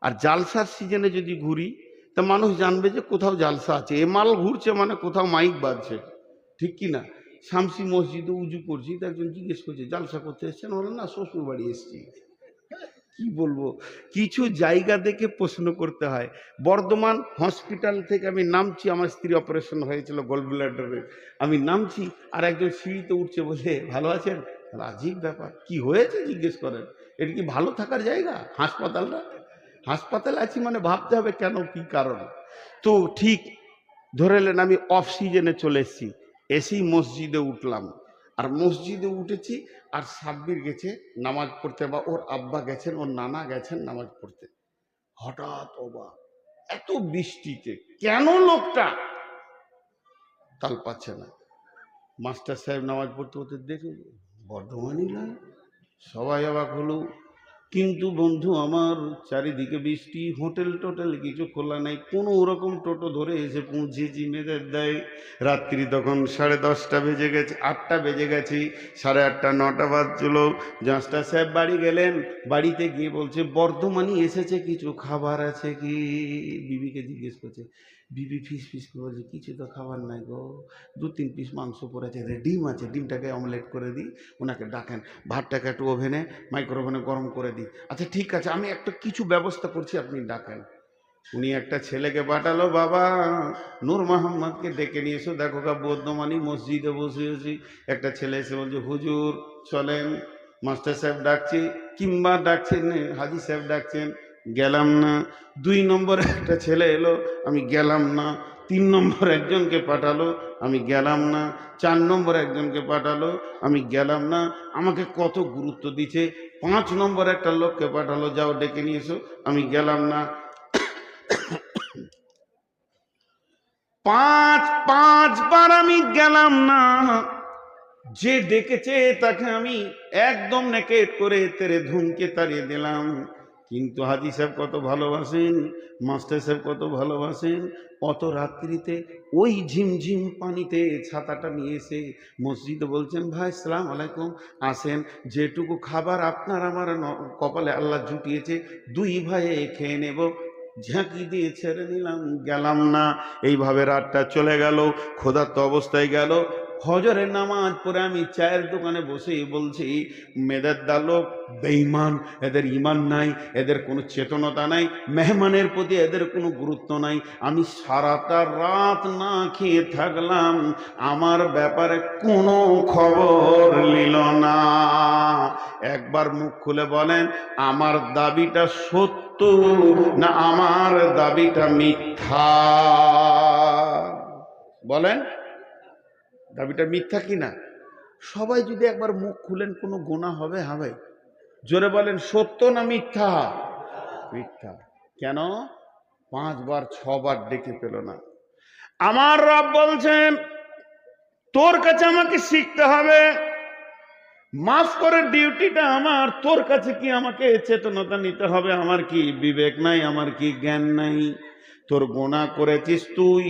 আর জালসার সিজনে যদি ঘুরি তো মানুষ জানবে যে কোথাও জালসা আছে। এ মাল ঘুরছে মানে কোথাও মাইক বাজছে, ঠিক কি না? শামসি মসজিদে উজু করছি, তো একজন জিজ্ঞেস করছে জালসা করতে এসছেন? হলো না, শ্বশুর বাড়ি এসছি। কি বলবো, কিছু জায়গা দেখে প্রশ্ন করতে হয়। বর্ধমান হসপিটাল থেকে আমি নামছি, আমার স্ত্রী অপারেশন হয়েছিল গোল ব্লাডারের। আমি নামছি আর একজন সিঁড়িতে উঠছে, বলে ভালো আছেন? আজীব ব্যাপার, কি হয়েছে জিজ্ঞেস করেন। এটা কি ভালো থাকার জায়গা হাসপাতালটা? হাসপাতালে আছি মানে ভাবতে হবে কেন, কি কারণ। তো ঠিক ধরে নেন আমি অফ সিজনে চলে এসেছি, এসেই মসজিদে উঠলাম। আর মসজিদে উঠেছি, আর সাব্বির গেছে নামাজ পড়তে, বা ওর আব্বা গেছেন, ওর নানা গেছেন নামাজ পড়তে। হঠাৎ অবাক, এত বৃষ্টিতে কেন লোকটা তাল পাচ্ছে না। মাস্টার সাহেব নামাজ পড়তে পড়তে দেখে বর্ধমানই নয়, সবাই অবাক হলো। কিন্তু বন্ধু আমার, চারিদিকে বৃষ্টি, হোটেল টোটেল কিছু খোলা নাই, কোনো ওরকম টোটো ধরে এসে পৌঁছেছি মেয়েদের দেয়। রাত্রি তখন 10:30 বেজে গেছে, 8টা বেজে গেছে, 8:30 9টা বাজছিল। মাস্টার সাহেব বাড়ি গেলেন, বাড়িতে গিয়ে বলছে বর্ধমানই এসেছে, কিছু খাবার আছে কি? বিবিকে জিজ্ঞেস করছে, বিবি ফিস ফিস করে বলছে কিছু তো খাবার নাই গো, 2-3 পিস মাংস পড়েছে, ডিম আছে, ডিমটাকে অমলেট করে দিই। ওনাকে ডাকেন, ভাতটাকে একটু ওভেনে মাইক্রো ওভেনে গরম করে দিই। আচ্ছা ঠিক আছে, আমি একটা কিছু ব্যবস্থা করছি, আপনি ডাকেন। উনি একটা ছেলেকে পাঠালো, বাবা নূর মোহাম্মদকে ডেকে নিয়ে এসো, দেখো কা বর্ধমানি মসজিদে বসে আছি। একটা ছেলে এসে বলছে হুজুর চলেন। মাস্টার সাহেব ডাকছি, কিংবা ডাকছেন হাজি সাহেব ডাকছেন, গেলাম না। 2 নম্বর একটা ছেলে এলো, আমি গেলাম না। 3 নম্বর একজনকে পাঠালো, আমি গেলাম না। 4 নম্বর একজনকে পাঠালো, আমি গেলাম না। আমাকে কত গুরুত্ব দিচ্ছে। 5 নম্বর একটা লোককে পাঠালো, যাও ডেকে নিয়ে এসো, আমি গেলাম না। 5বার আমি গেলাম না। যে ডেকেছে তাকে আমি একদম নেকেট করে তেরে ধুমকে তাড়িয়ে দিলাম। কিন্তু হাজি সাহেব কত ভালোবাসেন, মাস্টার সাহেব কত ভালোবাসেন, অত রাত্রিতে ওই ঝিমঝিম পানিতে ছাতাটা নিয়ে এসে মসজিদে বলছেন, ভাই সালাম আলাইকুম, আসেন, যেটুকু খাবার আপনার আমার কপালে আল্লাহ জুটিয়েছে 2 ভাইয়ে খেয়ে নেব। ঝাঁকি দিয়ে ছেড়ে নিলাম, গেলাম না। এইভাবে রাতটা চলে গেল, ক্ষুধার্ত অবস্থায় গেল। ফজরের নামাজ পড়ে আমি চায়ের দোকানে বসেই বলছি, মেয়েদের দালোক বেঈমান, এদের ইমান নাই, এদের কোনো চেতনতা নাই, মেহমানের প্রতি এদের কোনো গুরুত্ব নাই। আমি সারাটা রাত না খেয়ে থাকলাম, আমার ব্যাপারে কোনো খবর নিল না। একবার মুখ খুলে বলেন, আমার দাবিটা সত্য না আমার দাবিটা মিথ্যা? বলেন, দাবিটা মিথ্যা কি না? সবাই যদি একবার মুখ খুলেন, কোনো গুনাহ হবে? হবে? জোরে বলেন, সত্য না মিথ্যা? মিথ্যা। কেন? 5 বার 6 বার ডেকে পেল না। আমার রব বলছেন, তোর কাছে আমাকে শিখতে হবে, মাফ করে ডিউটিটা আমার। তোর কাছে কি আমাকে চেতনতা নিতে হবে? আমার কি বিবেক নাই? আমার কি জ্ঞান নাই? তোর গুনাহ করেছিস তুই,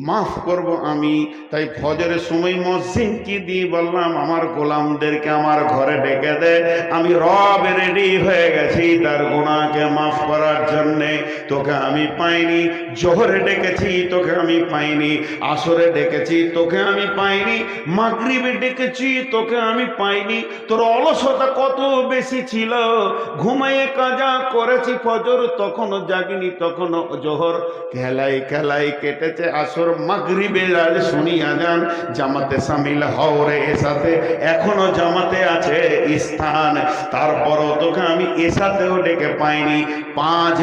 মাফ করব আমি। তাই ফজরের সময় মসজিদকে দিয়ে বললাম, আমার গোলামদেরকে আমার ঘরে ডেকে দে, আমি রব রেডি হয়ে গেছি তার গুনাহকে মাফ করার জন্যে। তোকে আমি পাইনি। জোহরে ডেকেছি, তোকে আমি পাইনি। আসরে ডেকেছি, তোকে আমি পাইনি। মাগরিবে ডেকেছি, তোকে আমি পাইনি। তোর অলসতা কত বেশি ছিল, ঘুমাইয়ে কাজা করেছি ফজর, তখনও জাগিনি, তখনও জোহর খেলাই খেলাই কেটেছে আসর। মাগরিবে আজ শুনি আজান, জামাতে সামিল হও রে এসাতে, এখনো জামাতে আছে স্থান। তারপরও তোকে আমি এসাতেও ডেকে পাইনি। 5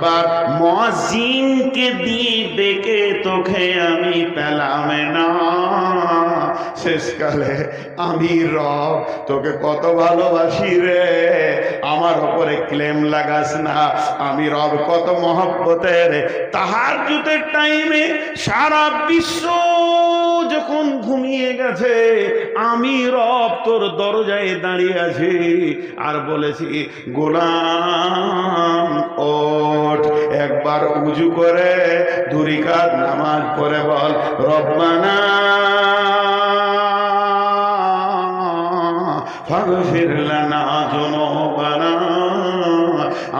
বার মুয়াজ্জিনকে দিয়ে ডেকে তোকে আমি পেলাম না। শেষকালে আমি রব তোকে কত ভালোবাসি রে, আমার উপরে ক্লেম লাগাস না। আমি রব কত মহব্বতের। তাহাজ্জুদের টাইমে সারা বিশ্ব যখন ঘুমিয়ে গেছে, আমি রব তোর দরজায় দাঁড়িয়ে আছি আর বলেছি, গোলাম ওঠ, একবার উজু করে 2 রাকাত নামাজ পড়ে বল, রব্বানা ফাগফির লানা যুনুবানা।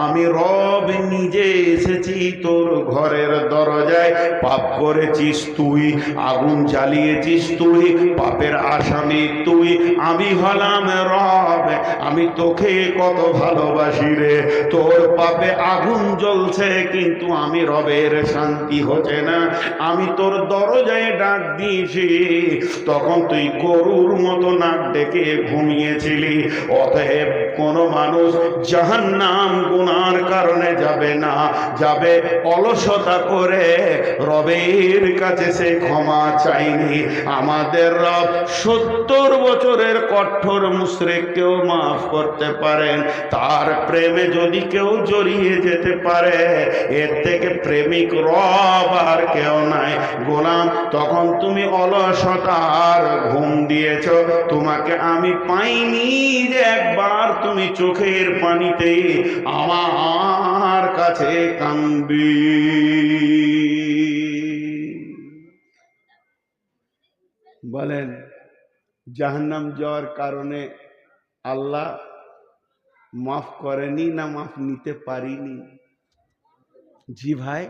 আমি রব নিজে এসেছি তোর ঘরের দরজায়। পাপ করেছিস তুই, আগুন জ্বালিয়েছিস তুই, পাপের আসামি তুই। আমি হলাম রব, আমি তোকে কত ভালোবাসি রে। তোর পাপে আগুন জ্বলছে, কিন্তু আমি রবের শান্তি হচ্ছে না। আমি তোর দরজায় ডাক দিয়েছি, তখন তুই গরুর মতো নাক ডেকে ঘুমিয়েছিলি। অতএব কোন মানুষ জাহান্নাম গুনার কারণে যাবে না, যাবে অলসতা করে, রবের কাছে সে ক্ষমা চাইনি। আমাদের রব 70 বছরের কঠোর মুশরিককেও মাফ করতে পারেন। তার প্রেমে যদি কেউ জড়িয়ে যেতে পারে, এর থেকে প্রেমিক রব আর কেউ নাই। গোলাম, তখন তুমি অলসতার ঘুম দিয়েছ, তোমাকে আমি পাইনি যে একবার তুমি চোখের পানিতে আমার কাছে কাঁদবি। বলেন, জাহান্নাম যাওয়ার কারণে আল্লাহ মাফ করেনি না মাফ নিতে পারিনি? জি ভাই,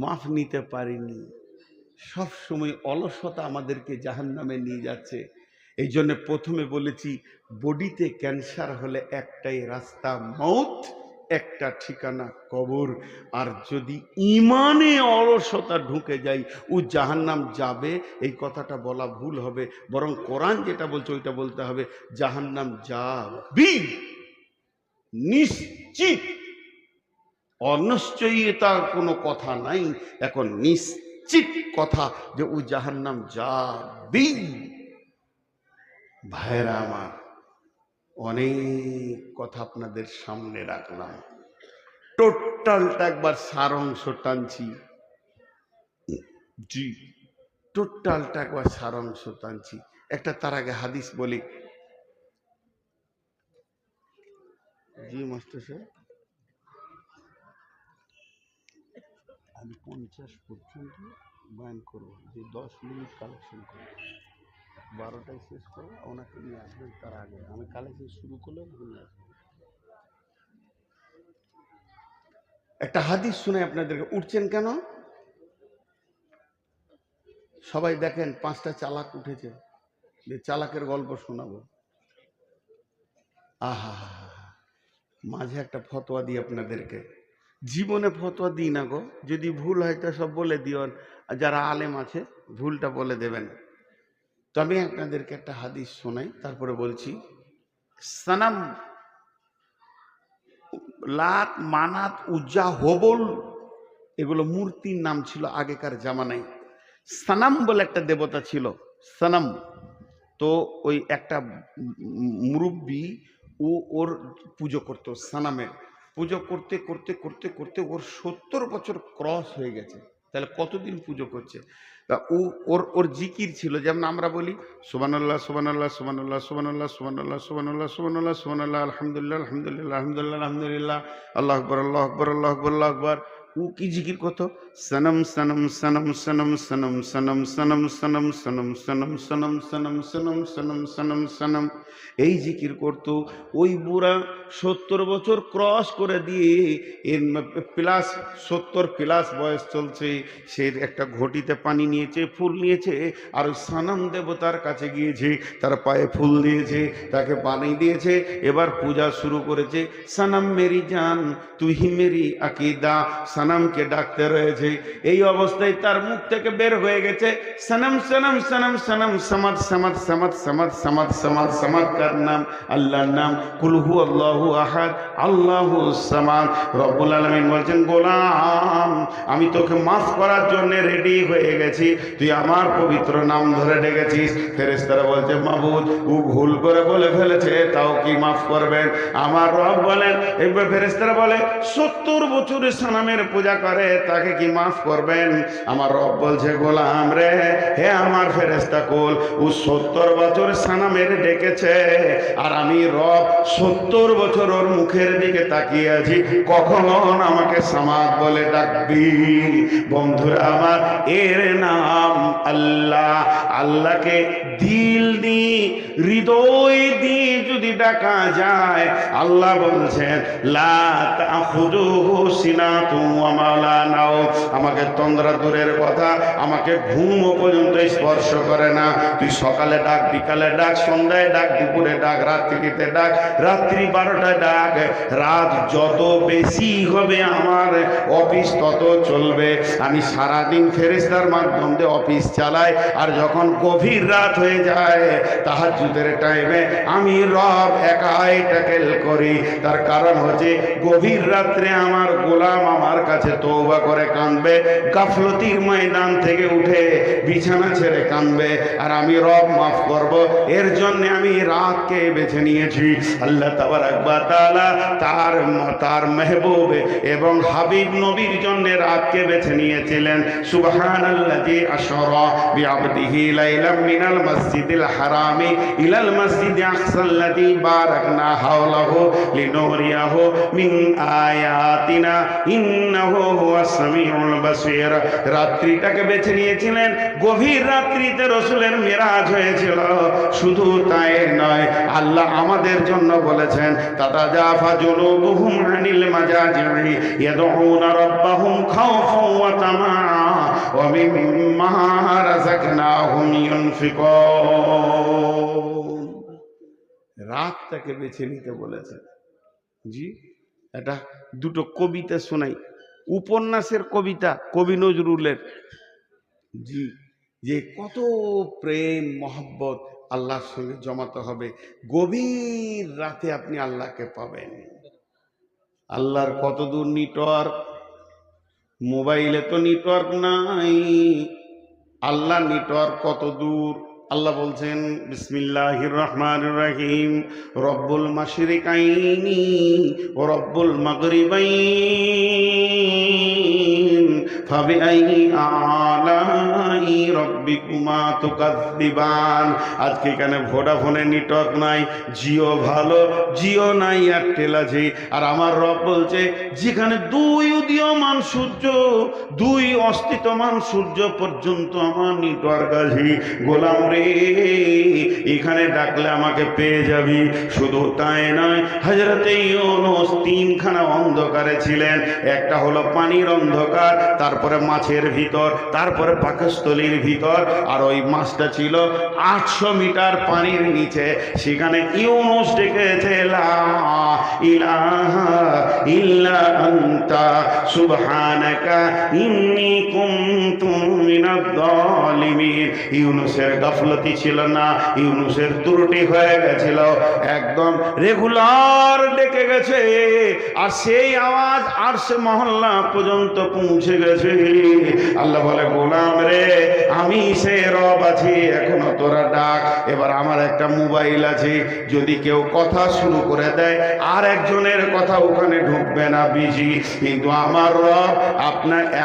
মাফ নিতে পারিনি। সব সময় অলসতা আমাদেরকে জাহান্নামে নিয়ে যাচ্ছে। এই জন্য প্রথমে বলেছি, বডিতে ক্যান্সার হলে একটাই রাস্তা মৌত, একটা ঠিকানা কবর। আর যদি ইমানে অলসতা ঢুকে যায়, ও জাহান্নাম যাবে, এই কথাটা বলা ভুল হবে। বরং কোরআন যেটা বলছে ওইটা বলতে হবে, জাহান্নাম যাবি নিশ্চিত। অনিশ্চয়তার কোনো কথা নাই, এখন নিশ্চিত কথা যে ও জাহান্নাম যাবি। ভাইরা আমার, অনেক কথা আপনাদের সামনে রাখলাম, টোটালটা একবার সারাংশ টানছি। জি, টোটালটা একবার সারাংশ টানছি। একটা তার আগে হাদিস বলি। জি মাস্টার সাহেব, আমি 50 পর্যন্ত বয়ান করবো, যে 10 মিনিট কালেকশন করবো, 12টায় শেষ করবো। ওনাকে নিয়ে আসবেন তার আগে, আমি কালেকশন শুরু করলে নিয়ে আসবেন। একটা হাদিস শুনে আপনাদেরকে, উঠছেন কেন? সবাই দেখেন 5টা চালাক উঠেছে, যে চালাকের গল্প শোনাবো। আহা, মাঝে একটা ফতোয়া দিই আপনাদেরকে। জীবনে ফতোয়া দিই না গো, যদি ভুল হয় তা সব বলে দিও, যারা আলেম আছে ভুলটা বলে দেবেন। তো আমি আপনাদেরকে একটা হাদিস শোনাই, তারপরে বলছি। সানাম, লাত, মানাত, উজ্জা, হবল, এগুলো মূর্তির নাম ছিল আগেকার জামানায়। সানাম বলে একটা দেবতা ছিল, সানাম। তো ওই একটা মুরব্বী ওর পুজো করতো, সানামের পুজো করতে করতে করতে করতে ওর 70 বছর ক্রস হয়ে গেছে। তাহলে কতদিন পুজো করছে? তা ওর জিকির ছিল, যেমন আমরা বলি সুবহানাল্লাহ সুবহানাল্লাহ সুবহানাল্লাহ সুবহানাল্লাহ সুবহানাল্লাহ সুবহানাল্লাহ সুবহানাল্লাহ সুবহানাল্লাহ আলহামদুলিল্লাহ আলহামদুলিল্লাহ আলহামদুলিল্লাহ আলহামদুলিল্লাহ আল্লাহু আকবার আল্লাহু আকবার আল্লাহু আকবার আল্লাহু আকবার। ও কি জিকির করতো? সনম সনম সনম সনম সনম সনম সনম সনম সনম সনম সনম সনম সনম সনম সনম সনম, এই জিকির করতো। ওই বুড়া 70 বছর ক্রস করে দিয়ে প্লাস 70 প্লাস বয়স চলছে, সে একটা ঘটিতে পানি নিয়েছে, ফুল নিয়েছে, আর ওই সানাম দেবতার কাছে গিয়েছে, তার পায়ে ফুল দিয়েছে, তাকে পানি দিয়েছে, এবার পূজা শুরু করেছে। সানাম মেরি জান তুই মেরি আকিদা, সানামকে ডাকতে রয়েছে। এই অবস্থায় তার মুখ থেকে বের হয়ে গেছে সনম সনম সনম সনম সমাদ সমাদ সমাদ সমাদ সমাদ সমাদ সমাদ, কার নাম? আল্লাহর নাম। কুল হু আল্লাহু আহাদ আল্লাহু সামাদ। রব্বুল আলামিন বলছেন, গোলাম আমি তোকে মাফ করার জন্য রেডি হয়ে গেছি, তুই আমার পবিত্র নাম ধরে ডেকেছিস। ফেরেশতারা বলছে, মাবুদ ও ভুল করে বলে ফেলেছে, তাও কি মাফ করবেন? আমার রব বলেন, একবার ফেরেশতারা বলে 70 বছরের সানামের পূজা করে, তাকে কি মাফ করবেন? আমার রব বলছে, গোলাম রে, হে আমার ফেরেশতা কুল, ও 70 বছর সানামের ডেকেছে, আর আমি রব 70 বছর ওর মুখের দিকে তাকিয়ে আছি, কখন আমাকে সামাদ বলে ডাকবি? বন্ধুরা আমার, এর নাম আল্লাহ। আল্লাহকে দিল দিয়ে, হৃদয় দিয়ে যদি ডাকা যায়, আল্লাহ বলছেন লা তাখুযুহু সিনাতুন ওয়া মা লা নাও, আমাকে তন্দ্রা দূরের কথা, আমাকে ঘুম পর্যন্ত স্পর্শ করে না। তুই সকালে ডাক, বিকালে ডাক, সন্ধ্যায় ডাক, দুপুরে ডাক, রাত্রিতে ডাক, রাত্রি 12টায় ডাক, রাত যত বেশি হবে আমার অফিস তত চলবে। আমি সারাদিন ফেরেশতার মাধ্যমে অফিস চালাই। আর যখন গভীর রাত হয়ে যায় তাহাজ্জুদের টাইমে আমি রব একাই ট্যাকেল করি। তার কারণ হচ্ছে গভীর রাত্রে আমার গোলাম আমার কাছে তওবা করে কাঁদবে, গাফলতির ময়দান থেকে উঠে বিছানা ছেড়ে কাঁদবে, আর আমি রব মাফ করব। এর জন্য আমি রাতকে বেছে নিয়েছি। আল্লাহ তাবারাক ওয়া তাআলা তার মেহবুব এবং হাবিব নবীর জন্য রাতকে বেছে নিয়েছিলেন। সুবহানাল্লাযী আশরা বিআবদিহি লাইলাম মিনাল মাসজিদিল হারামি ইলাল মাসজিদি আকসাল্লাযী বারাকনা হাওলাহু লিনুরিয়াহু মিন আয়াতিনা ইন্নাহু হুয়াস সামিউল বাসীর। রাত্রিটাকে বেছে নিয়েছিলেন। গভীর রাত্রিতে রাসূলের মেরাজ হয়েছিল। শুধু তাই নয়, আল্লাহ আমাদের জন্য বলেছেন তাতাজাফা জুনুবুহুম আনিল মাজাজি'i ইয়াদউনা রাব্বাহুম খাওফান ওয়া তামাআ ওয়া মিম্মা রাযাকনাহুম ইউনফিকুন। রাতটাকে বেছে নিতে বলেছেন। জি, এটা দুটো কবিতা শোনাই, উপন্যাসের কবিতা কবি নজরুলের। জি, যে কত প্রেম মহব্বত আল্লাহর সঙ্গে জমাতে হবে। গভীর রাতে আপনি আল্লাহকে পাবেন। আল্লাহর কত দূর নেটওয়ার্ক, মোবাইলে তো নেটওয়ার্ক নাই, আল্লাহ নেটওয়ার্ক কত দূর। আল্লাহ বলছেন বিসমিল্লাহির রহমানির রহিম, রব্বুল মাশরিকাইনি ও রব্বুল মাগরিবাইন ফাবিআইয়ি আলাই রব্বিকুমা তুকাযযিবান। আজকে এখানে ভোডাফোনের নেটওয়ার্ক নাই, জিও ভালো, জিও নাই, এয়ারটেল আছে। আর আমার রব বলছে যেখানে দুই উদীয়মান সূর্য, দুই অস্তিত্বমান সূর্য পর্যন্ত আমার নেটওয়ার্ক আছে, গোলাম রে এখানে ডাকলে আমাকে পেয়ে যাবি। শুধু তাই নয়, হযরতে ইউনূস তিনখানা অন্ধকারে ছিলেন। একটা হলো পানির অন্ধকার, তারপরে মাছের ভিতর, তারপরে পাকস্থলীর ভিতর, আর ওই মাছটা ছিল 800 মিটার পানির নিচে। সেখানে ইউনূস ডেকেছে লা ইলাহা ইল্লা আনতা সুবহানাকা ইন্নী কুনতু মিনাজ জালিমিন। ইউনূসের গাফলতি ছিল না, ইউনূসের ত্রুটি হয়ে গেছিল, একদম রেগুলার ডেকে গেছে। আর সেই আওয়াজ আরশে মহল্লা পর্যন্ত পৌঁছে গেছে। আল্লাহ বলে গোলাম রে আমি সে রব আছি, এখনো তোরা ডাক। এবার আমার একটা মোবাইল আছে, যদি কেউ কথা শুরু করে দেয় আর একজনের কথা ওখানে ঢুকবে না, বিজি। কিন্তু আমার রব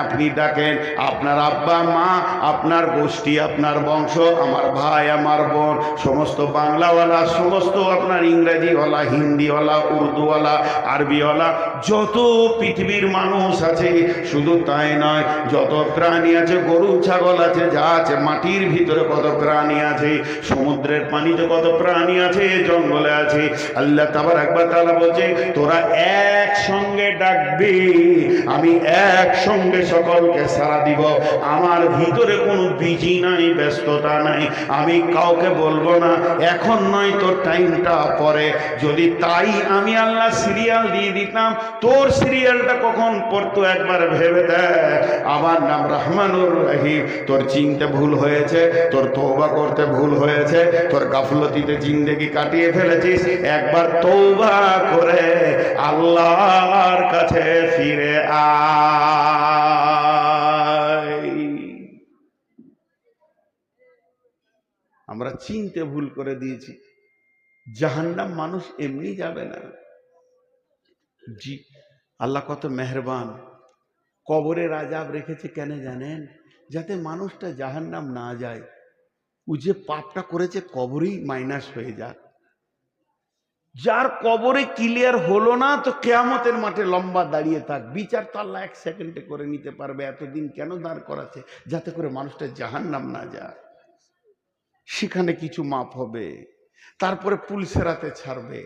আপনি ডাকেন, আপনার আব্বা মা, আপনার গোষ্ঠী, আপনার বংশ, আমার ভাই, আমার বোন, সমস্ত বাংলাওয়ালা, সমস্ত আপনার ইংরেজিওয়ালা, হিন্দিওয়ালা, উর্দুওয়ালা, আরবিওয়ালা, যত পৃথিবীর মানুষ আছে। শুধু তাই নয়, যত প্রাণী আছে, গরু ছাগল আছে, যা আছে, মাটির ভিতরে কত প্রাণী আছে, সমুদ্রের পানিতে কত প্রাণী আছে, জঙ্গলে আছে। আল্লাহ তাবারাক ওয়া তাআলা বলছে তোরা একসঙ্গে ডাকবি, আমি একসঙ্গে সকলকে সাড়া দিব। আমার ভিতরে কোনো বিজি নাই, ব্যস্ততা নাই। আমি কাউকে বলবো না এখন নয়, তোর টাইমটা পরে। যদি তাই আমি আল্লাহ সিরিয়াল দিয়ে দিতাম, তোর সিরিয়ালটা কখন পড়তো একবার ভেবে দেখ। আমার নাম রহমানুর রহিম। তোর চিনতে ভুল হয়েছে, তোর তওবা করতে ভুল হয়েছে, তোর গাফলতিতে জিন্দেগি কাটিয়ে ফেলেছিস, একবার তওবা করে আল্লাহর কাছে ফিরে আয়। আমরা চিনতে ভুল করে দিয়েছি। জাহান্নাম মানুষ এমনি যাবে না। জি, আল্লাহ কত মেহেরবান। কবরের আযাব রেখেছে কেন জানেন? যাতে মানুষটা জাহান্নাম না যায়। ও যে পাপটা করেছে কবরেই মাইনাস হয়ে যাক। যার কবরে ক্লিয়ার হলো না, তো কিয়ামতের মাঠে লম্বা দাঁড়িয়ে থাক, বিচার তো আল্লাহ 1 সেকেন্ডে করে নিতে পারবে। এতদিন কেন দাঁড় করাছে? যাতে করে মানুষটা জাহান্নাম না যায়। সেখানে কিছু মাপ হবে, তারপরে পুলসেরাতে ছাড়বে।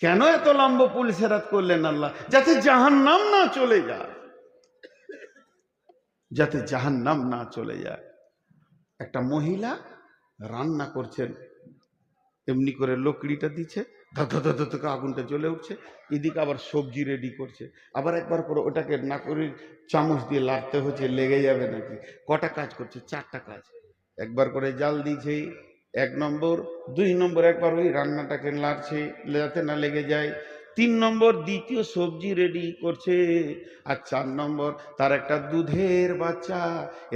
কেন এত লম্বা পুলসেরাত করলেন আল্লাহ? যাতে জাহান্নাম না চলে যায়, যাতে জাহান্নাম না চলে যায়। একটা মহিলা রান্না করছেন, এমনি করে লকড়িটা দিচ্ছে, ধর আগুনটা জ্বলে উঠছে, এদিকে আবার সবজি রেডি করছে, আবার একবার করে ওটাকে না করে চামচ দিয়ে লাড়তে হচ্ছে, লেগে যাবে নাকি। কটা কাজ করছে? 4টা কাজ। একবার করে জাল দিয়েছে 1 নম্বর, 2 নম্বর একবার ওই রান্নাটাকে লাড়ছে যাতে না লেগে যায়, 3 নম্বর দ্বিতীয় সবজি রেডি করছে, আর 4 নম্বর তার একটা দুধের বাচ্চা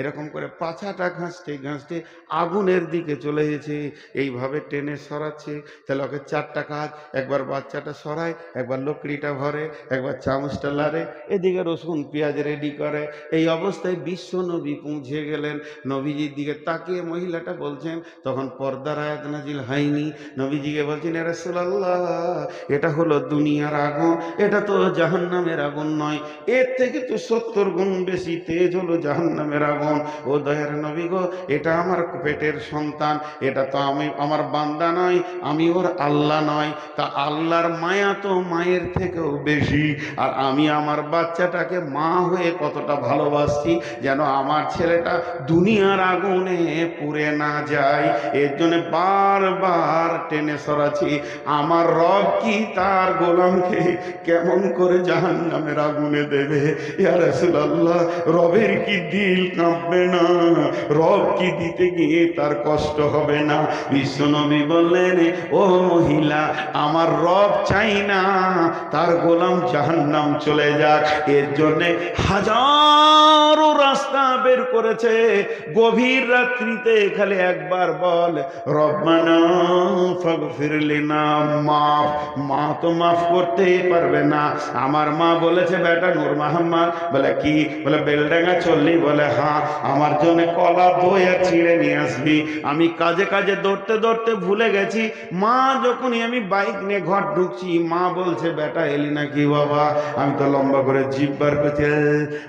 এরকম করে পাছাটা ঘাঁচতে ঘাঁচতে আগুনের দিকে চলে গেছে, এইভাবে টেনে সরাচ্ছে। তাহলে ওকে 4টা কাজ, একবার বাচ্চাটা সরায়, একবার লকড়িটা ভরে, একবার চামচটা লাড়ে, এদিকে রসুন পেঁয়াজ রেডি করে। এই অবস্থায় বিশ্ব নবী পৌঁছে গেলেন। নবীজির দিকে তাকিয়ে মহিলাটা বলছেন, তখন পর্দার আয়াত নাজিল হয়নি, নবীজিকে বলছেন, ইয়া রাসূলুল্লাহ, এটা হলো দুনিয়ার আগুন, এটা তো জাহান্নামের আগুন নয়, এর থেকে তো 70 গুণ বেশি তেজ হলো জাহান্নামের আগুন। ও দয়ার নবী গো, এটা আমার পেটের সন্তান, এটা তো আমি আমার বান্দা নয়, আমি ওর আল্লাহ নয়, তা আল্লাহর মায়া তো মায়ের থেকেও বেশি, আর আমি আমার বাচ্চাটাকে মা হয়ে কতটা ভালোবাসছি যেন আমার ছেলেটা দুনিয়ার আগুনে পুড়ে না যায়, এর জন্য বারবার টেনে সরাচ্ছি। আমার রব কি তার গোলামকে কেমন করে জাহান্নামের আগুনে দেবে? ইয়া রাসূলুল্লাহ, রবের কি দিল কাঁপবে না? রব কি দিতে গিয়ে তার কষ্ট হবে না? বিশ্বনবী বললেন, ও মহিলা, আমার রব চাই না তার গোলাম জাহান্নাম চলে যাক, এর জন্যে হাজারো রাস্তা বের করেছে। গভীর রাত্রিতে খালি একবার বল, রব্বানা ফাগফির লিনা, মাফ। মা তো মাফ করতেই পারবে না। আমার মা বলেছে, বেটা নূর মোহাম্মদ, বলে কি? বলে বেলডাঙ্গা চললি? বলে হ্যাঁ। আমার জন্য কলা দই আর ছিঁড়ে নিয়ে আসবি। আমি কাজে কাজে দৌড়তে দৌড়তে ভুলে গেছি। মা যখনই আমি বাইক নিয়ে ঘর ঢুকছি, মা বলছে, বেটা এলি নাকি? বাবা আমি তো লম্বা করে জিভ বার করছি,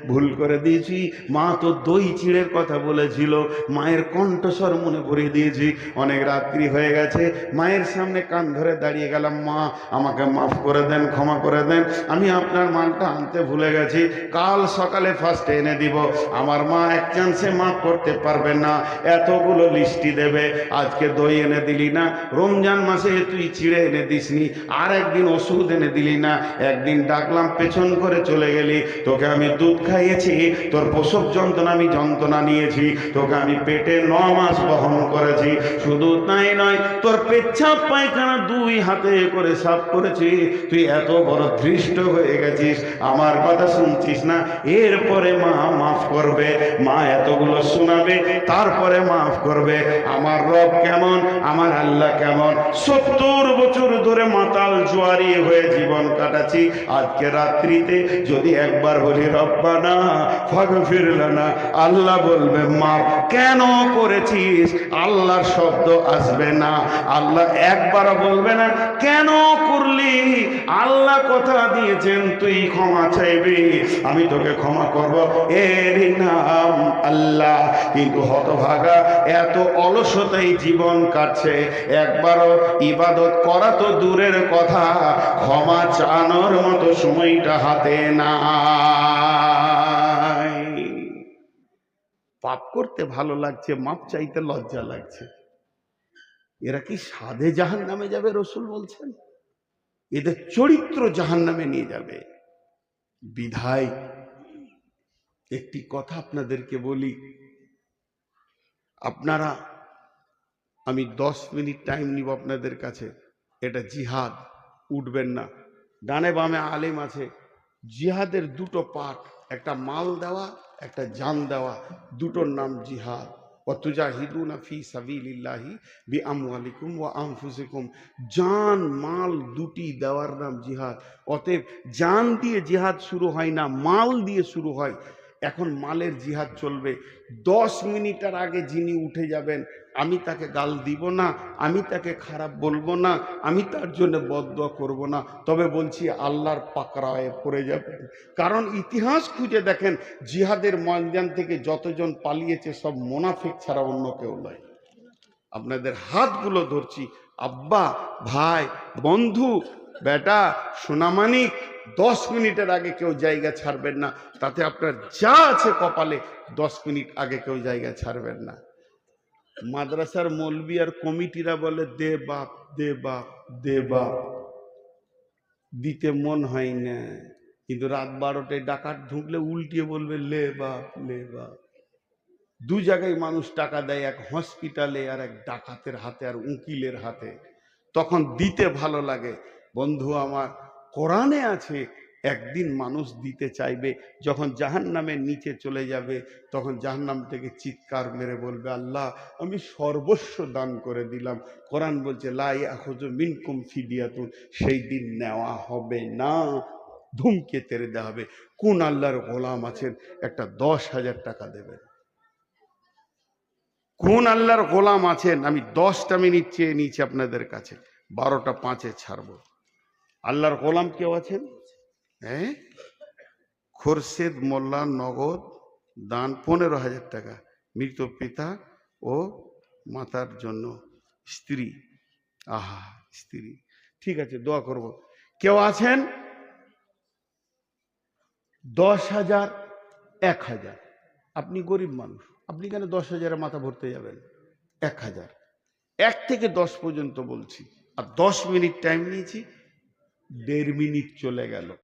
ভুল করে দিয়েছি। মা তো দই চিড়ের কথা বলেছিল। মায়ের কণ্ঠস্বর মনে পড়িয়ে দিয়েছি। অনেক রাত্রি হয়ে গেছে, মায়ের সামনে কান ধরে দাঁড়িয়ে গেলাম, মা আমাকে মাফ করে দেন, ক্ষমা করে দেন, আমি আপনার মালটা আনতে ভুলে গেছি, কাল সকালে ফার্স্টে এনে দিব। আমার মা এক চান্সে মাফ করতে পারবে না, এতগুলো লিস্টি দেবে। আজকে দই এনে দিলি না, রমজান মাসে তুই চিড়ে এনে দিসনি, আর একদিন ওষুধ এনে দিলি না, একদিন ডাকলাম পেছন করে চলে গেলি, তোকে আমি দুধ খাইয়েছি, তোর প্রসব যন্ত্রণা আমি যন্ত্রণা নিয়েছি, তোকে আমি পেটে 9 মাস বহন করেছি। শুধু তাই নয়, তোর পেচ্ছাপ পায়খানা 2 হাতে করে সাফ করেছি। তুই এত বড় ধৃষ্ট হয়ে গেছিস, আমার কথা শুনছিস না। এরপরে মা মাফ করবে, মা এতগুলো শোনাবে, তারপরে মাফ করবে। আমার রব কেমন, আমার আল্লাহ কেমন। 70 বছর ধরে মাতাল জোয়ারি হয়ে জীবন কাটাচ্ছি, আজকে রাত্রিতে যদি একবার বলি রব্বানা ফাগফির লানা, আল্লাহ বলবে মাফ। কেন করেছিস? আল্লাহর শব্দ আসবে না, আল্লাহ একবারও বলবে না কেন করলি। আল্লাহ কথা দিয়েছেন তুই ক্ষমা চাইবি, আমি তোকে ক্ষমা করব, এর নাম আল্লাহ। কিন্তু হতভাগা এত অলসতাই জীবন কাটছে, একবারও ইবাদত করা তো দূরের কথা, ক্ষমা চানোর মতো সময়টা হাতে নাই। পাপ করতে ভালো লাগছে, মাপ চাইতে লজ্জা লাগছে। এরা কি সাধে জাহান্নামে যাবে? রসুল বলছেন এদের চরিত্র জাহান্নামে নিয়ে যাবে। বিধায় একটি কথা আপনাদেরকে বলি, আপনারা, আমি 10 মিনিট টাইম নিব আপনাদের কাছে। এটা জিহাদ, উঠবেন না। ডানে বামে আলেম আছে। জিহাদের 2টো পার্ট, একটা মাল দেওয়া, একটা জান দেওয়া, দুটোর নাম জিহাদ। ওয়াতুজাহিদুনা ফি সাবিলিল্লাহি বিআমওয়ালিকুম ওয়া আনফুসিকুম। জান মাল দুটি দেওয়ার নাম জিহাদ। অতএব জান দিয়ে জিহাদ শুরু হয় না, মাল দিয়ে শুরু হয়। এখন মালের জিহাদ চলবে। 10 মিনিটের আগে যিনি উঠে যাবেন, আমি তাকে গাল দিব না, আমি তাকে খারাপ বলবো না, আমি তার জন্য বদদুয়া করব না, তবে বলছি আল্লাহর পাকড়াওয়ে পড়ে যাবেন। কারণ ইতিহাস খুঁজে দেখেন, জিহাদের ময়দান থেকে যতজন পালিয়েছে সব মুনাফিক ছাড়া অন্য কেউ নয়। আপনাদের হাতগুলো ধরছি, আব্বা, ভাই, বন্ধু, বেটা, সোনামানিক, 10 মিনিটের আগে কেউ জায়গা ছাড়বেন না। তাতে আপনার যা আছে কপালে, 10 মিনিট আগে কেউ জায়গা ছাড়বেন না। মাদ্রাসার মৌলবি আর কমিটিরা বলে দে বাপ, দে বাপ, দে বাপ। দিতে মন হয় না, কিন্তু রাত 12টায় ডাকাত ঢুকলে উল্টিয়ে বলবে লে বাপ লে বাপ। দু জায়গায় মানুষ টাকা দেয়, এক হসপিটালে আর এক ডাকাতের হাতে আর উকিলের হাতে, তখন দিতে ভালো লাগে। বন্ধু আমার, কোরআনে আছে একদিন মানুষ দিতে চাইবে, যখন জাহান্নামের নিচে চলে যাবে তখন জাহান্নাম থেকে চিৎকার মেরে বলবে আল্লাহ আমি সর্বস্ব দান করে দিলাম। কোরআন বলছে লা ইয়াখুযু মিনকুম ফিদিয়াতুন, সেই দিন নেওয়া হবে না, ধুমকে তেড়ে দেওয়া হবে। কোন আল্লাহর গোলাম আছেন একটা 10,000 টাকা দেবেন? কোন আল্লাহর গোলাম আছেন? আমি 10টা মিনিট চেয়ে নিয়েছি আপনাদের কাছে, 12টা 5-এ ছাড়বো। আল্লাহর গোলাম কেউ আছেন? হ্যাঁ, খোরশেদ মোল্লা নগদ দান 15,000 টাকা মৃত পিতা ও মাতার জন্য। স্ত্রী, আহা স্ত্রী, ঠিক আছে দোয়া করব। কেউ আছেন? 10,000, 1,000। আপনি গরিব মানুষ, আপনি কেন 10,000-এ মাথা ভরতে যাবেন? 1,000, 1 থেকে 10 পর্যন্ত বলছি, আর 10 মিনিট টাইম নিয়েছি, 1.5 মিনিট চলে গেল।